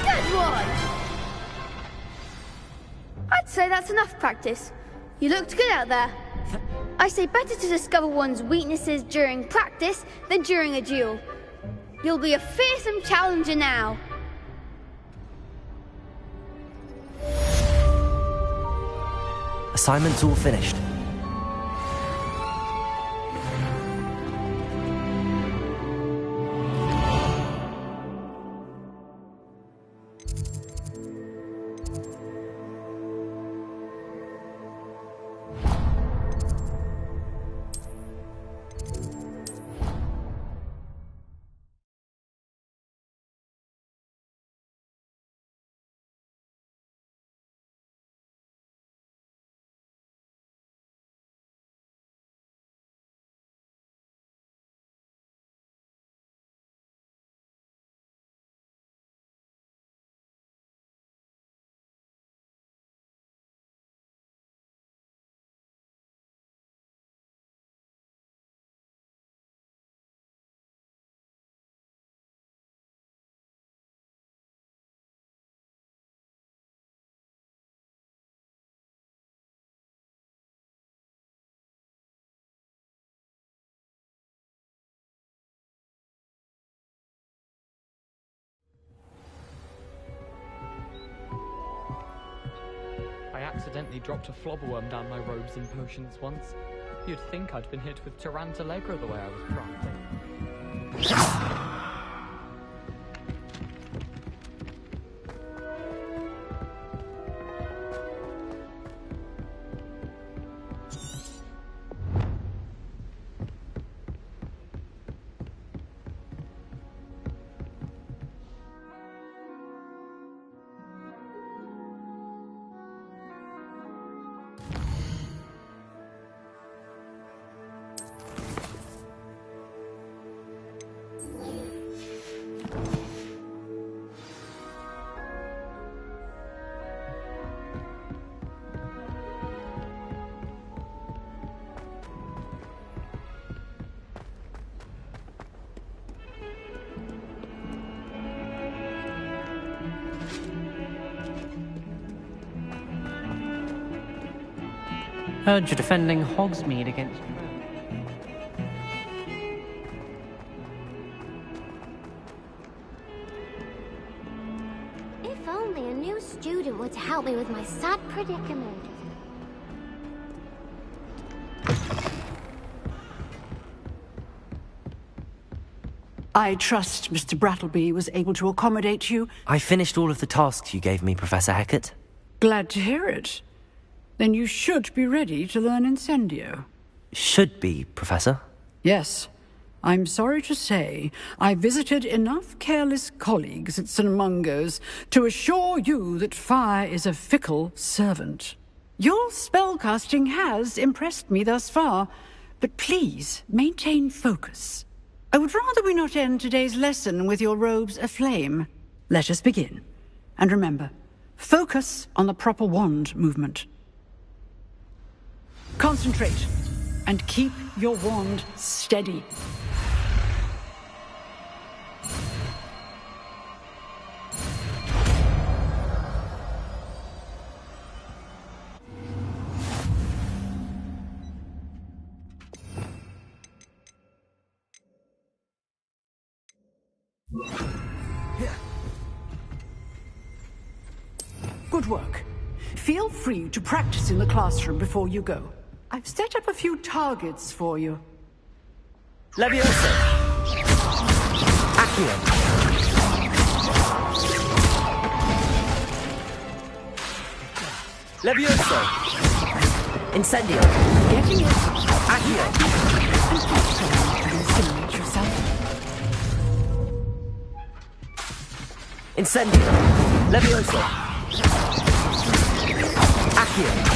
Speaker 20: Good one! I'd say that's enough practice. You looked good out there. I say better to discover one's weaknesses during practice than during a duel. You'll be a fearsome challenger now.
Speaker 2: Assignment's all finished.
Speaker 1: I accidentally dropped a flobberworm down my robes and potions once. You'd think I'd been hit with Tarantallegra the way I was crafting.
Speaker 7: Heard you're defending Hogsmeade against...
Speaker 18: If only a new student were to help me with my sad predicament.
Speaker 11: I trust Mr. Brattleby was able to accommodate you.
Speaker 2: I finished all of the tasks you gave me, Professor Hackett.
Speaker 11: Glad to hear it. Then you should be ready to learn Incendio.
Speaker 2: Should be, Professor.
Speaker 11: Yes. I'm sorry to say, I visited enough careless colleagues at St. Mungo's to assure you that fire is a fickle servant. Your spellcasting has impressed me thus far, but please maintain focus. I would rather we not end today's lesson with your robes aflame. Let us begin. And remember, focus on the proper wand movement. Concentrate, and keep your wand steady. Good work. Feel free to practice in the classroom before you go. I've set up a few targets for you.
Speaker 2: Leviosa! Accio! Leviosa! Incendio!
Speaker 11: Getting it.
Speaker 2: Accio!
Speaker 11: And keep trying to incinerate yourself.
Speaker 2: Incendio! Leviosa! Accio!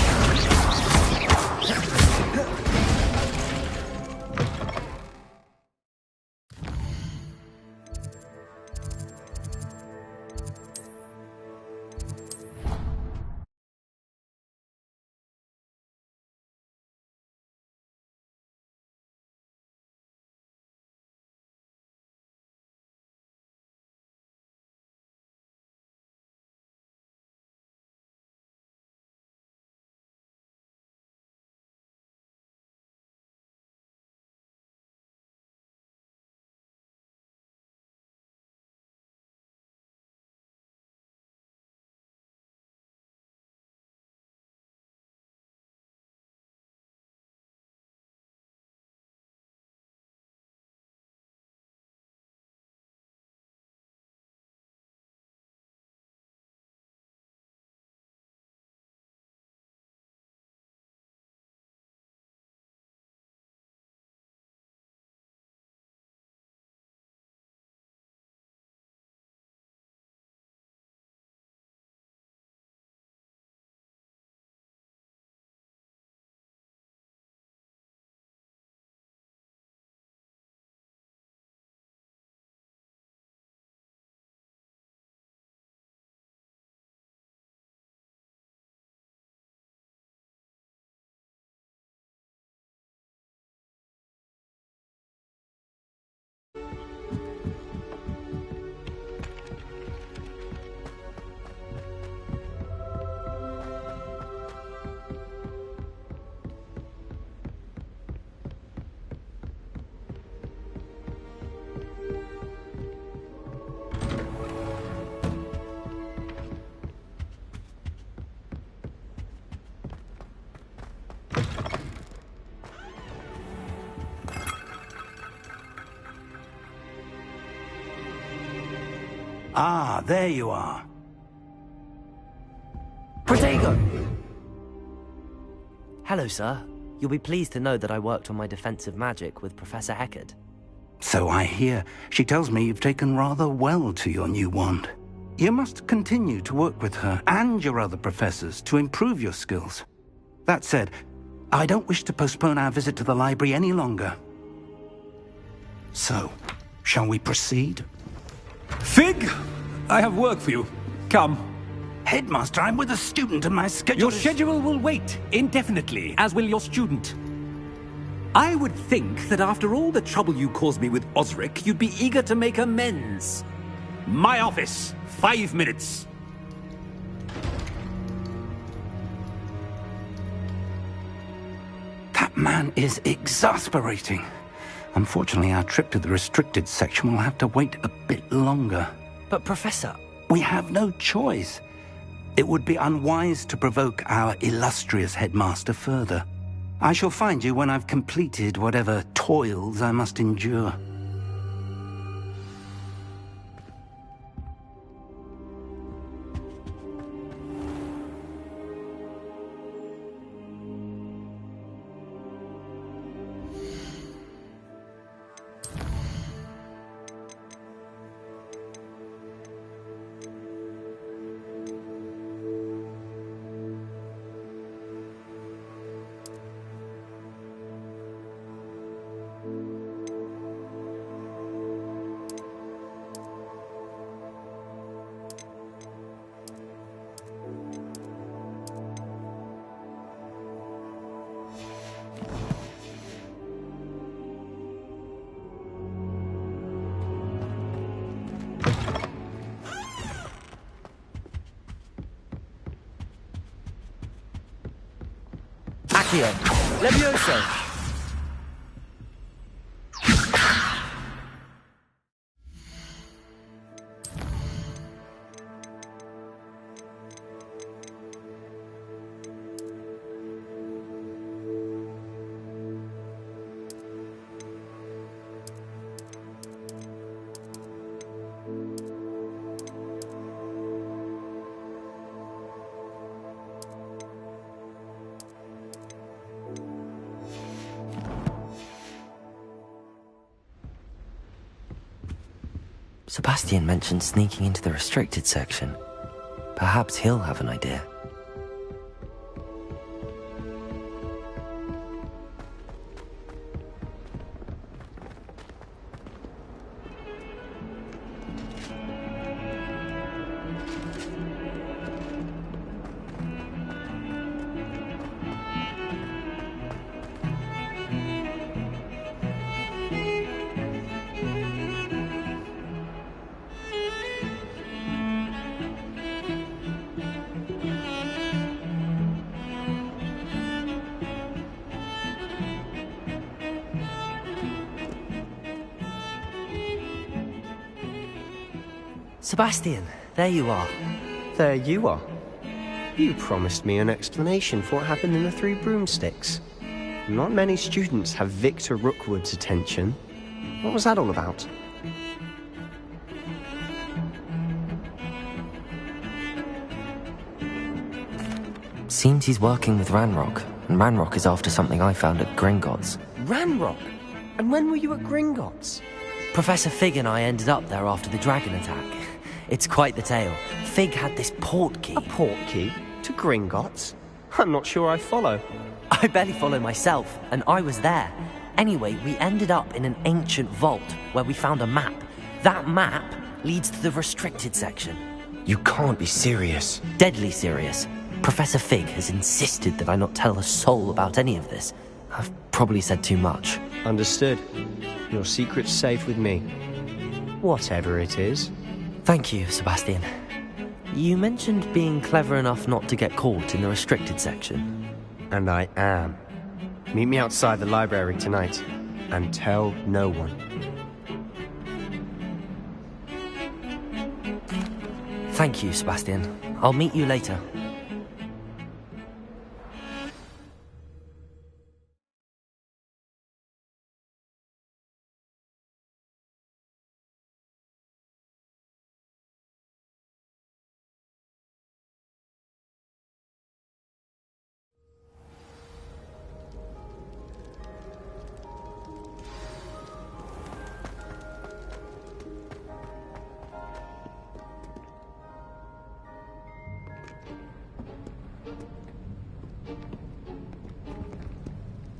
Speaker 15: Ah, there you are.
Speaker 2: Protego! Hello, sir. You'll be pleased to know that I worked on my defensive magic with Professor Eckert.
Speaker 15: So I hear. She tells me you've taken rather well to your new wand. You must continue to work with her and your other professors to improve your skills. That said, I don't wish to postpone our visit to the library any longer. So, shall we proceed?
Speaker 4: Fig! I have work for you. Come.
Speaker 15: Headmaster, I'm with a student and my schedule
Speaker 4: Your schedule will wait indefinitely, as will your student. I would think that after all the trouble you caused me with Osric, you'd be eager to make amends. My office, 5 minutes.
Speaker 15: That man is exasperating. Unfortunately, our trip to the restricted section will have to wait a bit longer.
Speaker 2: But, Professor...
Speaker 15: We have no choice. It would be unwise to provoke our illustrious headmaster further. I shall find you when I've completed whatever toils I must endure.
Speaker 2: Accio! Levioso! Sebastian mentioned sneaking into the restricted section. Perhaps he'll have an idea.
Speaker 19: Sebastian, there you are. There you are. You promised me an explanation for what happened in the Three Broomsticks. Not many students have Victor Rookwood's attention. What was that all about?
Speaker 2: Seems he's working with Ranrock, and Ranrock is after something I found at Gringotts.
Speaker 19: Ranrock? And when were you at Gringotts?
Speaker 2: Professor Fig and I ended up there after the dragon attack. It's quite the tale. Fig had this port key.
Speaker 19: A port key? To Gringotts? I'm not sure I follow.
Speaker 2: I barely follow myself, and I was there. Anyway, we ended up in an ancient vault where we found a map. That map leads to the restricted section.
Speaker 19: You can't be serious.
Speaker 2: Deadly serious. Professor Fig has insisted that I not tell a soul about any of this. I've probably said too much.
Speaker 19: Understood. Your secret's safe with me. Whatever it is.
Speaker 2: Thank you, Sebastian. You mentioned being clever enough not to get caught in the restricted section.
Speaker 19: And I am. Meet me outside the library tonight, and tell no one.
Speaker 2: Thank you, Sebastian. I'll meet you later.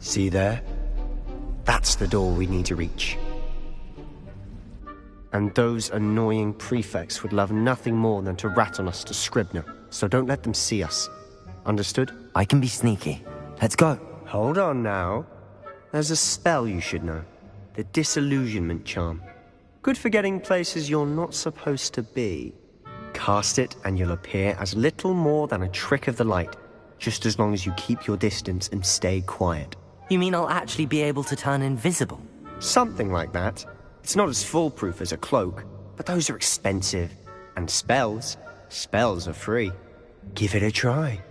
Speaker 19: See there? That's the door we need to reach. And those annoying prefects would love nothing more than to rat on us to Scribner, so don't let them see us. Understood?
Speaker 2: I can be sneaky. Let's go.
Speaker 19: Hold on now. There's a spell you should know. The Disillusionment Charm. Good for getting places you're not supposed to be. Cast it and you'll appear as little more than a trick of the light, just as long as you keep your distance and stay quiet.
Speaker 2: You mean I'll actually be able to turn invisible?
Speaker 19: Something like that. It's not as foolproof as a cloak, but those are expensive. And spells are free. Give it a try.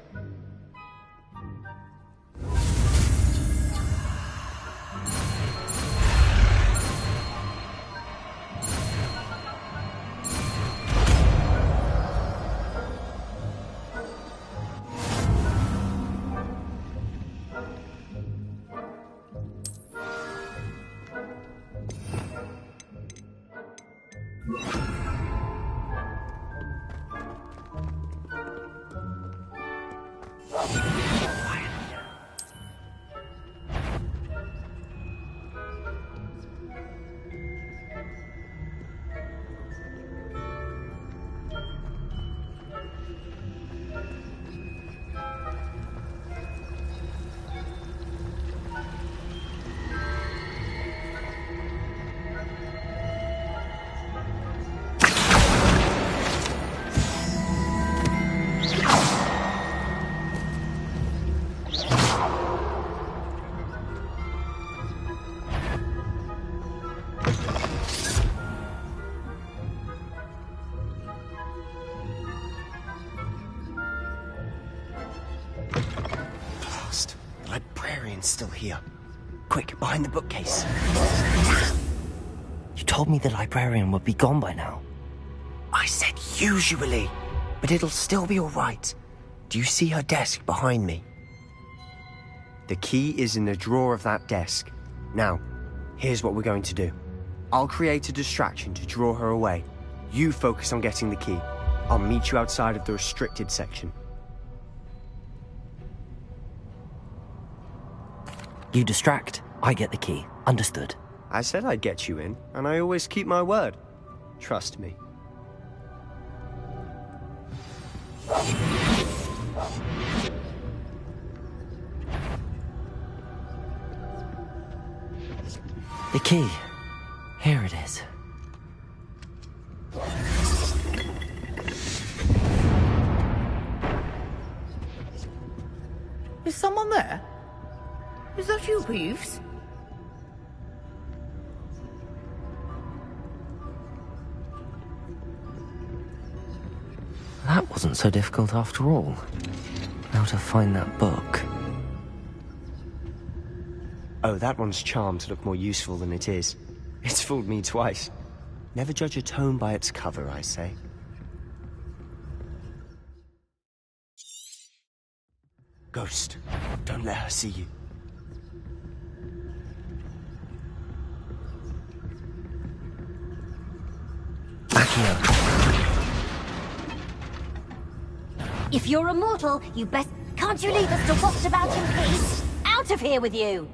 Speaker 19: Still here. Quick, behind the bookcase.
Speaker 2: You told me the librarian would be gone by now.
Speaker 19: I said usually, but it'll still be all right. Do you see her desk behind me? The key is in the drawer of that desk. Now, here's what we're going to do. I'll create a distraction to draw her away. You focus on getting the key. I'll meet you outside of the restricted section.
Speaker 2: You distract, I get the key. Understood.
Speaker 19: I said I'd get you in, and I always keep my word. Trust me.
Speaker 2: The key. Here it is.
Speaker 17: Is someone there? Is that you, Peeves?
Speaker 2: That wasn't so difficult after all. Now to find that book.
Speaker 19: Oh, that one's charmed to look more useful than it is. It's fooled me twice. Never judge a tome by its cover, I say. Ghost, don't let her see you.
Speaker 18: If you're immortal, you best... Can't you leave us to waft about in peace? Out of here with you!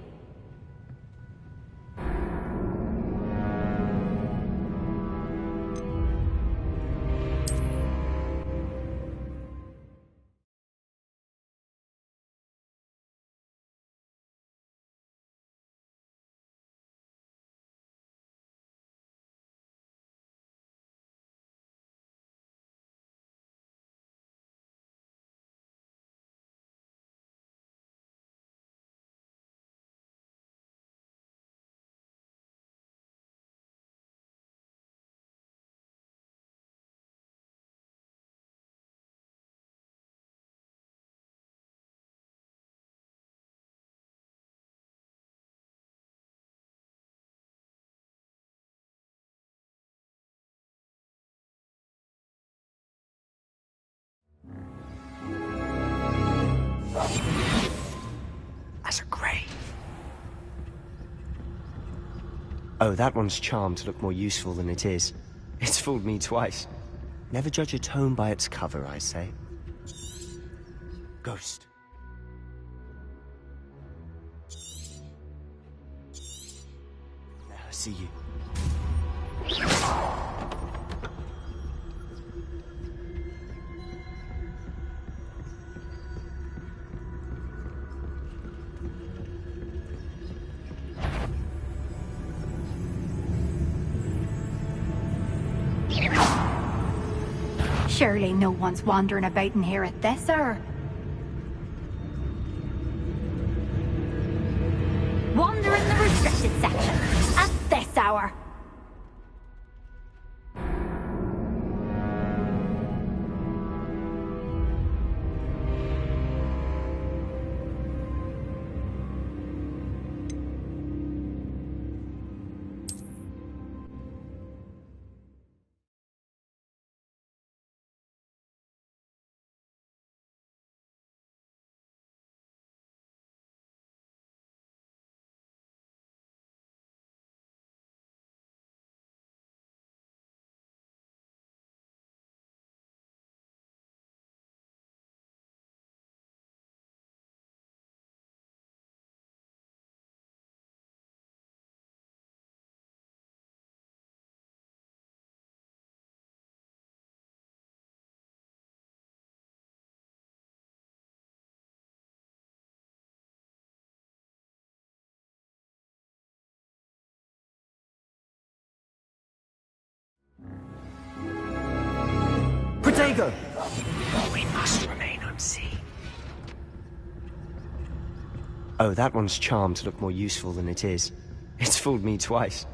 Speaker 19: As a grave. Oh, that one's charmed to look more useful than it is. It's fooled me twice. Never judge a tome by its cover, I say. Ghost. Let her see you.
Speaker 17: Surely no one's wandering about in here at this hour. Wander in the restricted section at this hour.
Speaker 19: Protego! We must remain unseen. Oh, that one's charmed to look more useful than it is. It's fooled me twice.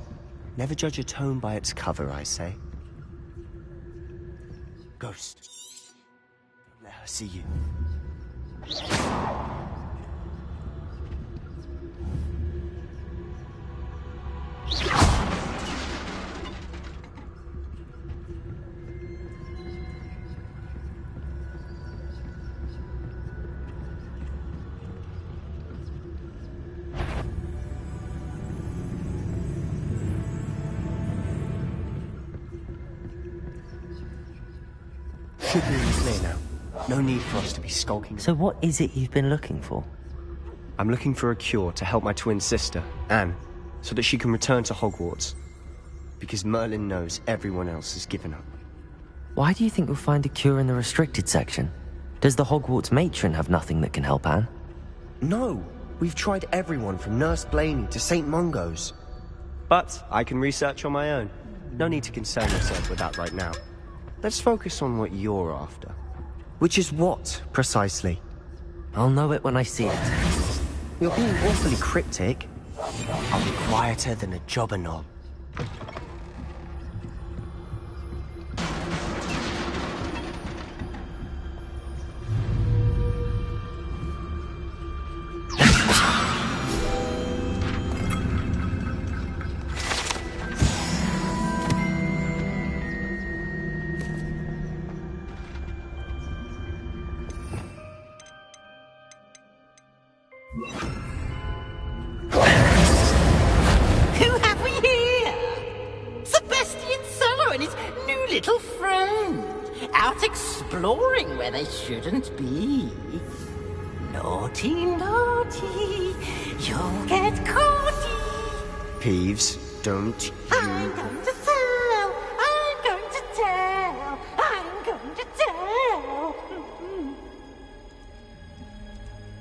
Speaker 19: Never judge a tome by its cover, I say. Ghost. Don't let her see you. Should be in the clear now. No need for us to be skulking.
Speaker 2: So what is it you've been looking for?
Speaker 19: I'm looking for a cure to help my twin sister, Anne, so that she can return to Hogwarts. Because Merlin knows everyone else has given up.
Speaker 2: Why do you think we'll find a cure in the restricted section? Does the Hogwarts matron have nothing that can help Anne?
Speaker 19: No! We've tried everyone from Nurse Blaney to St. Mungo's. But I can research on my own. No need to concern yourself with that right now. Let's focus on what you're after. Which is what, precisely?
Speaker 2: I'll know it when I see it.
Speaker 19: You're being awfully cryptic. I'll be quieter than a jobber knob.
Speaker 10: Who have we here? Sebastian Sallow and his new little friend. Out exploring where they shouldn't be. Naughty, naughty, you'll get caughty.
Speaker 19: Peeves, don't you...
Speaker 10: I'm going to tell, I'm going to tell, I'm going to tell.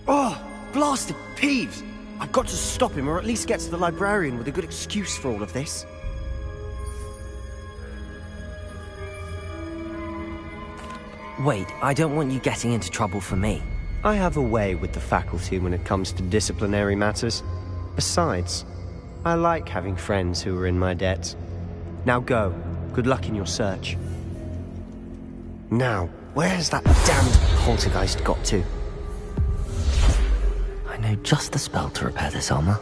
Speaker 19: Oh, blasted Peeves! I've got to stop him, or at least get to the librarian with a good excuse for all of this.
Speaker 2: Wait, I don't want you getting into trouble for me.
Speaker 19: I have a way with the faculty when it comes to disciplinary matters. Besides, I like having friends who are in my debt. Now go. Good luck in your search. Now, where's that damned poltergeist got to?
Speaker 2: I know just the spell to repair this armor.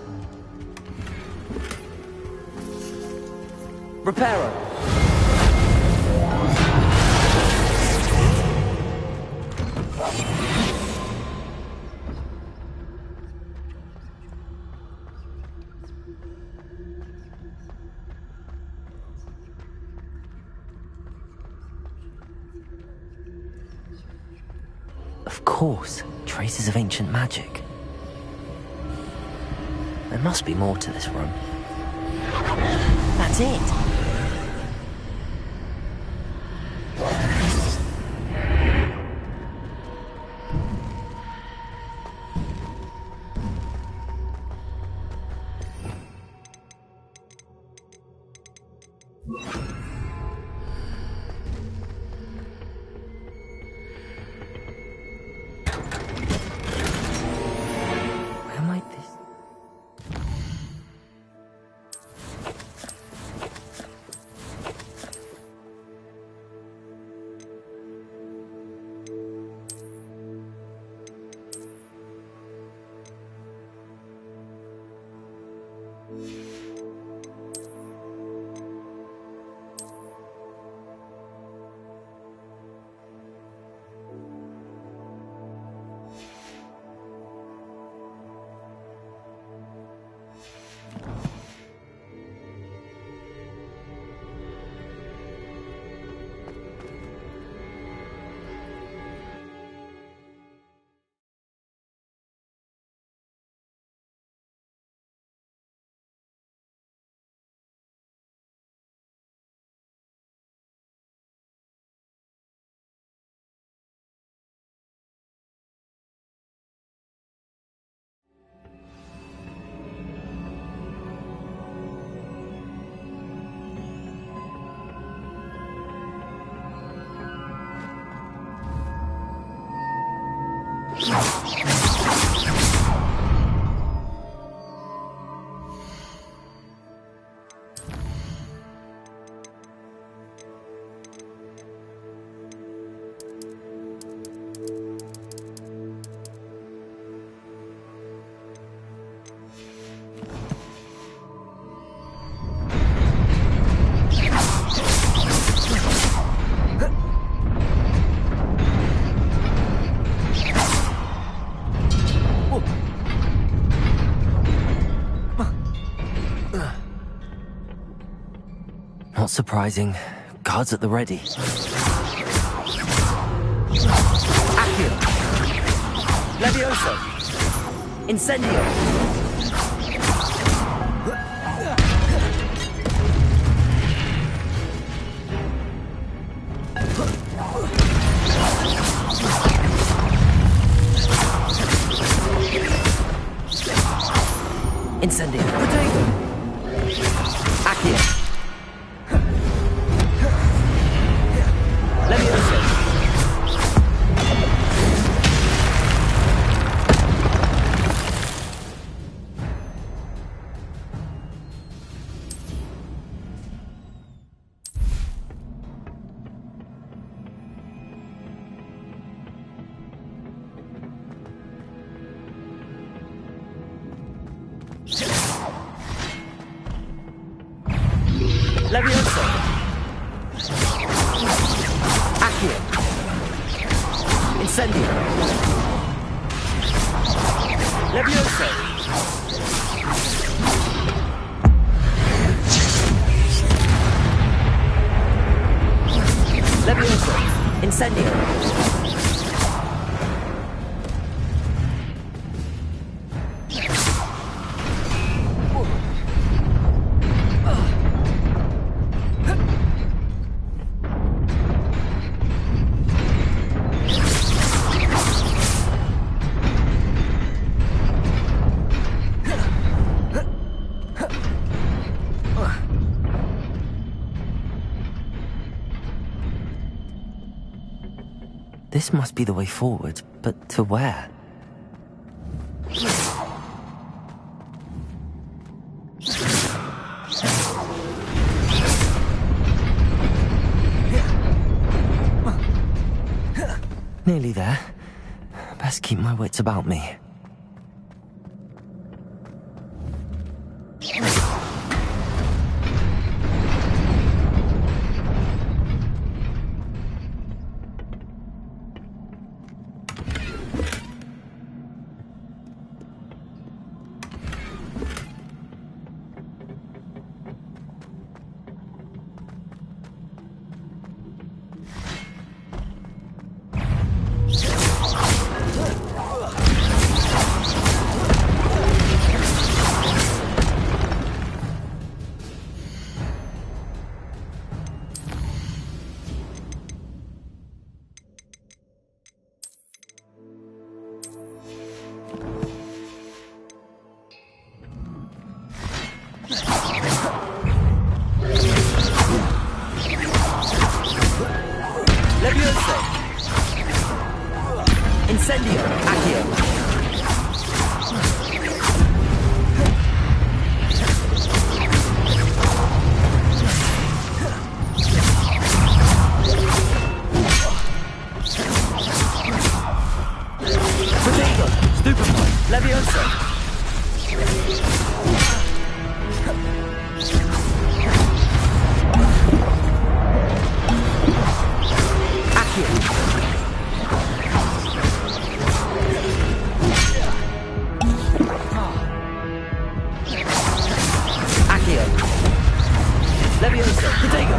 Speaker 2: Reparo! Of course, traces of ancient magic. There must be more to this room. That's it! Where might this... Not surprising. Guards at the ready. Levioso! Incendio! Incendio! Potato! Accio! Levioso! Levioso! Accio! Incendio! Levioso! Levioso! Incendio! This must be the way forward, but to where? Nearly there. Best keep my wits about me. Incendio! Accio! Potato! Stupefy! Levioso! Accio! Levioso! Potato!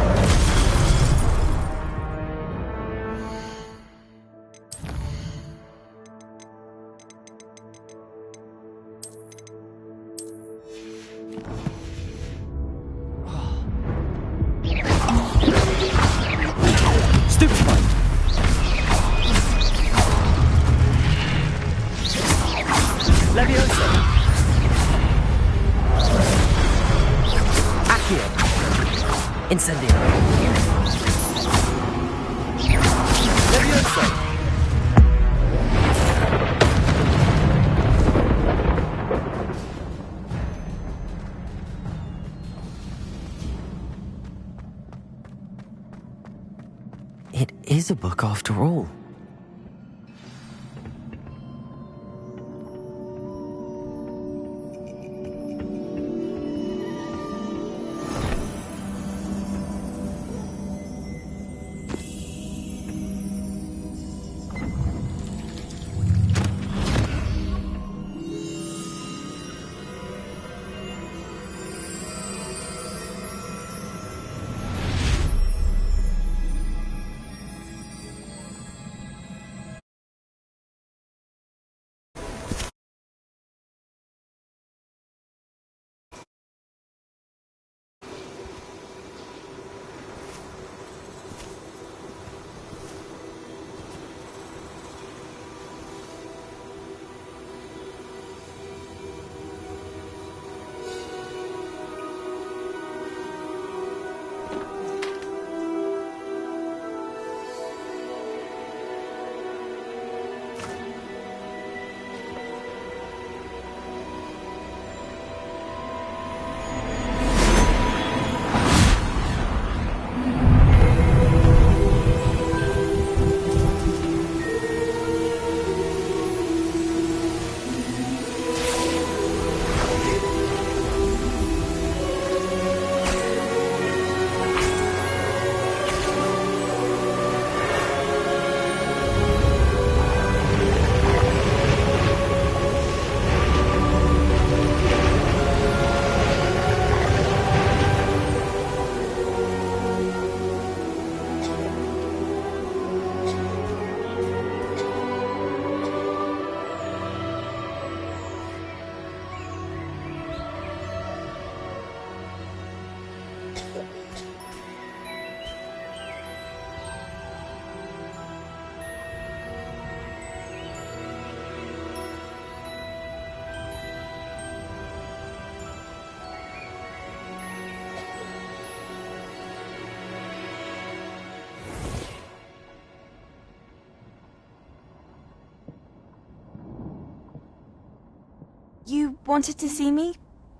Speaker 2: Stupefy! Levioso! Accio! Incendio! Levioso! It is a book after all.
Speaker 6: You wanted to see me?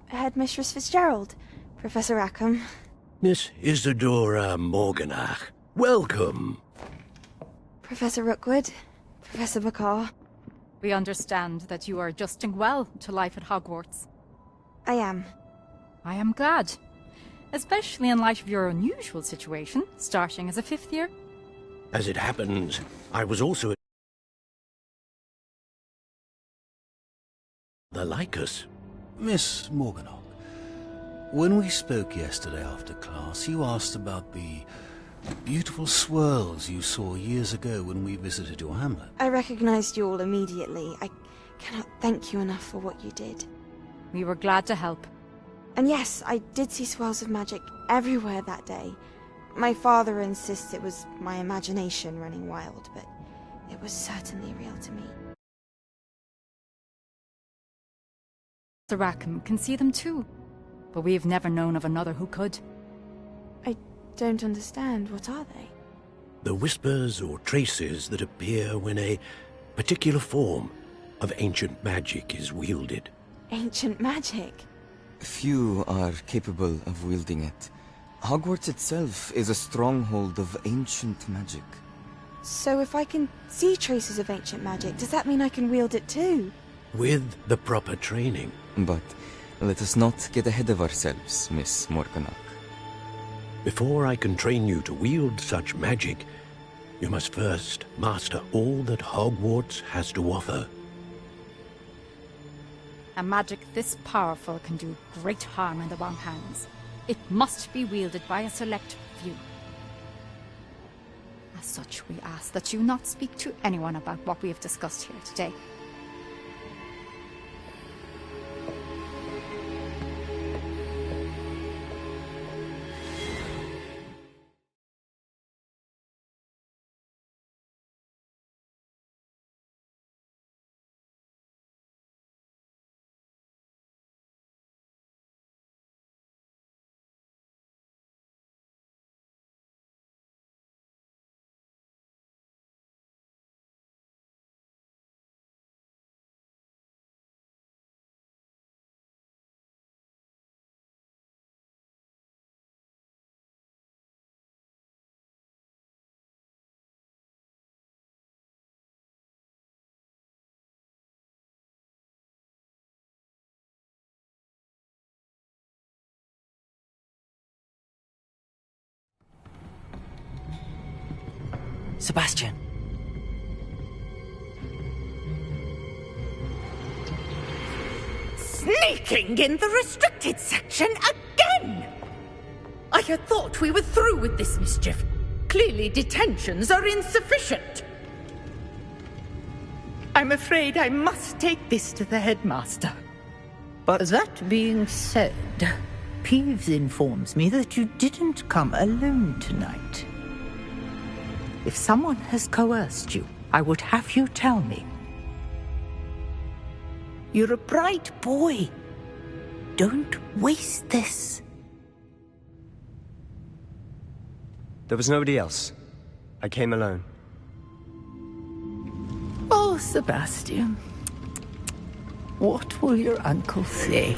Speaker 6: Headmistress Fitzgerald? Professor Rackham?
Speaker 8: Miss Isadora Morganach, welcome.
Speaker 6: Professor Rookwood? Professor Bakar?
Speaker 22: We understand that you are adjusting well to life at Hogwarts.
Speaker 6: I am.
Speaker 22: I am glad. Especially in light of your unusual situation, starting as a 5th year.
Speaker 8: As it happens, I was also the Lycus.
Speaker 24: Miss Morganach, when we spoke yesterday after class, you asked about the beautiful swirls you saw years ago when we visited your hamlet.
Speaker 6: I recognized you all immediately. I cannot thank you enough for what you did.
Speaker 22: We were glad to help.
Speaker 6: And yes, I did see swirls of magic everywhere that day. My father insists it was my imagination running wild, but it was certainly real to me.
Speaker 22: The Rackham can see them too, but we've never known of another who could.
Speaker 6: I don't understand. What are they?
Speaker 8: The whispers or traces that appear when a particular form of ancient magic is wielded.
Speaker 6: Ancient magic?
Speaker 25: Few are capable of wielding it. Hogwarts itself is a stronghold of ancient magic.
Speaker 6: So if I can see traces of ancient magic, does that mean I can wield it too?
Speaker 8: With the proper training.
Speaker 25: But let us not get ahead of ourselves, Miss Morganach.
Speaker 8: Before I can train you to wield such magic, you must first master all that Hogwarts has to offer.
Speaker 22: A magic this powerful can do great harm in the wrong hands. It must be wielded by a select few. As such, we ask that you not speak to anyone about what we have discussed here today.
Speaker 2: Sebastian.
Speaker 26: Sneaking in the restricted section again! I had thought we were through with this mischief. Clearly detentions are insufficient. I'm afraid I must take this to the headmaster.
Speaker 27: But that being said, Peeves informs me that you didn't come alone tonight. If someone has coerced you, I would have you tell me. You're a bright boy. Don't waste this.
Speaker 19: There was nobody else. I came alone.
Speaker 27: Oh, Sebastian. What will your uncle say?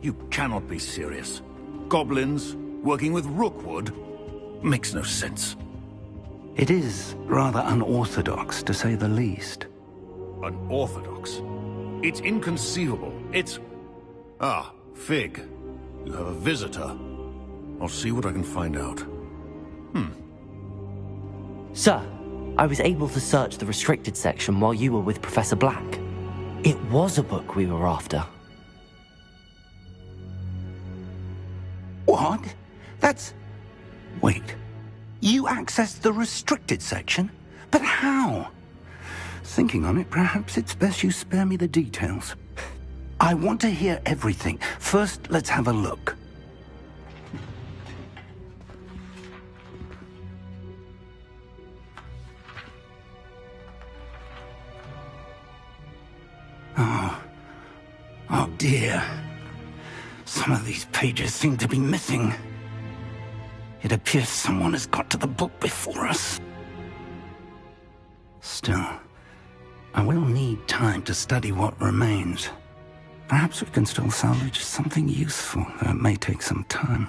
Speaker 24: You cannot be serious. Goblins working with Rookwood? Makes no sense.
Speaker 15: It is rather unorthodox, to say the least.
Speaker 24: Unorthodox? It's inconceivable. It's... Ah, Fig. You have a visitor. I'll see what I can find out.
Speaker 2: Sir, I was able to search the restricted section while you were with Professor Black. It was a book we were after.
Speaker 15: What? That's... Wait. You accessed the restricted section? But how? Thinking on it, perhaps it's best you spare me the details. I want to hear everything. First, let's have a look. Oh dear. Some of these pages seem to be missing. It appears someone has got to the book before us. Still, I will need time to study what remains. Perhaps we can still salvage something useful, though it may take some time.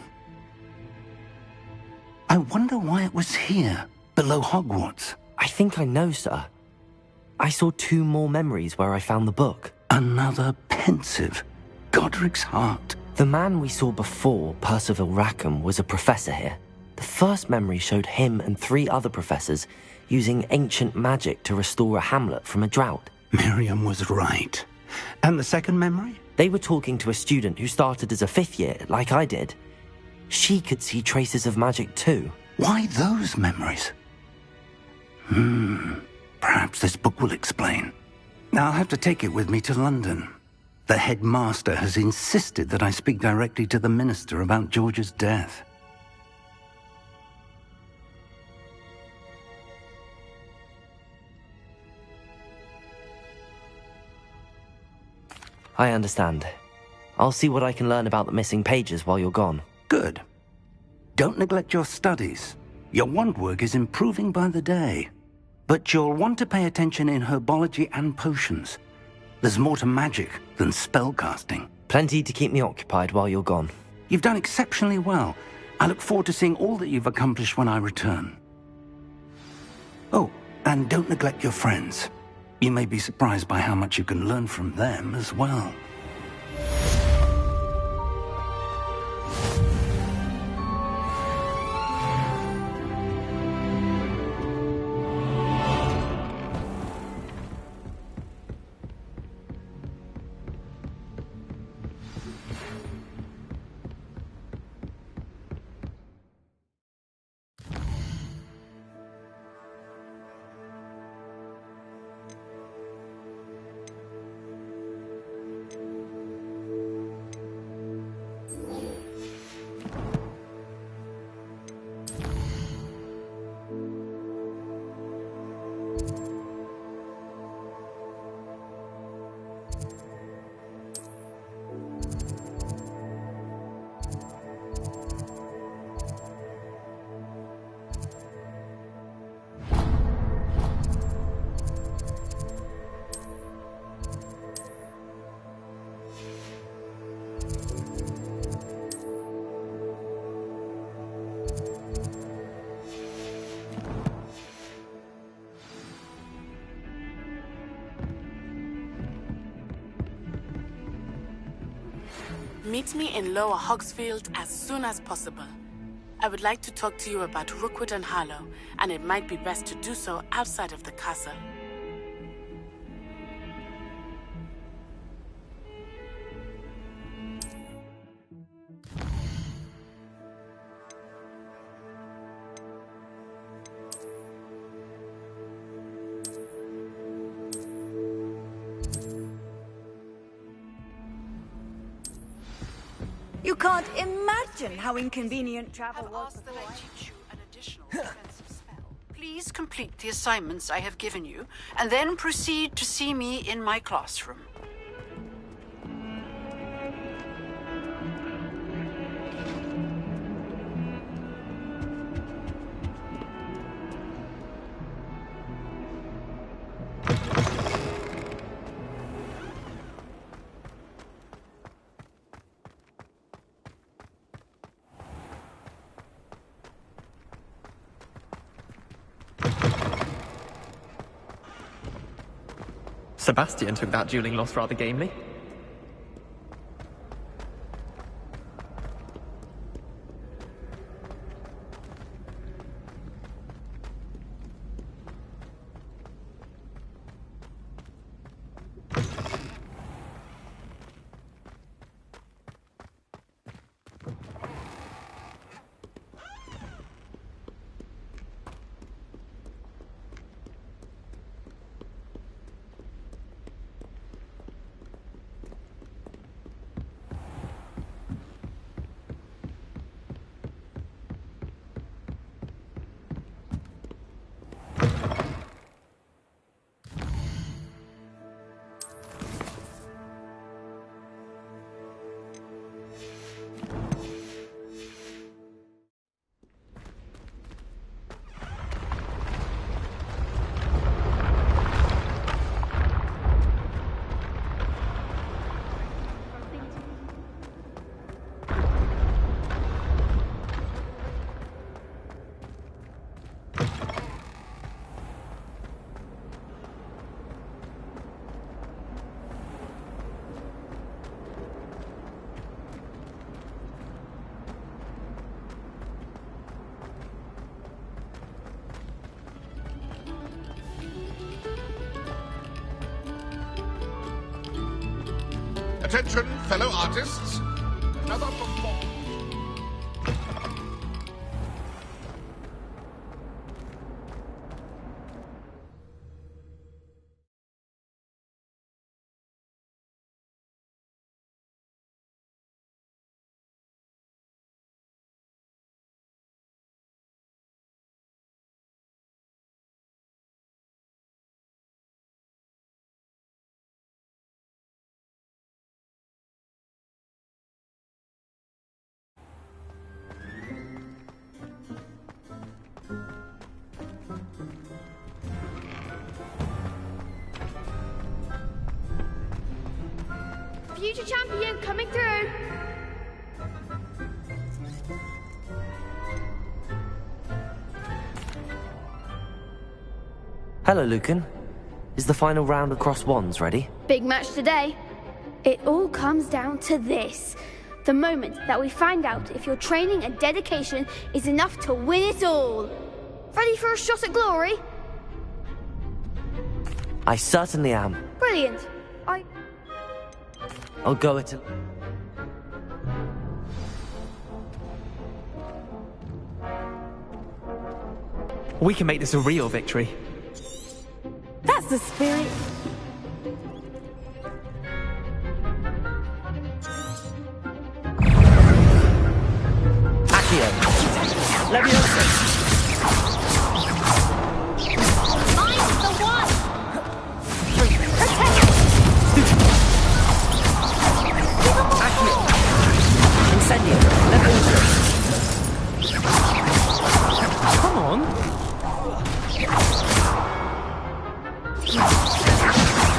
Speaker 15: I wonder why it was here, below Hogwarts.
Speaker 2: I think I know, sir. I saw 2 more memories where I found the book.
Speaker 15: Another pensive. Godric's heart.
Speaker 2: The man we saw before, Percival Rackham, was a professor here. The first memory showed him and 3 other professors using ancient magic to restore a hamlet from a drought.
Speaker 15: Miriam was right. And the second memory?
Speaker 2: They were talking to a student who started as a 5th year, like I did. She could see traces of magic too.
Speaker 15: Why those memories? Perhaps this book will explain. I'll have to take it with me to London. The headmaster has insisted that I speak directly to the minister about George's death.
Speaker 2: I understand. I'll see what I can learn about the missing pages while you're gone.
Speaker 15: Good. Don't neglect your studies. Your wand work is improving by the day. But you'll want to pay attention in herbology and potions. There's more to magic than spellcasting.
Speaker 2: Plenty to keep me occupied while you're gone.
Speaker 15: You've done exceptionally well. I look forward to seeing all that you've accomplished when I return. Oh, and don't neglect your friends. You may be surprised by how much you can learn from them as well.
Speaker 3: Meet me in Lower Hogsfield as soon as possible. I would like to talk to you about Rookwood and Harlow, and it might be best to do so outside of the castle.
Speaker 5: You can't imagine how inconvenient travel was.
Speaker 11: That I teach you an additional defensive spell. Please complete the assignments I have given you, and then proceed to see me in my classroom.
Speaker 1: Sebastian took that dueling loss rather gamely.
Speaker 9: Attention, fellow artists. Another performance.
Speaker 20: Future champion coming through.
Speaker 2: Hello, Lucan. Is the final round of Cross Wands ready?
Speaker 20: Big match today. It all comes down to this. The moment that we find out if your training and dedication is enough to win it all. Ready for a shot at glory?
Speaker 2: I certainly am.
Speaker 20: Brilliant.
Speaker 2: I'll go it.
Speaker 1: We can make this a real victory.
Speaker 20: That's the spirit.
Speaker 2: Accio. Leviosa.
Speaker 18: Mine's the one!
Speaker 2: Incendio. Leviosa.
Speaker 1: Come on.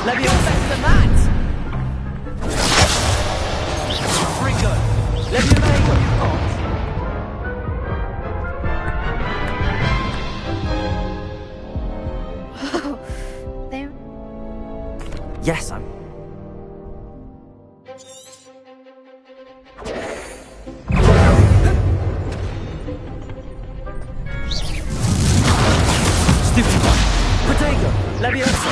Speaker 2: Leviosa to the mat. Ringo. Leviosa. Yes, I'm... Stupid one. Protego. Leviosa.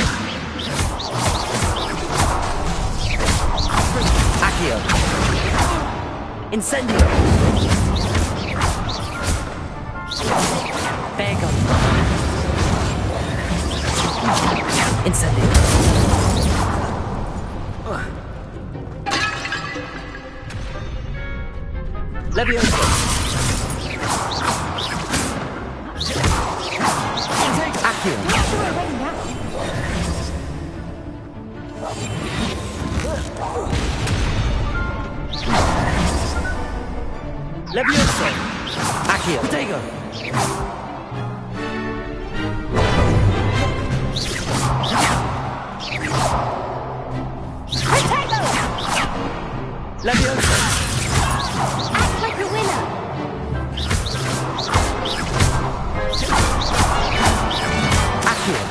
Speaker 2: Accio. Incendio. Bego. Incendio. Leviosa. Accio. Leviosa. Accio. Protego. Leviosa.
Speaker 18: Act like a winner!
Speaker 2: Accio.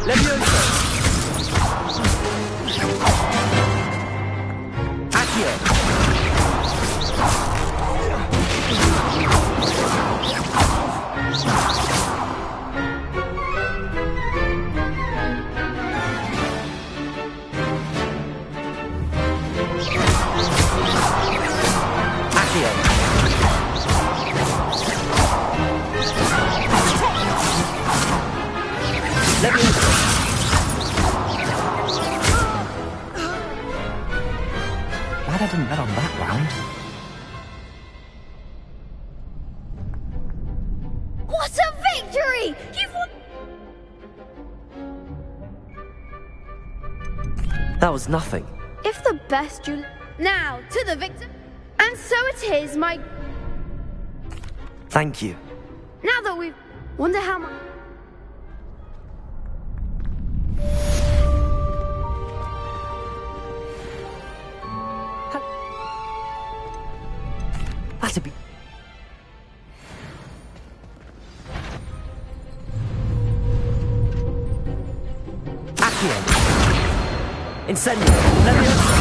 Speaker 2: Levioso! Accio! Glad I didn't bet on that round.
Speaker 20: What a victory! You've won!
Speaker 2: That was nothing.
Speaker 20: If the best you... Now, to the victor. And so it is, my...
Speaker 2: Thank you.
Speaker 20: Now that we've... Wonder how much...
Speaker 2: That'd be... Accio! Incendio! Levioso!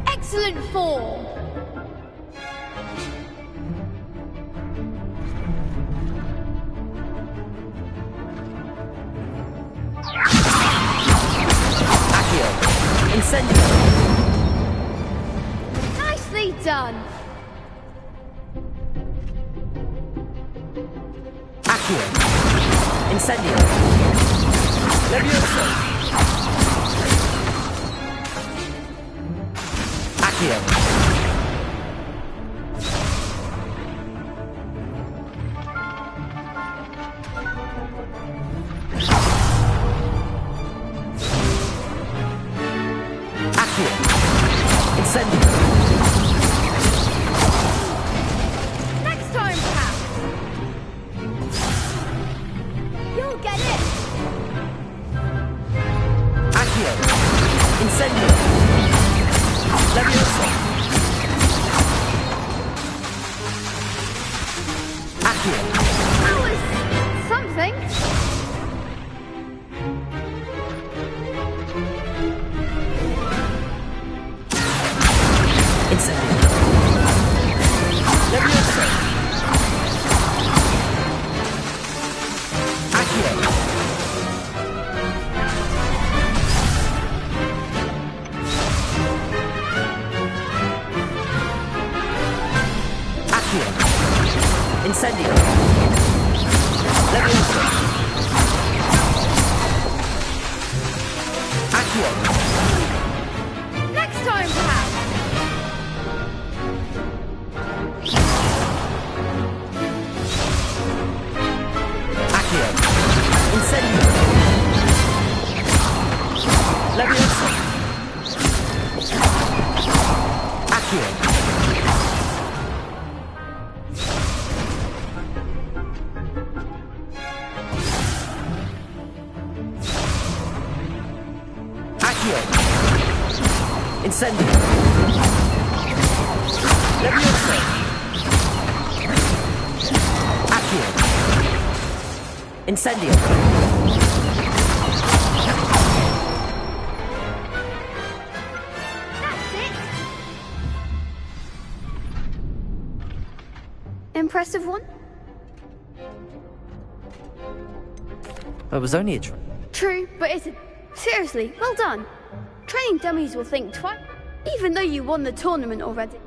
Speaker 20: Excellent form!
Speaker 2: Accio! Incendio!
Speaker 20: Nicely done!
Speaker 2: Accio! Incendio! Levioso! Accio! Accio! Incendio!
Speaker 20: Next time, perhaps! You'll get it!
Speaker 2: Accio! Incendio! Levioso! Accio!
Speaker 20: That was... something.
Speaker 2: Incendio! Levioso! Accio! Accio! Incendio! Levioso! Accio!
Speaker 20: Next time, perhaps!
Speaker 2: Accio! Incendio! Levioso! Accio! Accio! Incendio! Levioso! Accio! Incendio!
Speaker 20: That's it! Impressive one?
Speaker 2: It was only a trick.
Speaker 20: True, but it's... Seriously, well done. Training dummies will think twice, even though you won the tournament already.